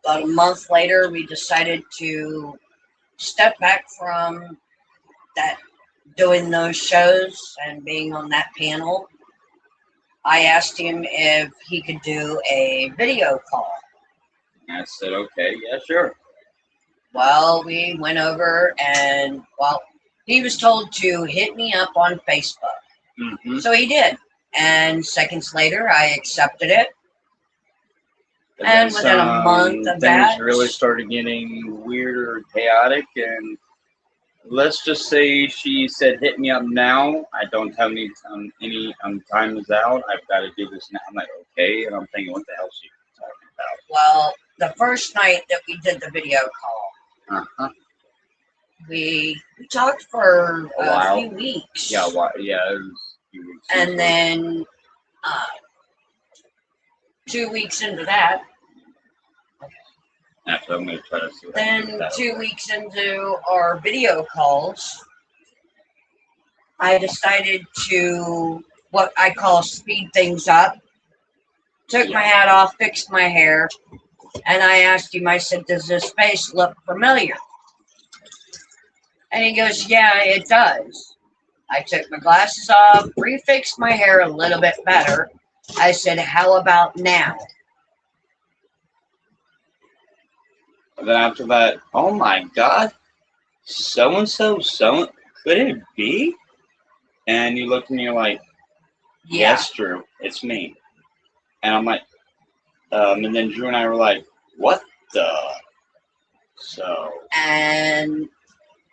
About a month later, we decided to step back from that, doing those shows and being on that panel. I asked him if he could do a video call. I said, okay, yeah, sure. Well, we went over and, he was told to hit me up on Facebook. Mm-hmm. So he did. And seconds later, I accepted it. And within a month of that, things really started getting weirder and chaotic. And let's just say she said, hit me up now. I don't have any time is out. I've got to do this now. I'm like, okay. And I'm thinking, what the hell is she talking about? Well, the first night that we did the video call, we talked for a few weeks. Yeah, it was a few weeks. And then 2 weeks into that, after I'm going to try to see what then 2 weeks into our video calls, I decided to, what I call, speed things up. Took my hat off, fixed my hair, and I asked him, I said, does this face look familiar? And he goes, yeah, it does. I took my glasses off, refixed my hair a little bit better. I said, how about now? And then after that, oh my God, so-and-so, could it be? And you look and you're like, yes, Drew, it's me. And I'm like, and then Drew and I were like, what the? So. And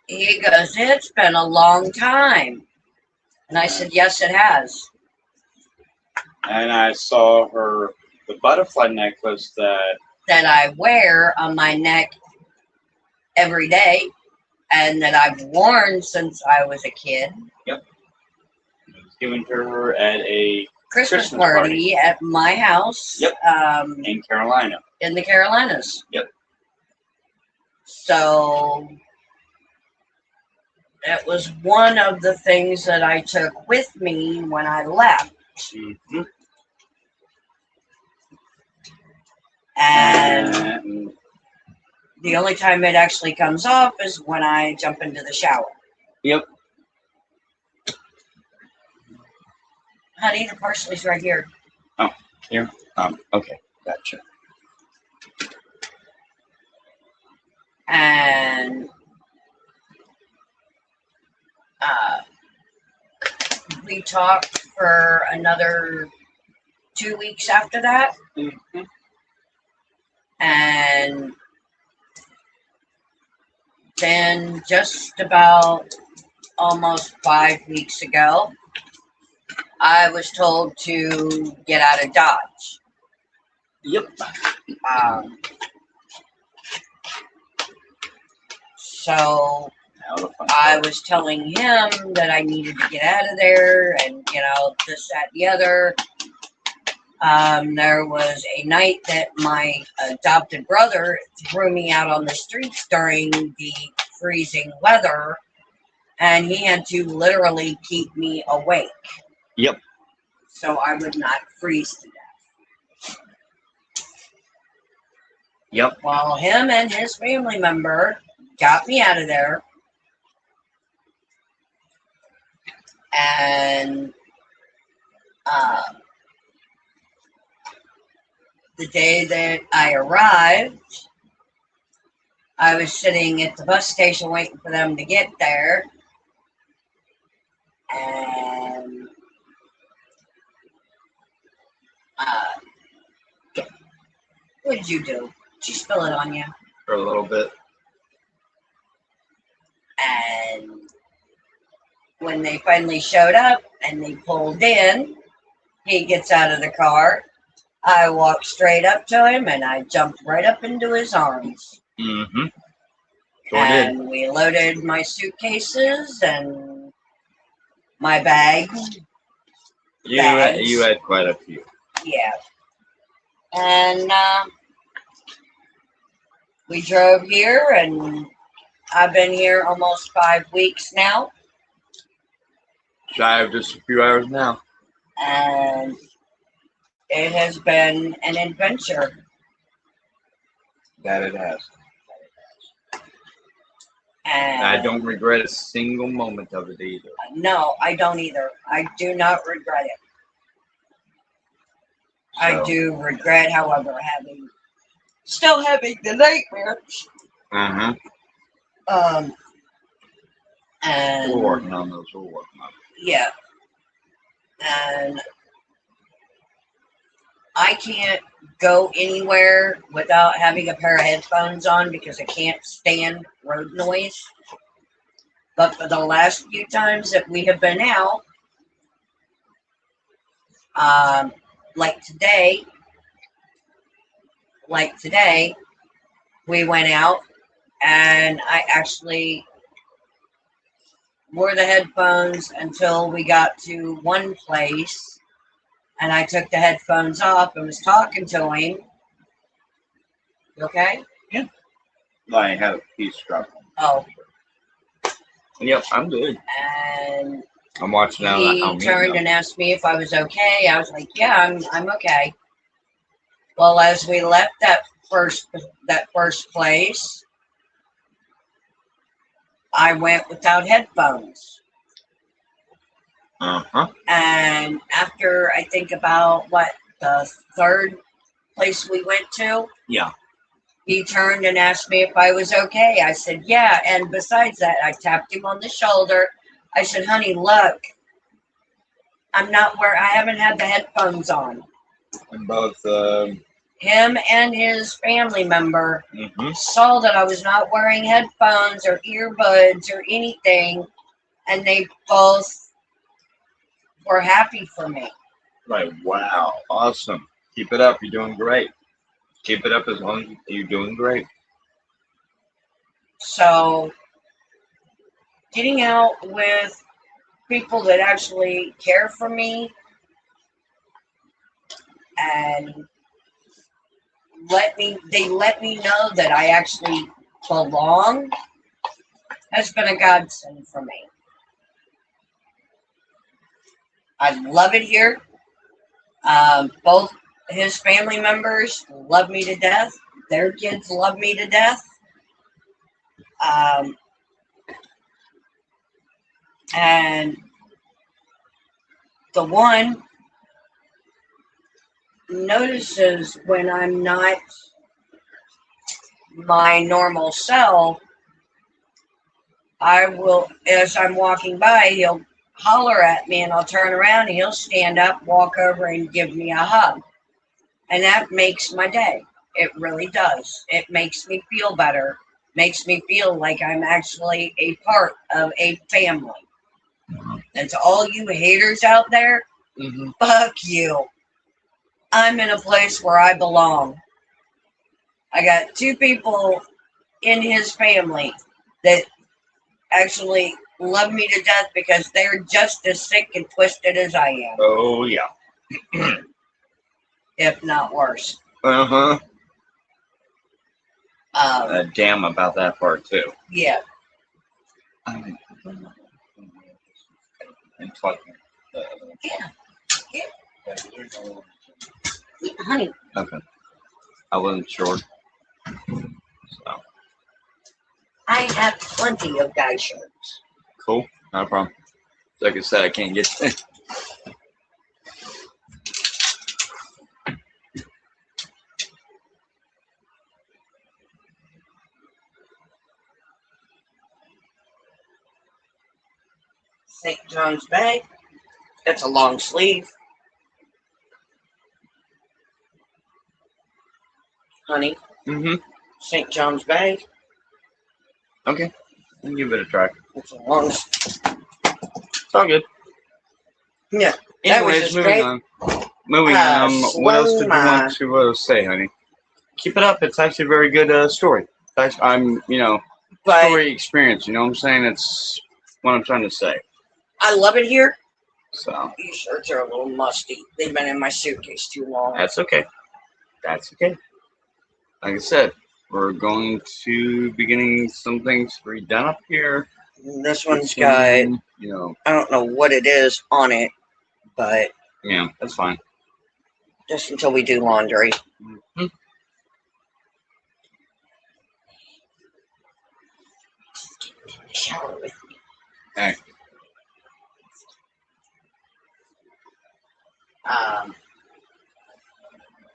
he goes, it's been a long time. And I said, yes, it has. And I saw the butterfly necklace that I wear on my neck every day and that I've worn since I was a kid. Yep. It was given to her at a Christmas party at my house. Yep. In Carolina. In the Carolinas. Yep. So it was one of the things that I took with me when I left. Mm-hmm. And the only time it actually comes off is when I jump into the shower. Yep. Honey, the parsley's right here. Oh, here? Okay, gotcha. And we talked for another 2 weeks after that. Mm-hmm. And then just about almost 5 weeks ago, I was told to get out of Dodge. Yep. So I was telling him that I needed to get out of there and, this, that, the other. There was a night that my adopted brother threw me out on the streets during the freezing weather, and he had to literally keep me awake. Yep. So I would not freeze to death. Yep. While him and his family member got me out of there, and the day that I arrived, I was sitting at the bus station waiting for them to get there, and what did you do? Did you spill it on you? For a little bit. And when they finally showed up and they pulled in, he gets out of the car. I walked straight up to him and I jumped right up into his arms. Mm-hmm. And we loaded my suitcases and my bags. You had quite a few. Yeah. And we drove here, and I've been here almost 5 weeks now. Shy of just a few hours now. And it has been an adventure. That it has. And I don't regret a single moment of it either. No, I don't either. I do not regret it. So, I do regret, however, still having the nightmares. Uh-huh. And we're working on those. Yeah. And I can't go anywhere without having a pair of headphones on because I can't stand road noise. But for the last few times that we have been out, like today, we went out and I actually wore the headphones until we got to one place, and I took the headphones off and was talking to him. You okay? Yeah. I had a piece dropped. Oh. Yep, I'm good. And I'm watching now. He turned and asked me if I was okay. I was like, yeah, I'm okay. Well, as we left that first place, I went without headphones. Uh-huh. And after I think about the third place we went to, yeah, he turned and asked me if I was okay. I said, yeah. And besides that, I tapped him on the shoulder. I said, honey, look, I haven't had the headphones on. And both him and his family member saw that I was not wearing headphones or earbuds or anything, and they both were happy for me. Right. Wow. Awesome. Keep it up. You're doing great. Keep it up as long as you're doing great. So, getting out with people that actually care for me and they let me know that I actually belong has been a godsend for me. I love it here. Both his family members love me to death. Their kids love me to death. And the one notices when I'm not my normal self, I will, as I'm walking by, he'll holler at me and I'll turn around and he'll stand up, walk over and give me a hug. And that makes my day. It really does. It makes me feel better. Makes me feel like I'm actually a part of a family. And to all you haters out there, fuck you. I'm in a place where I belong. I got 2 people in his family that actually love me to death because they're just as sick and twisted as I am, Oh, yeah. if not worse. Uh-huh. Um, Damn about that part, too. yeah. And talking. Yeah. Honey. Okay. I wasn't sure. So, I have plenty of guy shirts. cool. Not a problem. Like I said, I can't get St. John's bag. It's a long sleeve. Honey. St. John's bag. Okay. I'll give it a try. It's a long. It's all good. Yeah. That was Anyways, just moving great. on. Moving on. What else did you want to say, honey? Keep it up. It's actually a very good story. I'm, But story experience. You know what I'm saying? It's what I'm trying to say. I love it here. So These shirts are a little musty. They've been in my suitcase too long. that's okay. That's okay. Like I said, we're going to be getting some things redone up here. This one's got, I don't know what it is on it, but yeah, that's fine. Just until we do laundry. Mm-hmm. Shower with me. Hey.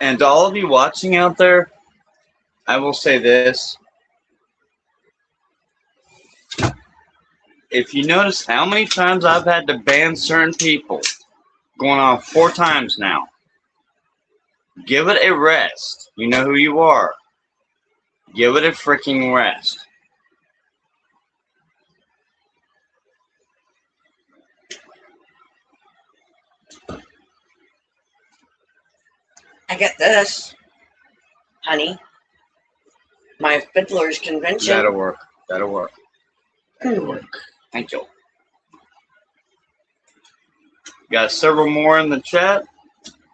And to all of you watching out there, I will say this. If you notice how many times I've had to ban certain people, going on 4 times now, give it a rest. You know who you are. Give it a freaking rest. I get this, honey. My fiddler's convention. That'll work. That'll work. That'll work. Thank you. Got several more in the chat.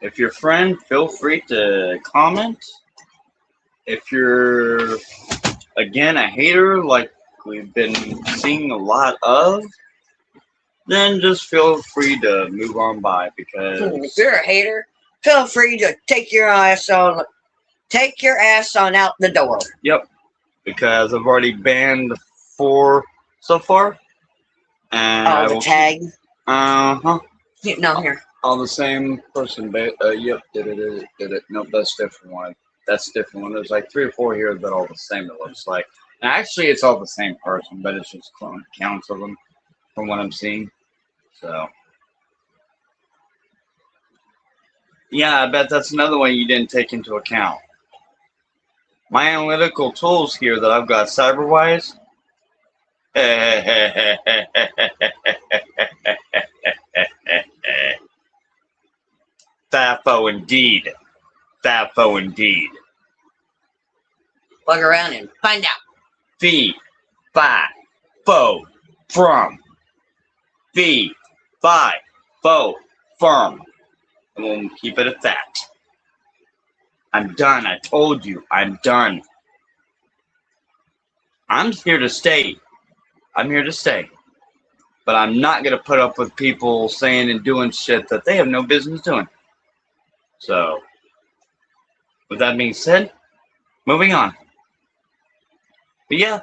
If you're a friend, feel free to comment. If you're, again, a hater like we've been seeing a lot of, then just feel free to move on by because... If you're a hater, feel free to take your ass on out the door. Yep. Because I've already banned 4 so far. And I will tag. Uh-huh. No, here. All the same person. Yep, did it. Nope, that's a different one. That's a different one. There's like 3 or 4 here that are all the same, it looks like. And actually, it's all the same person, but it's just clone counts of them from what I'm seeing. So, yeah, I bet that's another one you didn't take into account. My analytical tools here that I've got cyber-wise. Thafo indeed. Thafo indeed. Bug around and find out. Fee, fi, fo, from. Fee, fi, fo, firm. And we'll keep it at that. I'm done. I told you. I'm done. I'm here to stay. I'm here to stay. But I'm not going to put up with people saying and doing shit that they have no business doing. So, with that being said, moving on. But yeah,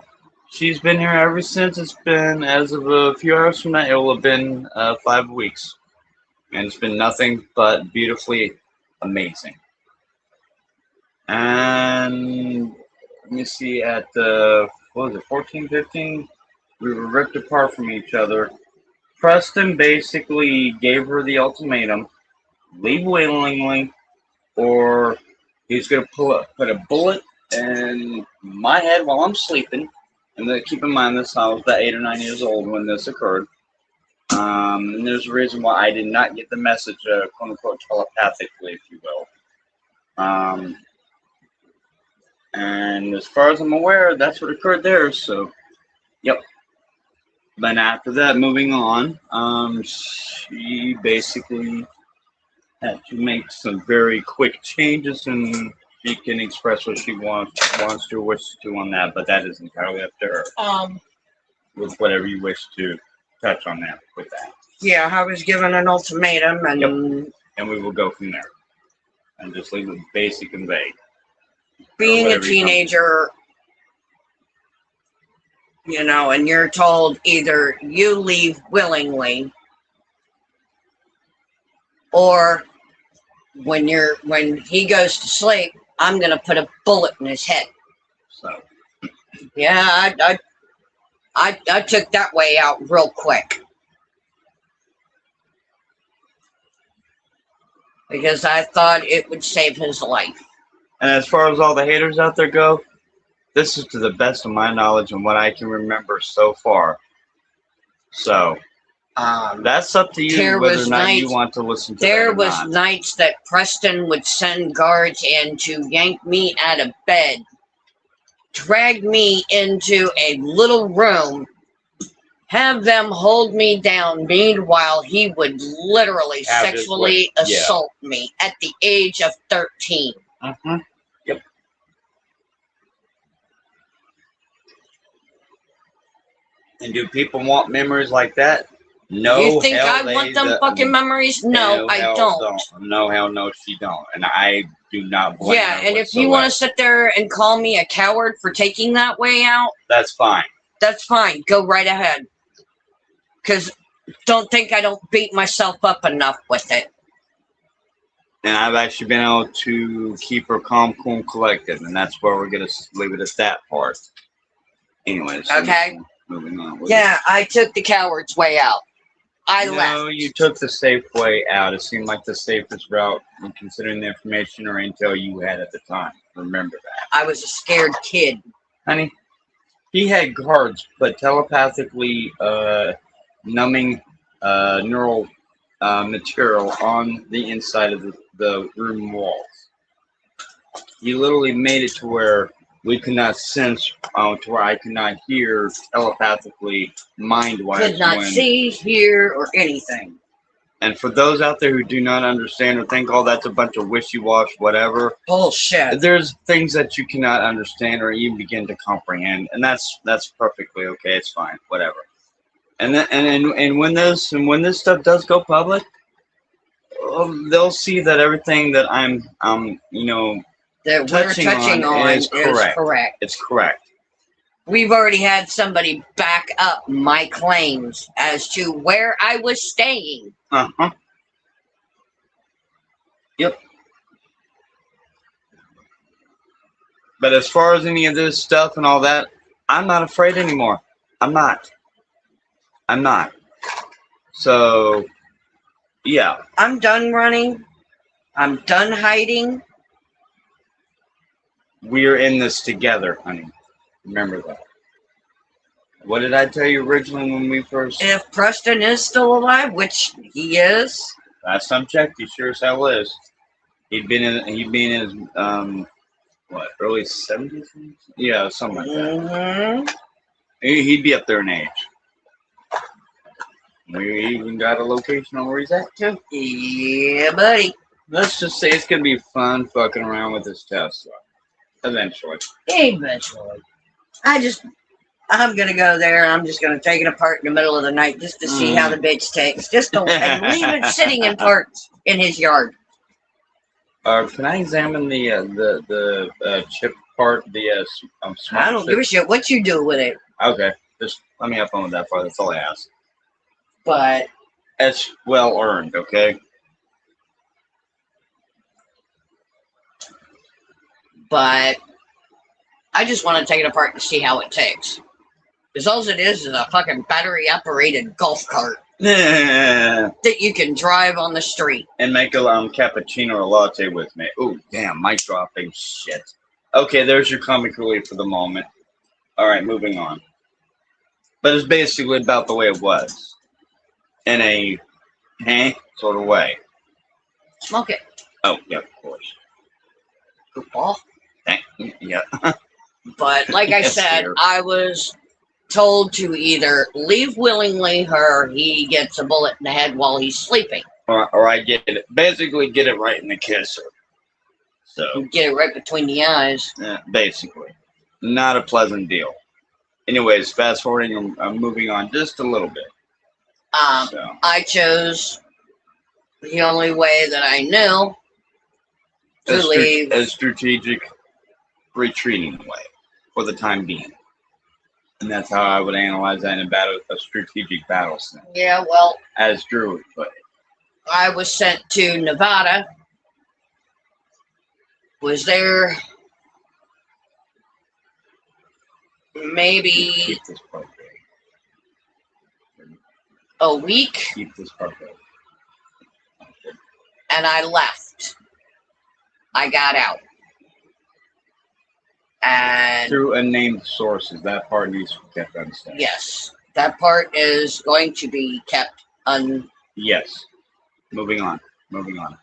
she's been here ever since. It's been, as of a few hours from now, it will have been 5 weeks. And it's been nothing but beautifully amazing. And let me see, at the, what was it, 14, 15? We were ripped apart from each other. Preston basically gave her the ultimatum, leave willingly, or he's going to put a bullet in my head while I'm sleeping. And then keep in mind this, I was about 8 or 9 years old when this occurred. And there's a reason why I did not get the message, quote unquote, telepathically, if you will. And as far as I'm aware, that's what occurred there. So, yep. Then after that, moving on, she basically had to make some very quick changes, and she can express what she wants to, wishes to on that. But that is entirely up to her. With whatever you wish to touch on that with that. Yeah, I was given an ultimatum, and Yep. And we will go from there, and just leave it basic and vague. Being a teenager, you know, and you're told either you leave willingly, or when he goes to sleep, I'm gonna put a bullet in his head. So yeah, I took that way out real quick. Because I thought it would save his life. And as far as all the haters out there go, this is to the best of my knowledge and what I can remember so far. So, that's up to you whether or not you want to listen to that or not. There was nights that Preston would send guards in to yank me out of bed, drag me into a little room, have them hold me down. Meanwhile, he would literally sexually assault me at the age of 13. Yep. And do people want memories like that? No. You think I want them fucking memories? No, I don't. No, hell no, she don't. And I do not blame her. Yeah, and if you want to sit there and call me a coward for taking that way out, that's fine. That's fine. Go right ahead. Because don't think I don't beat myself up enough with it. And I've actually been able to keep her calm, cool, and collected. And that's where we're going to leave it at that part. Anyways. Okay. Moving on. Yeah, I took the coward's way out. I left. No, you took the safe way out. It seemed like the safest route, considering the information or intel you had at the time. Remember that. I was a scared kid. Honey, he had guards, but telepathically numbing neural material on the inside of the room walls. He literally made it to where we could not sense, to where I could not hear telepathically, mind-wise. Could not see, hear, or anything. And for those out there who do not understand or think, oh, that's a bunch of wishy-washy, whatever. Bullshit. There's things that you cannot understand or even begin to comprehend, and that's perfectly okay. It's fine, whatever. And when this stuff does go public, they'll see that everything that I'm that we're touching on is correct. It's correct. We've already had somebody back up my claims as to where I was staying. Yep. But as far as any of this stuff and all that, I'm not afraid anymore. I'm not. So, yeah. I'm done running. I'm done hiding. We're in this together, honey. Remember that. What did I tell you originally when we first... If Preston is still alive, which he is. Last time checked, he sure as hell is. He'd been in his, early 70s? Yeah, something like that. He'd be up there in age. We even got a location on where he's at, too. Yeah, buddy. Let's just say it's going to be fun fucking around with this Tesla. Eventually. I'm going to go there. I'm just going to take it apart in the middle of the night just to see how the bitch takes. Just don't and leave it sitting in parts in his yard. Can I examine the chip part? I don't give a shit what you do with it. Okay. Just let me have fun with that part. That's all I ask. But it's well earned, okay? but I just want to take it apart and see how it takes. Because all it is a fucking battery-operated golf cart Yeah. that you can drive on the street. And make a cappuccino or latte with me. Ooh, damn, mic dropping shit. Okay, there's your comic relief for the moment. Alright, moving on. But it's basically about the way it was. In a sort of way. Smoke it. Oh, yeah, of course. Goofball. Yeah. But like I Yes, said, dear. I was told to either leave willingly or he gets a bullet in the head while he's sleeping. Or I get it. Basically, get it right in the kisser. So, You get it right between the eyes. basically. Not a pleasant deal. Anyways, fast forwarding, I'm moving on just a little bit. So, I chose the only way that I knew to leave. a strategic retreating way for the time being. And that's how I would analyze that in a strategic battle sense. Yeah, well, As Drew would put it. I was sent to Nevada. Was there maybe Keep this part there. a week, Keep this part there. and I left. I got out. And Through unnamed sources, that part needs to be kept unsaid. yes, that part is going to be kept Yes. Moving on. Moving on.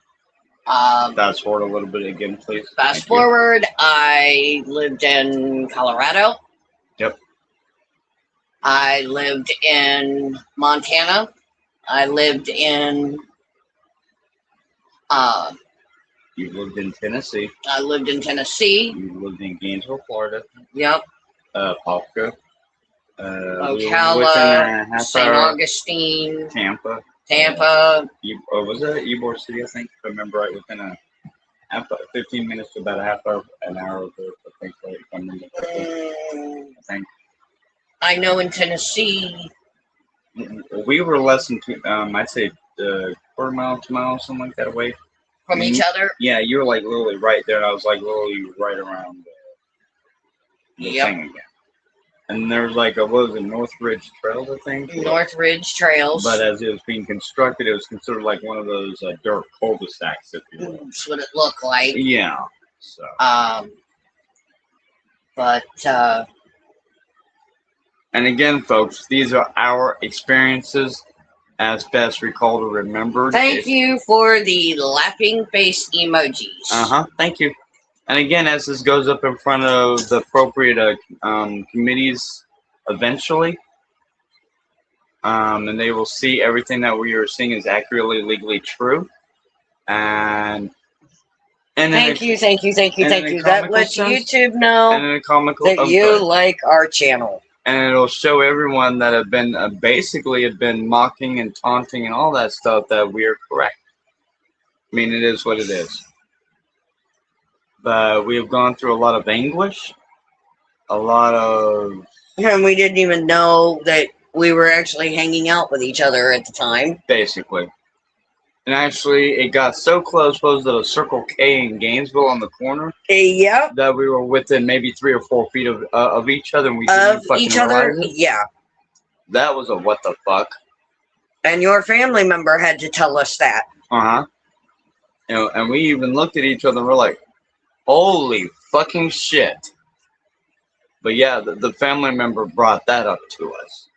Um, Fast forward a little bit again, please. fast Thank you. forward, I lived in Colorado. Yep. I lived in Montana. I lived in You lived in Tennessee. Tennessee. You lived in Gainesville, Florida. Yep. Popka. We were within Ocala, a half St. hour. Augustine, Tampa. Tampa. Was that Ybor City? I think, if I remember right, within a 15 minutes to about a half hour, an hour of the, I think, right, if I remember correctly. I think. I know in Tennessee. We were less than I'd say quarter mile, 2 miles, something like that away. From each other. Yeah, you were like literally right there, and I was like literally right around the thing again. And there was like what was it, North Ridge Trails, I think? North Ridge Trails. But as it was being constructed, it was considered like one of those dirt cul-de-sacs, if you will. That's what it looked like. Yeah. So. And again, folks, these are our experiences as best recalled or remembered. Thank you for the laughing face emojis. Thank you. And again, as this goes up in front of the appropriate committees eventually, and they will see everything that we are seeing is accurately, legally true. And thank you. That lets YouTube and know in a comical that you like our channel. And it'll show everyone that have been basically have been mocking and taunting and all that stuff that we are correct. I mean, it is what it is. But we have gone through a lot of anguish, a lot of... And we didn't even know that we were actually hanging out with each other at the time. Basically. And actually, it got so close, posed at a Circle K in Gainesville on the corner. Yep. That we were within maybe 3 or 4 feet of each other. And we didn't fucking realize it. Yeah. That was a what the fuck. And your family member had to tell us that. You know, and we even looked at each other and we're like, holy fucking shit. But yeah, the family member brought that up to us.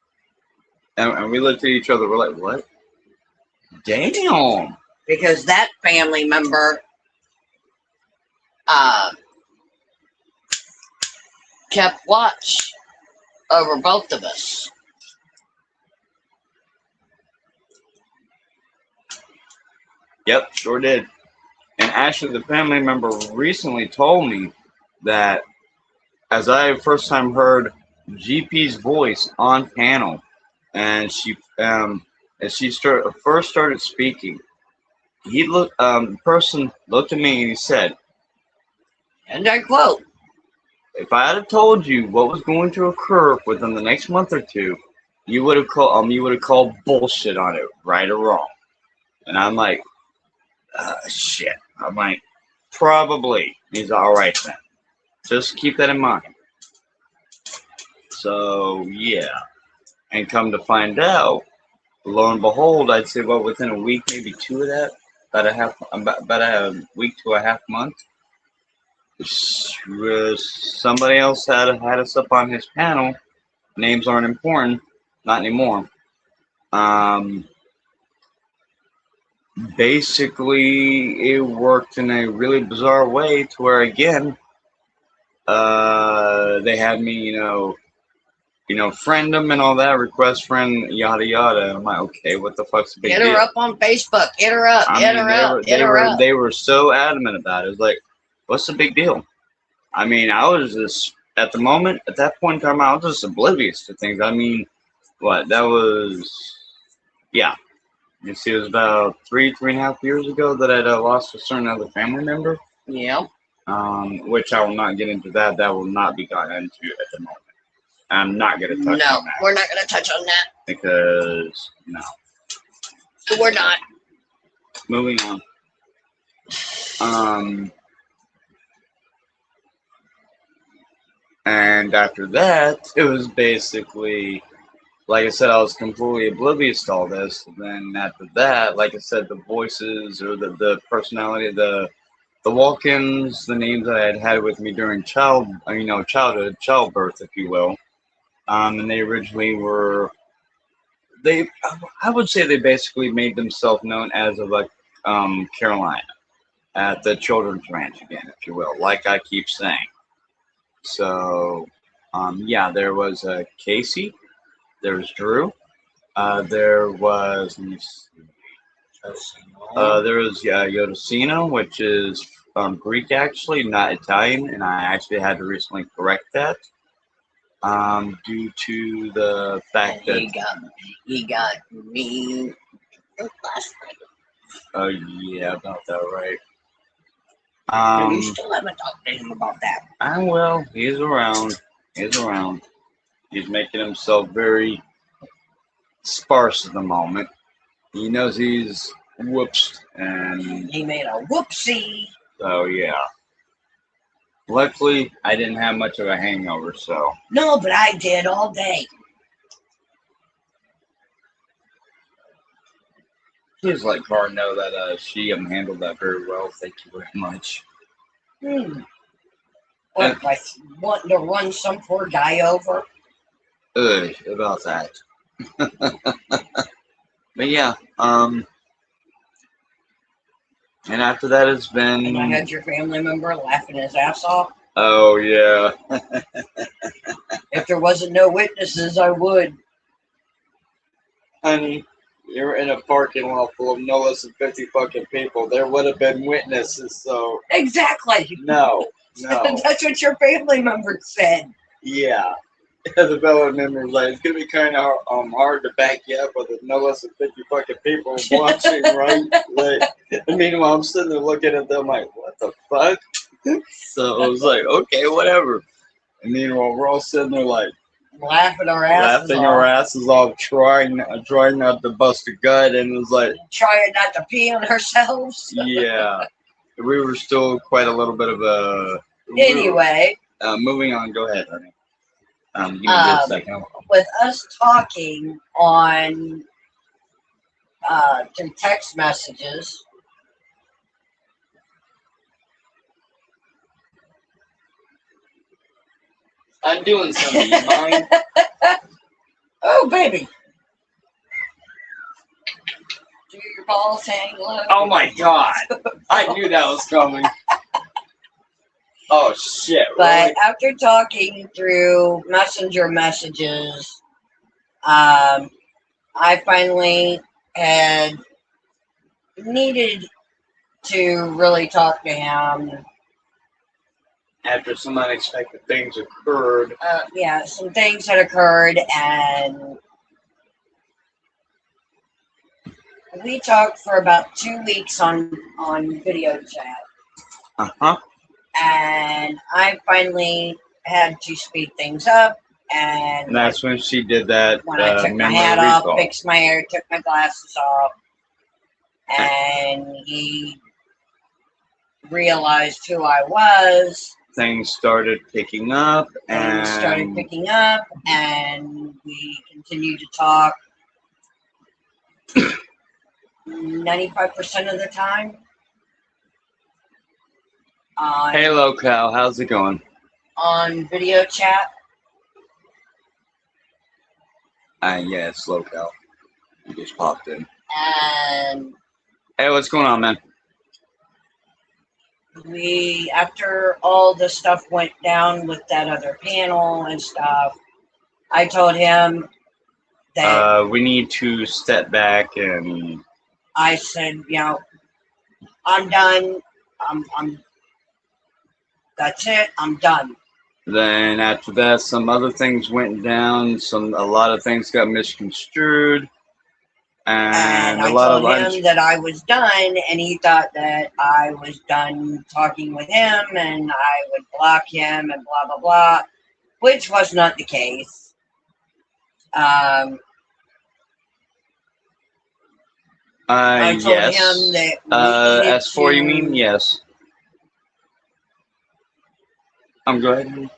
And we looked at each other, we're like, what? Damn. Because that family member kept watch over both of us. Yep, sure did. And actually, the family member recently told me that as I first time heard GP's voice on panel, and she as she first started speaking, the person looked at me and he said, and I quote, "If I had told you what was going to occur within the next month or two, you would have called bullshit on it, right or wrong." And I'm like, shit. I'm like, probably. He's all right then. Just keep that in mind. So yeah, and come to find out, lo and behold, I'd say well within a week, maybe two of that, about a week to a half month, somebody else had us up on his panel. Names aren't important, not anymore. Um, Basically, it worked in a really bizarre way to where again, they had me, friend them and all that, request friend, yada yada. I'm like, okay, what the fuck's the big Hit deal? her up on Facebook. Hit her up. I Hit mean, her up. Hit her up. they were so adamant about it. It was like, what's the big deal? I mean, I was just at the moment, at that point in time, I was just oblivious to things. I mean, what that was, yeah. You see, it was about 3.5 years ago that I'd lost a certain other family member. Yeah. Which I will not get into that. That will not be gotten into at the moment. I'm not going to touch No, on that. we're not going to touch on that. Because, no. We're not. Moving on. And after that, it was basically, like I said, I was completely oblivious to all this. And then after that, like I said, the voices or the personality, the walk-ins, the names that I had had with me during childhood, childbirth, if you will. And they originally were, I would say they basically made themselves known as of like Carolina at the children's ranch again, if you will, like I keep saying. So, yeah, there was Casey, there was Drew, there was, let me see, there was Yodocino, which is Greek actually, not Italian, and I actually had to recently correct that due to the fact that he got me last night. oh yeah, about that right. You still haven't talked to him about that. I will. He's around. He's around. He's making himself very sparse at the moment. He knows he's whoopsed, and He made a whoopsie. so yeah. Luckily, I didn't have much of a hangover, so. No, but I did all day. Please let Car know that she handled that very well. Thank you very much. What, like wanting to run some poor guy over? About that. But yeah, and after that it's been. And I had your family member laughing his ass off. Oh yeah. If there wasn't no witnesses, I would. Honey, you're in a parking lot full of no less than 50 fucking people. There would have been witnesses, so. Exactly. No. That's what your family member said. Yeah. The fellow member was like, it's gonna be kind of hard to back you up with no less than 50 fucking people watching, right? Like, and meanwhile, I'm sitting there looking at them like, what the fuck? So I was like, okay, whatever. And meanwhile, we're all sitting there like laughing our asses off, trying not to bust a gut, and it was like trying not to pee on ourselves. Yeah, we were still quite a little bit of a. Anyway, moving on. Go ahead, honey. Give me a second. With us talking on through text messages. I'm doing something. You mind? Oh, baby. Do your balls hang low? Oh my god! I knew that was coming. Oh shit! But really? after talking through messenger messages, I finally had needed to really talk to him. After some unexpected things occurred. Yeah, some things had occurred, and we talked for about 2 weeks on video chat. And I finally had to speed things up, and that's when she did that. When I took my hat off, fixed my hair, took my glasses off, and he realized who I was. things started picking up, and Things started picking up, and we continued to talk 95% of the time on, hey, locale, how's it going? on video chat. Yeah, it's locale. You just popped in. And Hey, what's going on, man? we, after all the stuff went down with that other panel and stuff, I told him that We need to step back and. I said, you know, I'm done. I'm that's it. I'm done. Then after that, some other things went down. A lot of things got misconstrued, and And a I lot told of him that I was done, and he thought that I was done talking with him, and I would block him, and blah blah blah, which was not the case. I told yes. him that we needed S4, you mean? to. Yes. Go ahead.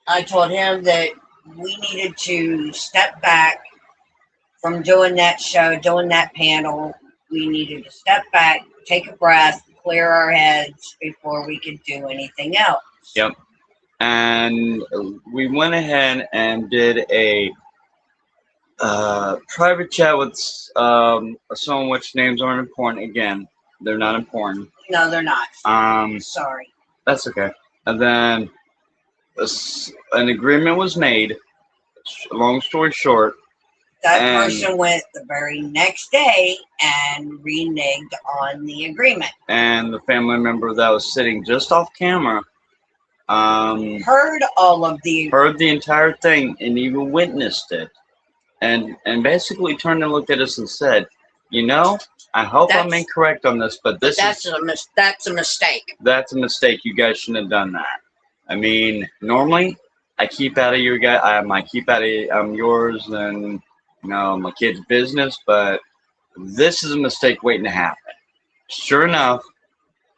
I told him that we needed to step back from doing that show, doing that panel. We needed to step back, take a breath, clear our heads before we could do anything else. Yep. And we went ahead and did a private chat with someone which names aren't important. Again, they're not important. No, they're not. Sorry. That's okay. And then an agreement was made. Long story short, that person went the very next day and reneged on the agreement. And the family member that was sitting just off camera heard the entire thing and even witnessed it, and basically turned and looked at us and said, "You know, I hope I'm incorrect on this, but that's a mistake. That's a mistake. You guys shouldn't have done that. I mean, normally I keep out of your guy. I keep out of yours and my kid's business, but this is a mistake waiting to happen." Sure enough,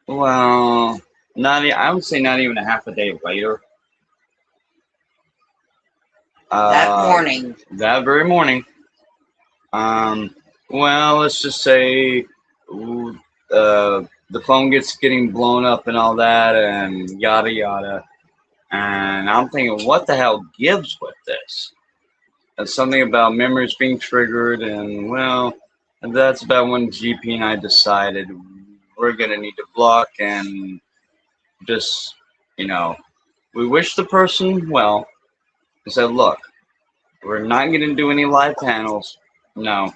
well, I would say not even a half a day later. That very morning. Well, let's just say the phone getting blown up and all that and yada yada. And I'm thinking, what the hell gives with this? And something about memories being triggered, and well, that's about when GP and I decided we're gonna need to block and just, we wish the person well and said, look, we're not gonna do any live panels, no,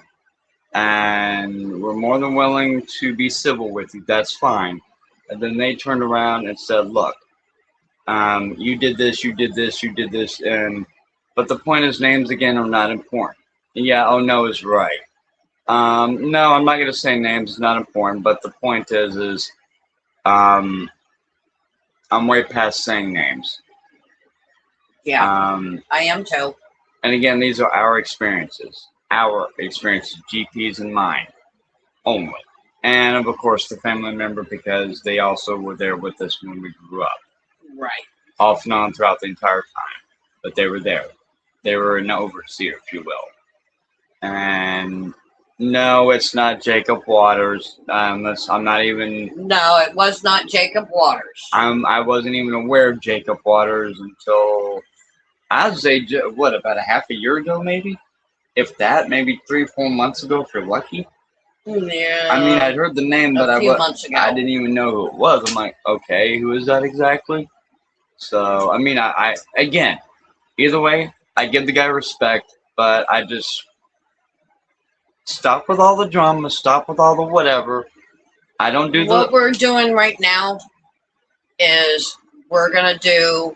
and we're more than willing to be civil with you. That's fine. And then they turned around and said, look, you did this, but the point is, names again are not important. Yeah, oh no is right. No, I'm not gonna say names. It's not important. But the point is, I'm way past saying names. Yeah, I am too. And again, these are our experiences, GPs and mine only, and of course the family member because they also were there with us when we grew up. Right. Off and on throughout the entire time, but they were there. They were an overseer, if you will. And no, it's not Jacob Waters. I'm not even. No, it was not Jacob Waters. I wasn't even aware of Jacob Waters until I'd say about a half a year ago, maybe, if that, maybe 3 or 4 months ago, if you're lucky. Yeah. I mean, I'd heard the name, but I didn't even know who it was. I'm like, okay, who is that exactly? So I mean, I again, either way, I give the guy respect, but I just. Stop with all the drama. Stop with all the whatever. I don't do what we're doing right now is we're going to do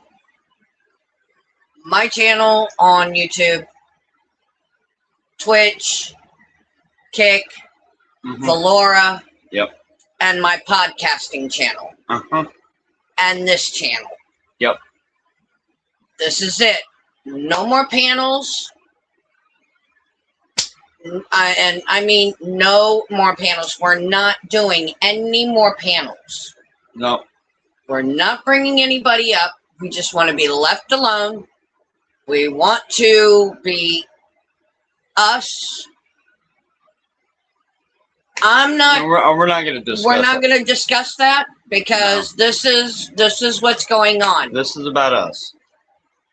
my channel on YouTube, Twitch, Kick, Valora, yep, and my podcasting channel. And this channel. Yep. This is it. No more panels. I mean, no more panels. We're not doing any more panels. No. We're not bringing anybody up. We just want to be left alone. We want to be us. I'm not. We're not going to discuss. We're not going to discuss that because this is what's going on. This is about us.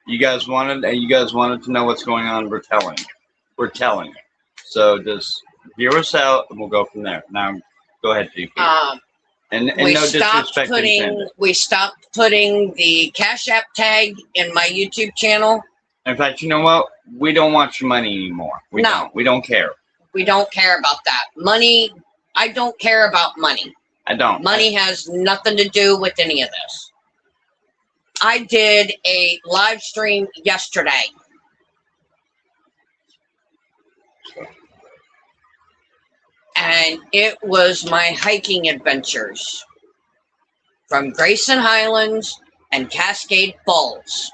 You guys wanted to know what's going on. We're telling. We're telling. So just hear us out, and we'll go from there. Now, go ahead, GP. And no disrespect intended. We stopped putting the Cash App tag in my YouTube channel. In fact, you know what? We don't want your money anymore. We don't. We don't care. We don't care about that. Money, I don't care about money. I don't. Money has nothing to do with any of this. I did a live stream yesterday. And it was my hiking adventures from Grayson Highlands and Cascade Falls.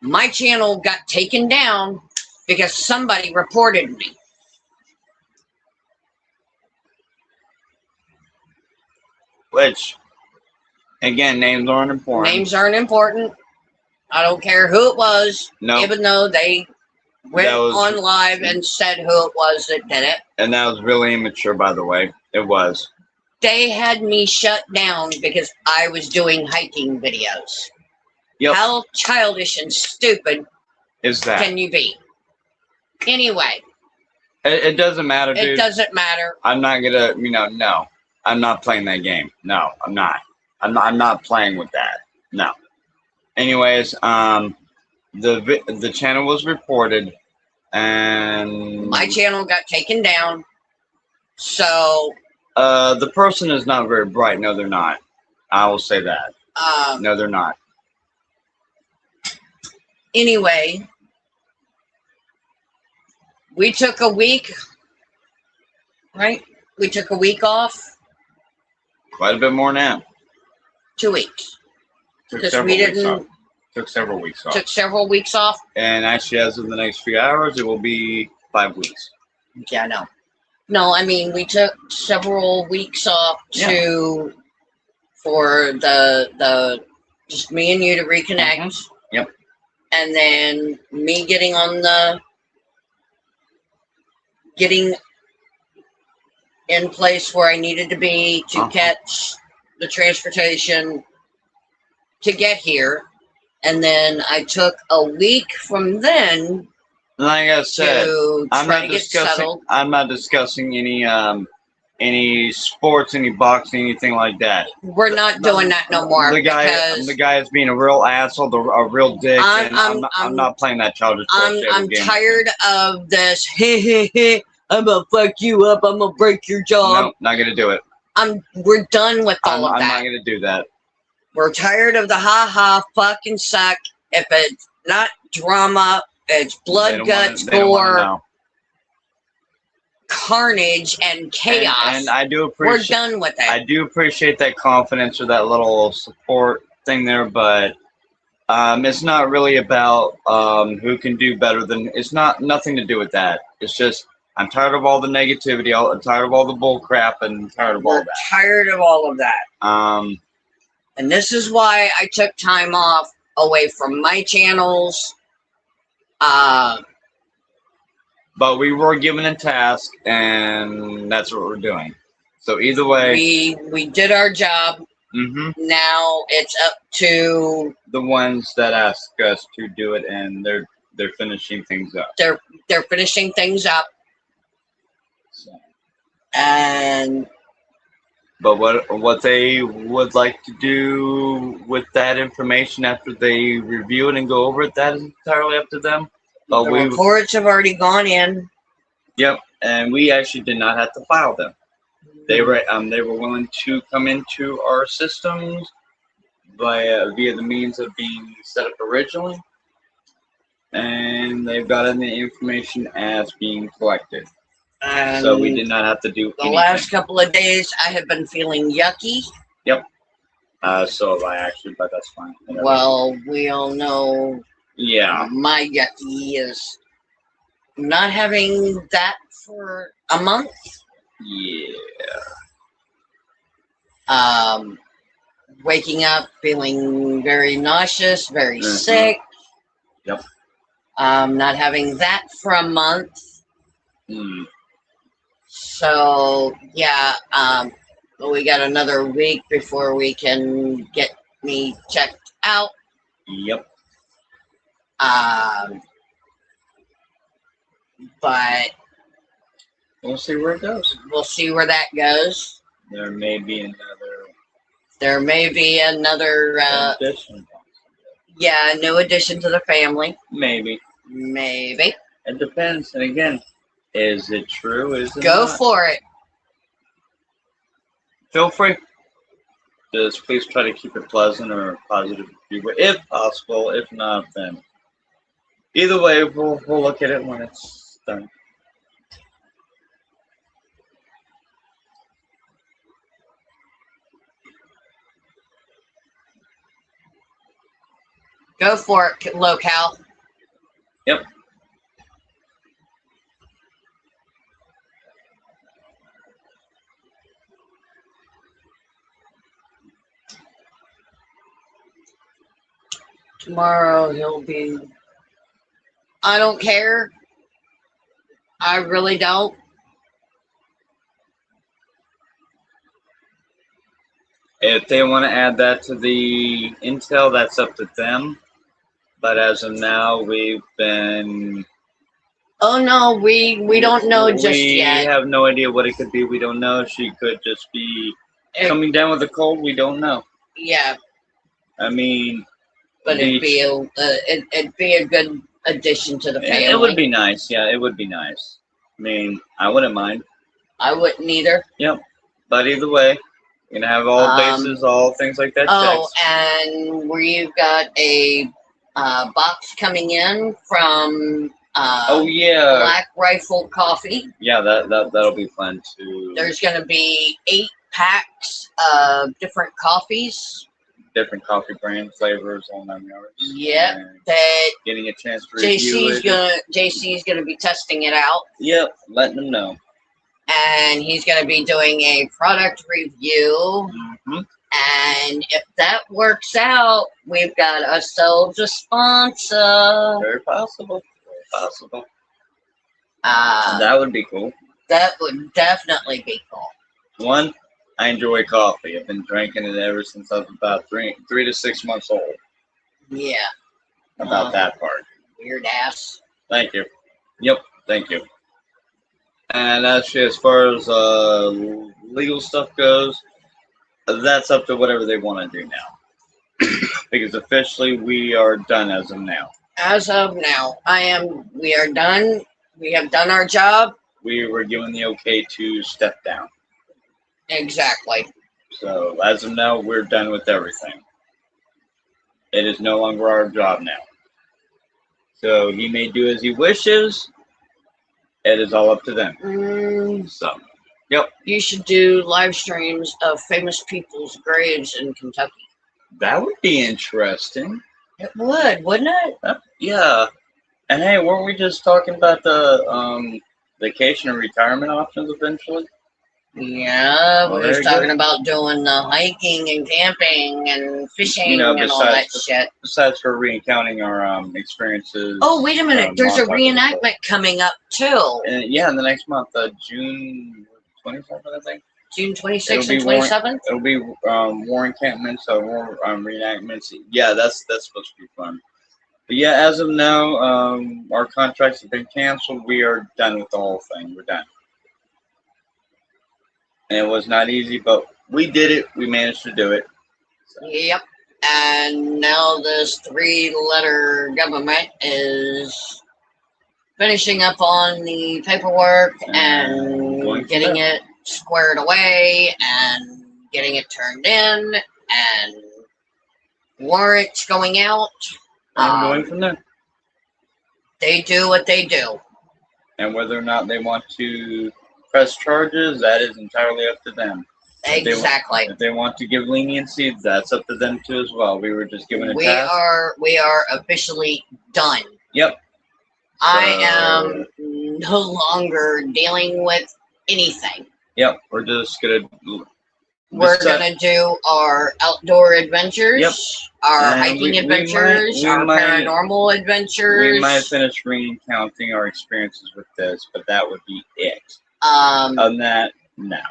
My channel got taken down because somebody reported me. Which, again, names aren't important. Names aren't important. I don't care who it was, even though they went on live and said who it was that did it. And that was really immature, by the way. It was. They had me shut down because I was doing hiking videos. Yep. How childish and stupid is that? Can you be? Anyway. It doesn't matter, dude. It doesn't matter. I'm not gonna, no. I'm not playing that game. No, I'm not. I'm not playing with that. No. Anyways, the channel was reported, and my channel got taken down. So the person is not very bright. No, they're not. I will say that. No, they're not. Anyway, we took a week, right? We took a week off. Quite a bit more now. 2 weeks. Because we didn't. Took several weeks off. Took several weeks off. And actually, as of the next few hours, it will be 5 weeks. Yeah, I know. No, I mean, we took several weeks off for the just me and you to reconnect. Mm-hmm. Yep. And then me getting in place where I needed to be to catch the transportation to get here. And then I took a week from then. Like I said, I'm not discussing any sports, any boxing, anything like that. We're not doing that no more. The guy is being a real asshole, a real dick, I'm not playing that childish bullshit. I'm tired of this. Hey, I'm gonna fuck you up. I'm gonna break your jaw. No, not gonna do it. We're done with all of that. I'm not gonna do that. We're tired of the fucking suck. If it's not drama, it's blood, guts, gore, carnage, and chaos. And I do appreciate. We're done with it. I do appreciate that confidence or that little support thing there, but it's not really about who can do better than. It's nothing to do with that. It's just I'm tired of all the negativity. I'm tired of all the bull crap, and I'm tired of all that. Tired of all of that. And this is why I took time off away from my channels. But we were given a task, and that's what we're doing. So either way, we did our job. Mm-hmm. Now it's up to the ones that ask us to do it, and they're finishing things up. They're finishing things up. So. But what they would like to do with that information after they review it and go over it, that is entirely up to them. But the reports have already gone in. Yep, and we actually did not have to file them. They were willing to come into our systems via the means of being set up originally, and they've gotten the information as being collected. And so we did not have to do anything. Last couple of days, I have been feeling yucky. Yep. So have I actually, but that's fine. Whatever. Well, we all know. Yeah. My yucky is not having that for a month. Yeah. waking up feeling very nauseous, very Mhm. sick. Yep. Not having that for a month. Mm. So yeah, we got another week before we can get me checked out. Yep. Um, but We'll see where it goes. we'll see where that goes. There may be There may be another, addition. yeah, new addition to the family. Maybe. Maybe. It depends. And again, is it true? Is it Go not? for it. Feel free. Just please try to keep it pleasant or positive if possible. If not, then either way, we'll look at it when it's done. Go for it, locale. Yep. Tomorrow he'll be. I don't care. I really don't. If they want to add that to the intel, that's up to them. But as of now, we've been. Oh no, we don't know just yet. We have no idea what it could be. We don't know. She could just be coming down with a cold. We don't know. Yeah, I mean, but it'd be a good addition to the family. it would be nice. Yeah, it would be nice. I mean, I wouldn't mind. I wouldn't either. Yep. But either way, you're gonna have all bases, all things like that. Oh, checked. and we've got a box coming in from oh yeah, Black Rifle Coffee. Yeah, that'll be fun too. There's going to be 8 packs of different coffees. Different coffee brand flavors on them yards. Yep, that getting a chance to review it. JC's gonna be testing it out. Yep, letting them know. And he's gonna be doing a product review. Mm-hmm. And if that works out, we've got ourselves a sponsor. Very possible. Very possible. That would be cool. That would definitely be cool. One, I enjoy coffee. I've been drinking it ever since I was about 3 to 6 months old. Yeah. About that part. Weird ass. Thank you. Yep, thank you. And actually, as far as legal stuff goes, that's up to whatever they want to do now. Because officially, we are done as of now. As of now, we are done. We have done our job. We were given the okay to step down. Exactly. So, as of now, we're done with everything. It is no longer our job now. So, he may do as he wishes. It is all up to them. So, yep. You should do live streams of famous people's graves in Kentucky. That would be interesting. It would, wouldn't it? Yeah. And hey, weren't we just talking about the vacation and retirement options eventually? Yeah, we were talking about doing the hiking and camping and fishing and all that shit. Besides for recounting our experiences. Oh, wait a minute. There's a reenactment coming up, too. Yeah, in the next month, June 27th, I think. June 26th and 27th? It'll be war encampments, war reenactments. Yeah, that's supposed to be fun. But yeah, as of now, our contracts have been canceled. We are done with the whole thing. We're done. And it was not easy, but we did it. We managed to do it. So. Yep. And now this 3-letter government is finishing up on the paperwork and getting it squared away and getting it turned in and warrants going out. And going from there. They do what they do. And whether or not they want to press charges, that is entirely up to them. Exactly. If they want to give leniency, that's up to them too as well. We were just given a task. We are officially done. Yep. I am no longer dealing with anything. Yep. We're just gonna We're gonna do our outdoor adventures, Yep. our And hiking adventures, our paranormal adventures. We might finish recounting our experiences with this, but that would be it. Other than that, no.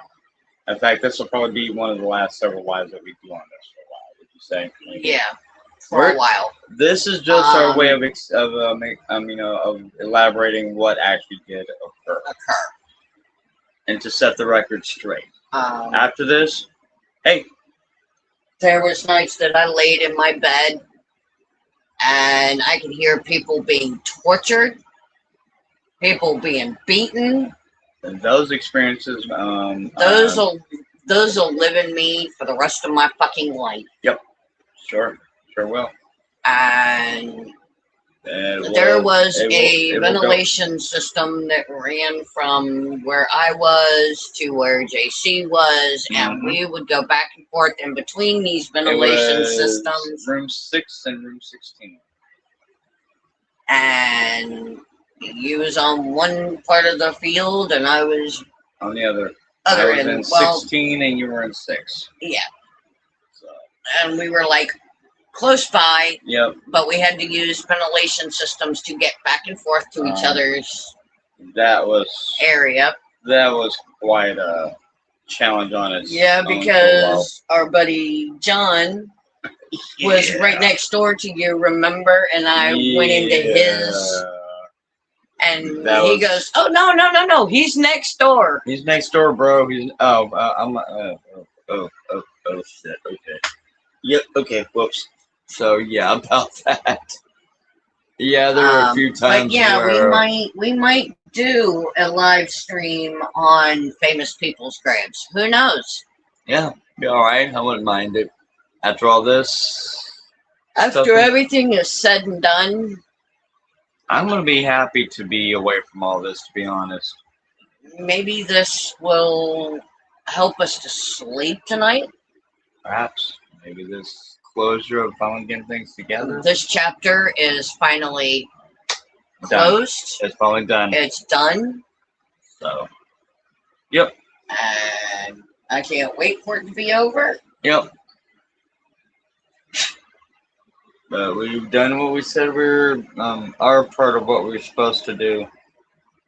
In fact, this will probably be one of the last several lives that we do on this for a while. Would you say? Yeah, for a while. This is just our way of elaborating what actually did occur, and to set the record straight. After this, hey, there was nights that I laid in my bed and I could hear people being tortured, people being beaten. And those experiences, those will live in me for the rest of my fucking life. Yep, sure will. And there was a ventilation system that ran from where I was to where JC was, and we would go back and forth in between these ventilation systems. Room 6 and room 16. And you was on one part of the field, and I was on the other. I was in 16, and you were in 6. Yeah. So. And we were like close by. Yep. But we had to use ventilation systems to get back and forth to each other's area. That was quite a challenge on its own. Because our buddy John was right next door to you, remember? And I went into his, and he goes, "Oh no! He's next door. He's next door, bro. He's oh shit. Okay. Yep. Okay. Whoops. So yeah, about that. Yeah, there were a few times. But yeah, where we might do a live stream on famous people's graves. Who knows? Yeah, be all right. I wouldn't mind it. After all this, after everything is said and done, I'm gonna be happy to be away from all this. To be honest, maybe this will help us to sleep tonight. Perhaps. Maybe this closure of finally getting things together. This chapter is finally closed. It's finally done. It's done. So, yep. And I can't wait for it to be over. Yep. But we've done what we said our part of what we were supposed to do.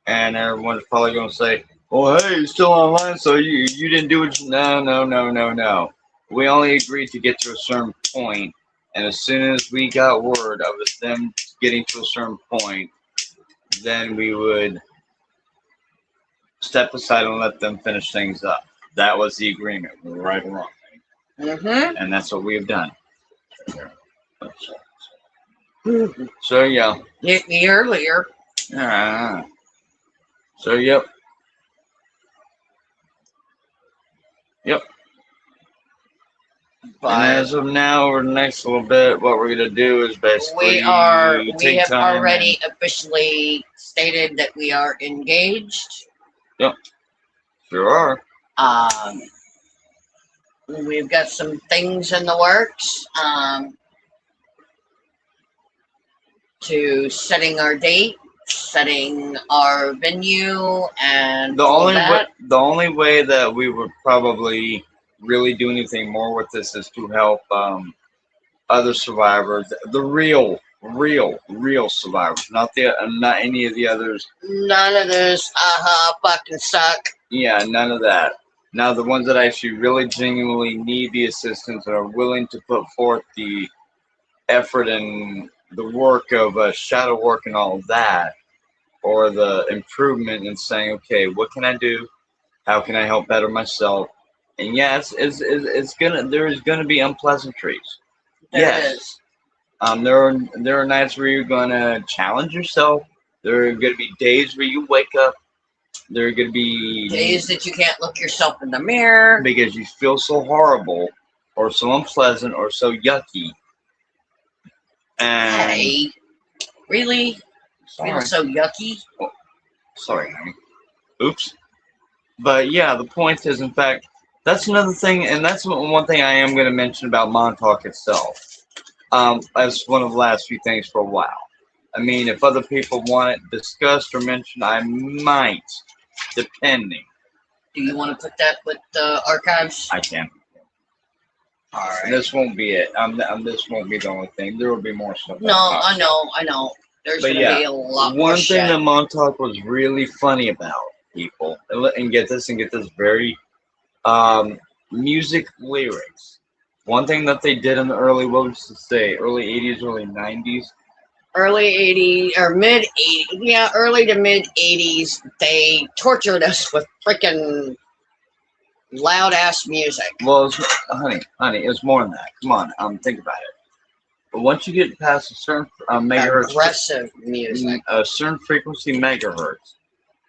And everyone's probably going to say, "Oh, hey, you're still online, so you didn't do it." No. We only agreed to get to a certain point, and as soon as we got word of them getting to a certain point, then we would step aside and let them finish things up. That was the agreement. We were right or wrong. And that's what we have done. So, yeah. Hit me earlier. So, yep. Yep. But and as of now, over the next little bit, what we're going to do is basically we have already officially stated that we are engaged. Yep. Sure are. We've got some things in the works. To setting our date, setting our venue, and the only way that we would probably really do anything more with this is to help other survivors, the real survivors, not any of the others. None of those fucking suck. Yeah, none of that. Now the ones that actually really genuinely need the assistance and are willing to put forth the effort and the work of shadow work and all of that, or the improvement in saying, okay, what can I do? How can I help better myself? And yes, there is gonna be unpleasantries. There is. There are nights where you're gonna challenge yourself. There are gonna be days where you wake up. There are gonna be days that you can't look yourself in the mirror because you feel so horrible, or so unpleasant, or so yucky. And hey, really? Feel so yucky? Oh, sorry, honey. Oops. But yeah, the point is, in fact, that's another thing, and that's one thing I am going to mention about Montauk itself. As one of the last few things for a while. I mean, if other people want it discussed or mentioned, I might, depending. Do you want to put that with the archives? I can. All right. This won't be it. This won't be the only thing. There will be more stuff. No, I know. There's But gonna yeah, be a lot more one thing shit. that Montauk was really funny about, people, and get this, very music lyrics. One thing that they did in the early, what would you say, early 80s, early 90s? Early 80s or mid 80s, yeah, early to mid 80s, they tortured us with freaking loud ass music. Well, honey, it's more than that. Come on, think about it. But once you get past a certain megahertz, Aggressive music. a certain frequency megahertz,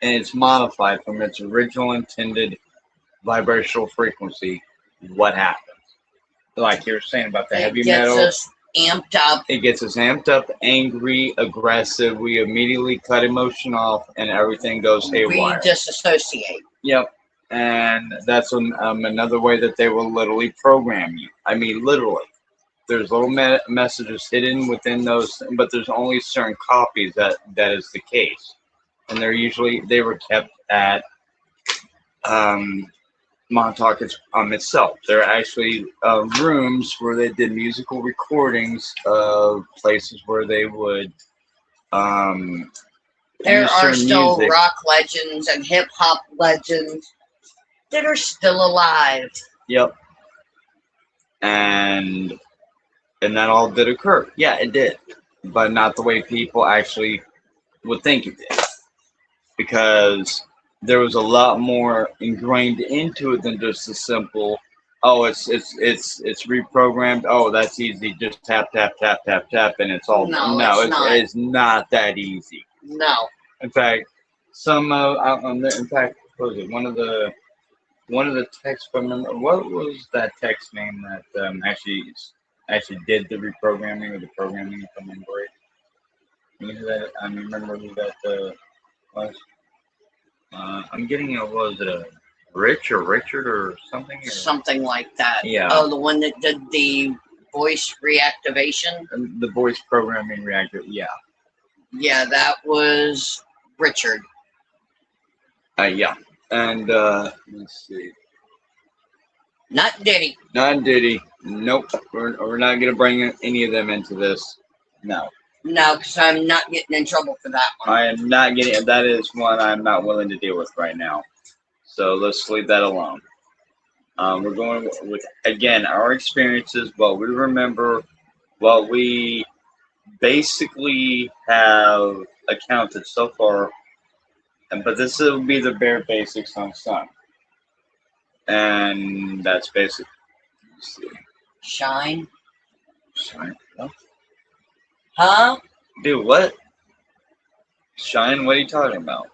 and it's modified from its original intended vibrational frequency, what happens? Like you were saying about the heavy metal, us amped up. it gets us amped up, angry, aggressive. We immediately cut emotion off, and everything goes haywire. We disassociate. Yep. And that's another way that they will literally program you. I mean, literally. There's little messages hidden within those, but there's only certain copies that is the case. And they were kept at Montauk itself. There are actually rooms where they did musical recordings of places where they would there are still music. Rock legends and hip hop legends that are still alive. Yep. And that all did occur. Yeah, it did. But not the way people actually would think it did. Because there was a lot more ingrained into it than just a simple, oh, it's reprogrammed. Oh, that's easy. Just tap, tap, tap, tap, tap, and it's all. No, it's not that easy. No. In fact, in fact, what was it? One of the texts, if I remember, what was that text name that actually did the reprogramming or the programming, if I remember right? I remember who that was. I'm getting was it a Rich or Richard or something? Or? Something like that. Yeah. Oh, the one that did the voice reactivation? The voice programming reactor, yeah. Yeah, that was Richard. Yeah. And let's see. Not Diddy. Not Diddy. Nope. We're not gonna bring any of them into this. No. No, because I'm not getting in trouble for that one. I am not getting. That is one I'm not willing to deal with right now. So let's leave that alone. We're going with again our experiences, what we remember, what we basically have accounted so far. But this will be the bare basics on some. And that's basic. Let's see. Shine. Shine. What? Huh? Dude, what? Shine? What are you talking about?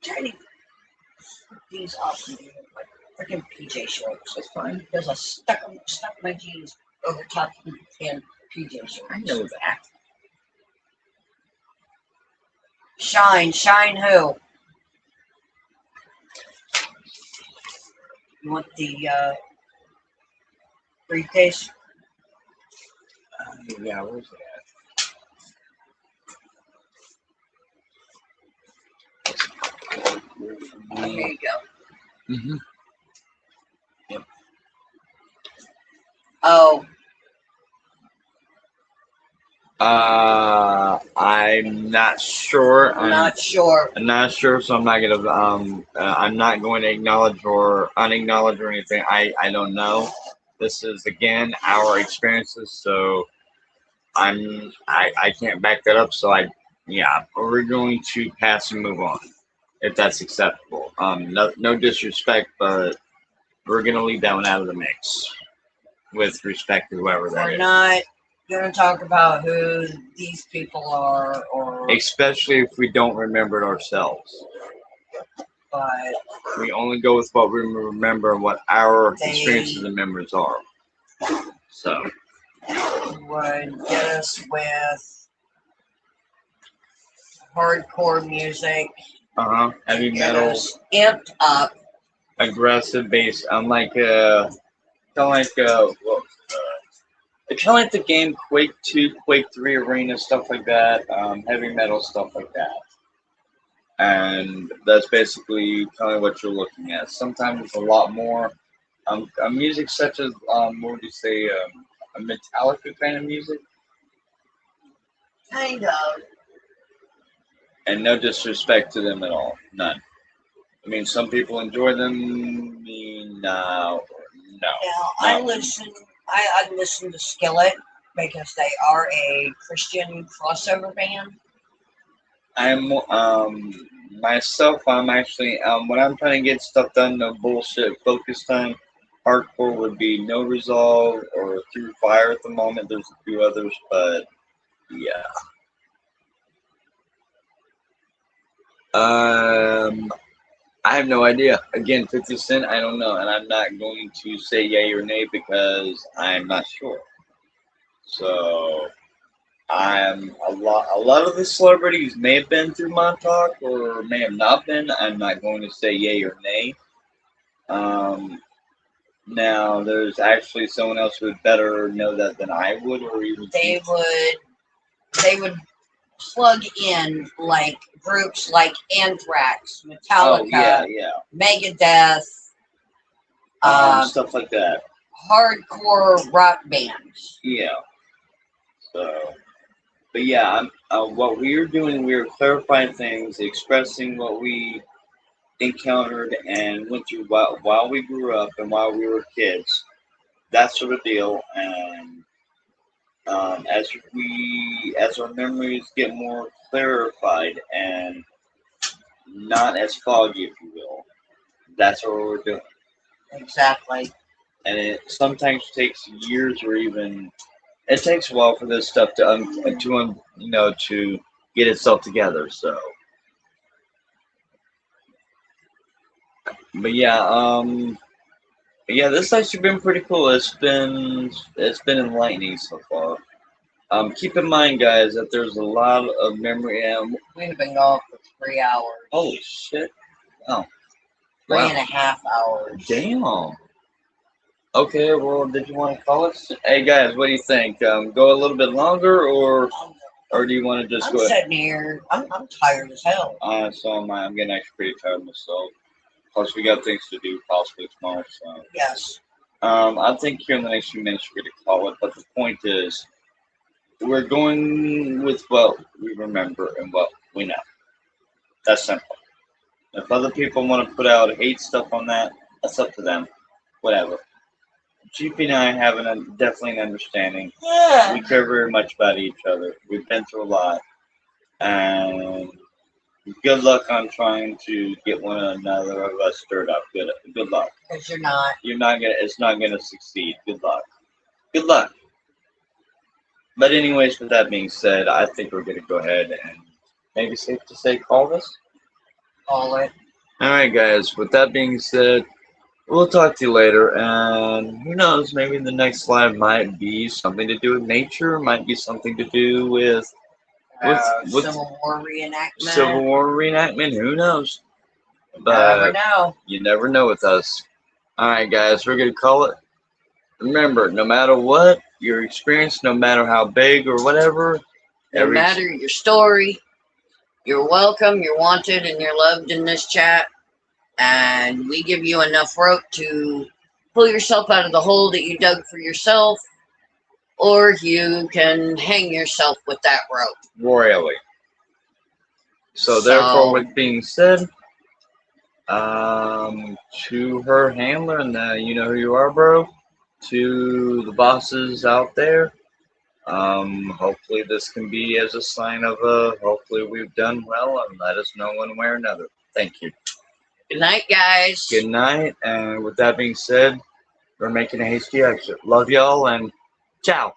Trying to put these up and do like freaking PJ shorts. It's fine because I stuck my jeans over top of the PJ shorts. I know that. Shine who? You want the briefcase? Yeah, where's it at? There you go. Mm-hmm. Oh. I'm not sure. I'm not sure. I'm not sure, so I'm not gonna. I'm not going to acknowledge or unacknowledge or anything. I don't know. This is again our experiences, so I can't back that up. So we're going to pass and move on, if that's acceptable. No disrespect, but we're gonna leave that one out of the mix, with respect to whoever that We're is. not going to talk about who these people are, or especially if we don't remember it ourselves. But we only go with what we remember and what our experiences and memories are. So would get us with hardcore music, heavy get metal, us amped up, aggressive bass. I'm like kind of like It's kind of like the game Quake 2, Quake 3 Arena, stuff like that, heavy metal, stuff like that. And that's basically kind of what you're looking at. Sometimes it's a lot more music such as, what would you say, a Metallica kind of music. Kind of. And no disrespect to them at all. None. I mean, some people enjoy them. Me, no. No. Now, No. I listen to Skillet because they are a Christian crossover band. I'm myself. I'm actually when I'm trying to get stuff done. No bullshit. Focus time. Hardcore would be No Resolve or Through Fire at the moment. There's a few others, but yeah. I have no idea. Again, 50 Cent. I don't know, and I'm not going to say yay or nay because I'm not sure. So I'm a lot of the celebrities may have been through Montauk or may have not been. I'm not going to say yay or nay. Um, Now there's actually someone else who would better know that than I would, or even They would plug in like groups like Anthrax, oh Metallica, yeah, Megadeth, stuff like that. hardcore rock bands. Yeah. So, but yeah, what we are doing, we are clarifying things, expressing what we encountered and went through while we grew up and while we were kids. That sort of deal. And as our memories get more clarified and not as foggy, if you will, that's what we're doing. Exactly. And it sometimes takes years or even it takes a while for this stuff to get itself together. So, but yeah, yeah, this has actually been pretty cool. It's been enlightening so far. Keep in mind, guys, that there's a lot of memory. We've been going for 3 hours. Holy shit! Oh, Three wow. and a half hours. Damn. Okay, well, did you want to call us? Hey, guys, what do you think? Go a little bit longer, or do you want to just I'm go? sitting here. I'm tired as hell. So am I. I'm getting actually pretty tired myself. Plus, we got things to do possibly tomorrow. So, Yes. I think here in the next few minutes we're going to call it. But the point is, we're going with what we remember and what we know. That's simple. If other people want to put out hate stuff on that, that's up to them. Whatever. GP and I have definitely an understanding. Yeah. We care very much about each other. We've been through a lot, and good luck on trying to get one another of us stirred up. Good luck. Because you're not. You're not gonna. It's not gonna succeed. Good luck. Good luck. But anyways, with that being said, I think we're gonna go ahead and maybe safe to say call this. Call it. All right, guys. With that being said, we'll talk to you later, and who knows, maybe the next live might be something to do with nature, might be something to do with Civil War reenactment. Civil War reenactment, who knows? Never But know. you never know with us. Alright, guys, we're going to call it. Remember, no matter what your experience, no matter how big or whatever, No matter your story, you're welcome, you're wanted, and you're loved in this chat. And we give you enough rope to pull yourself out of the hole that you dug for yourself, or you can hang yourself with that rope. royally. So therefore, with being said, to her handler, and you know who you are, bro, to the bosses out there, hopefully this can be as a sign of hopefully we've done well, and let us know one way or another. Thank you. Good night, guys. Good night, and with that being said, we're making a hasty exit. Love y'all, and ciao.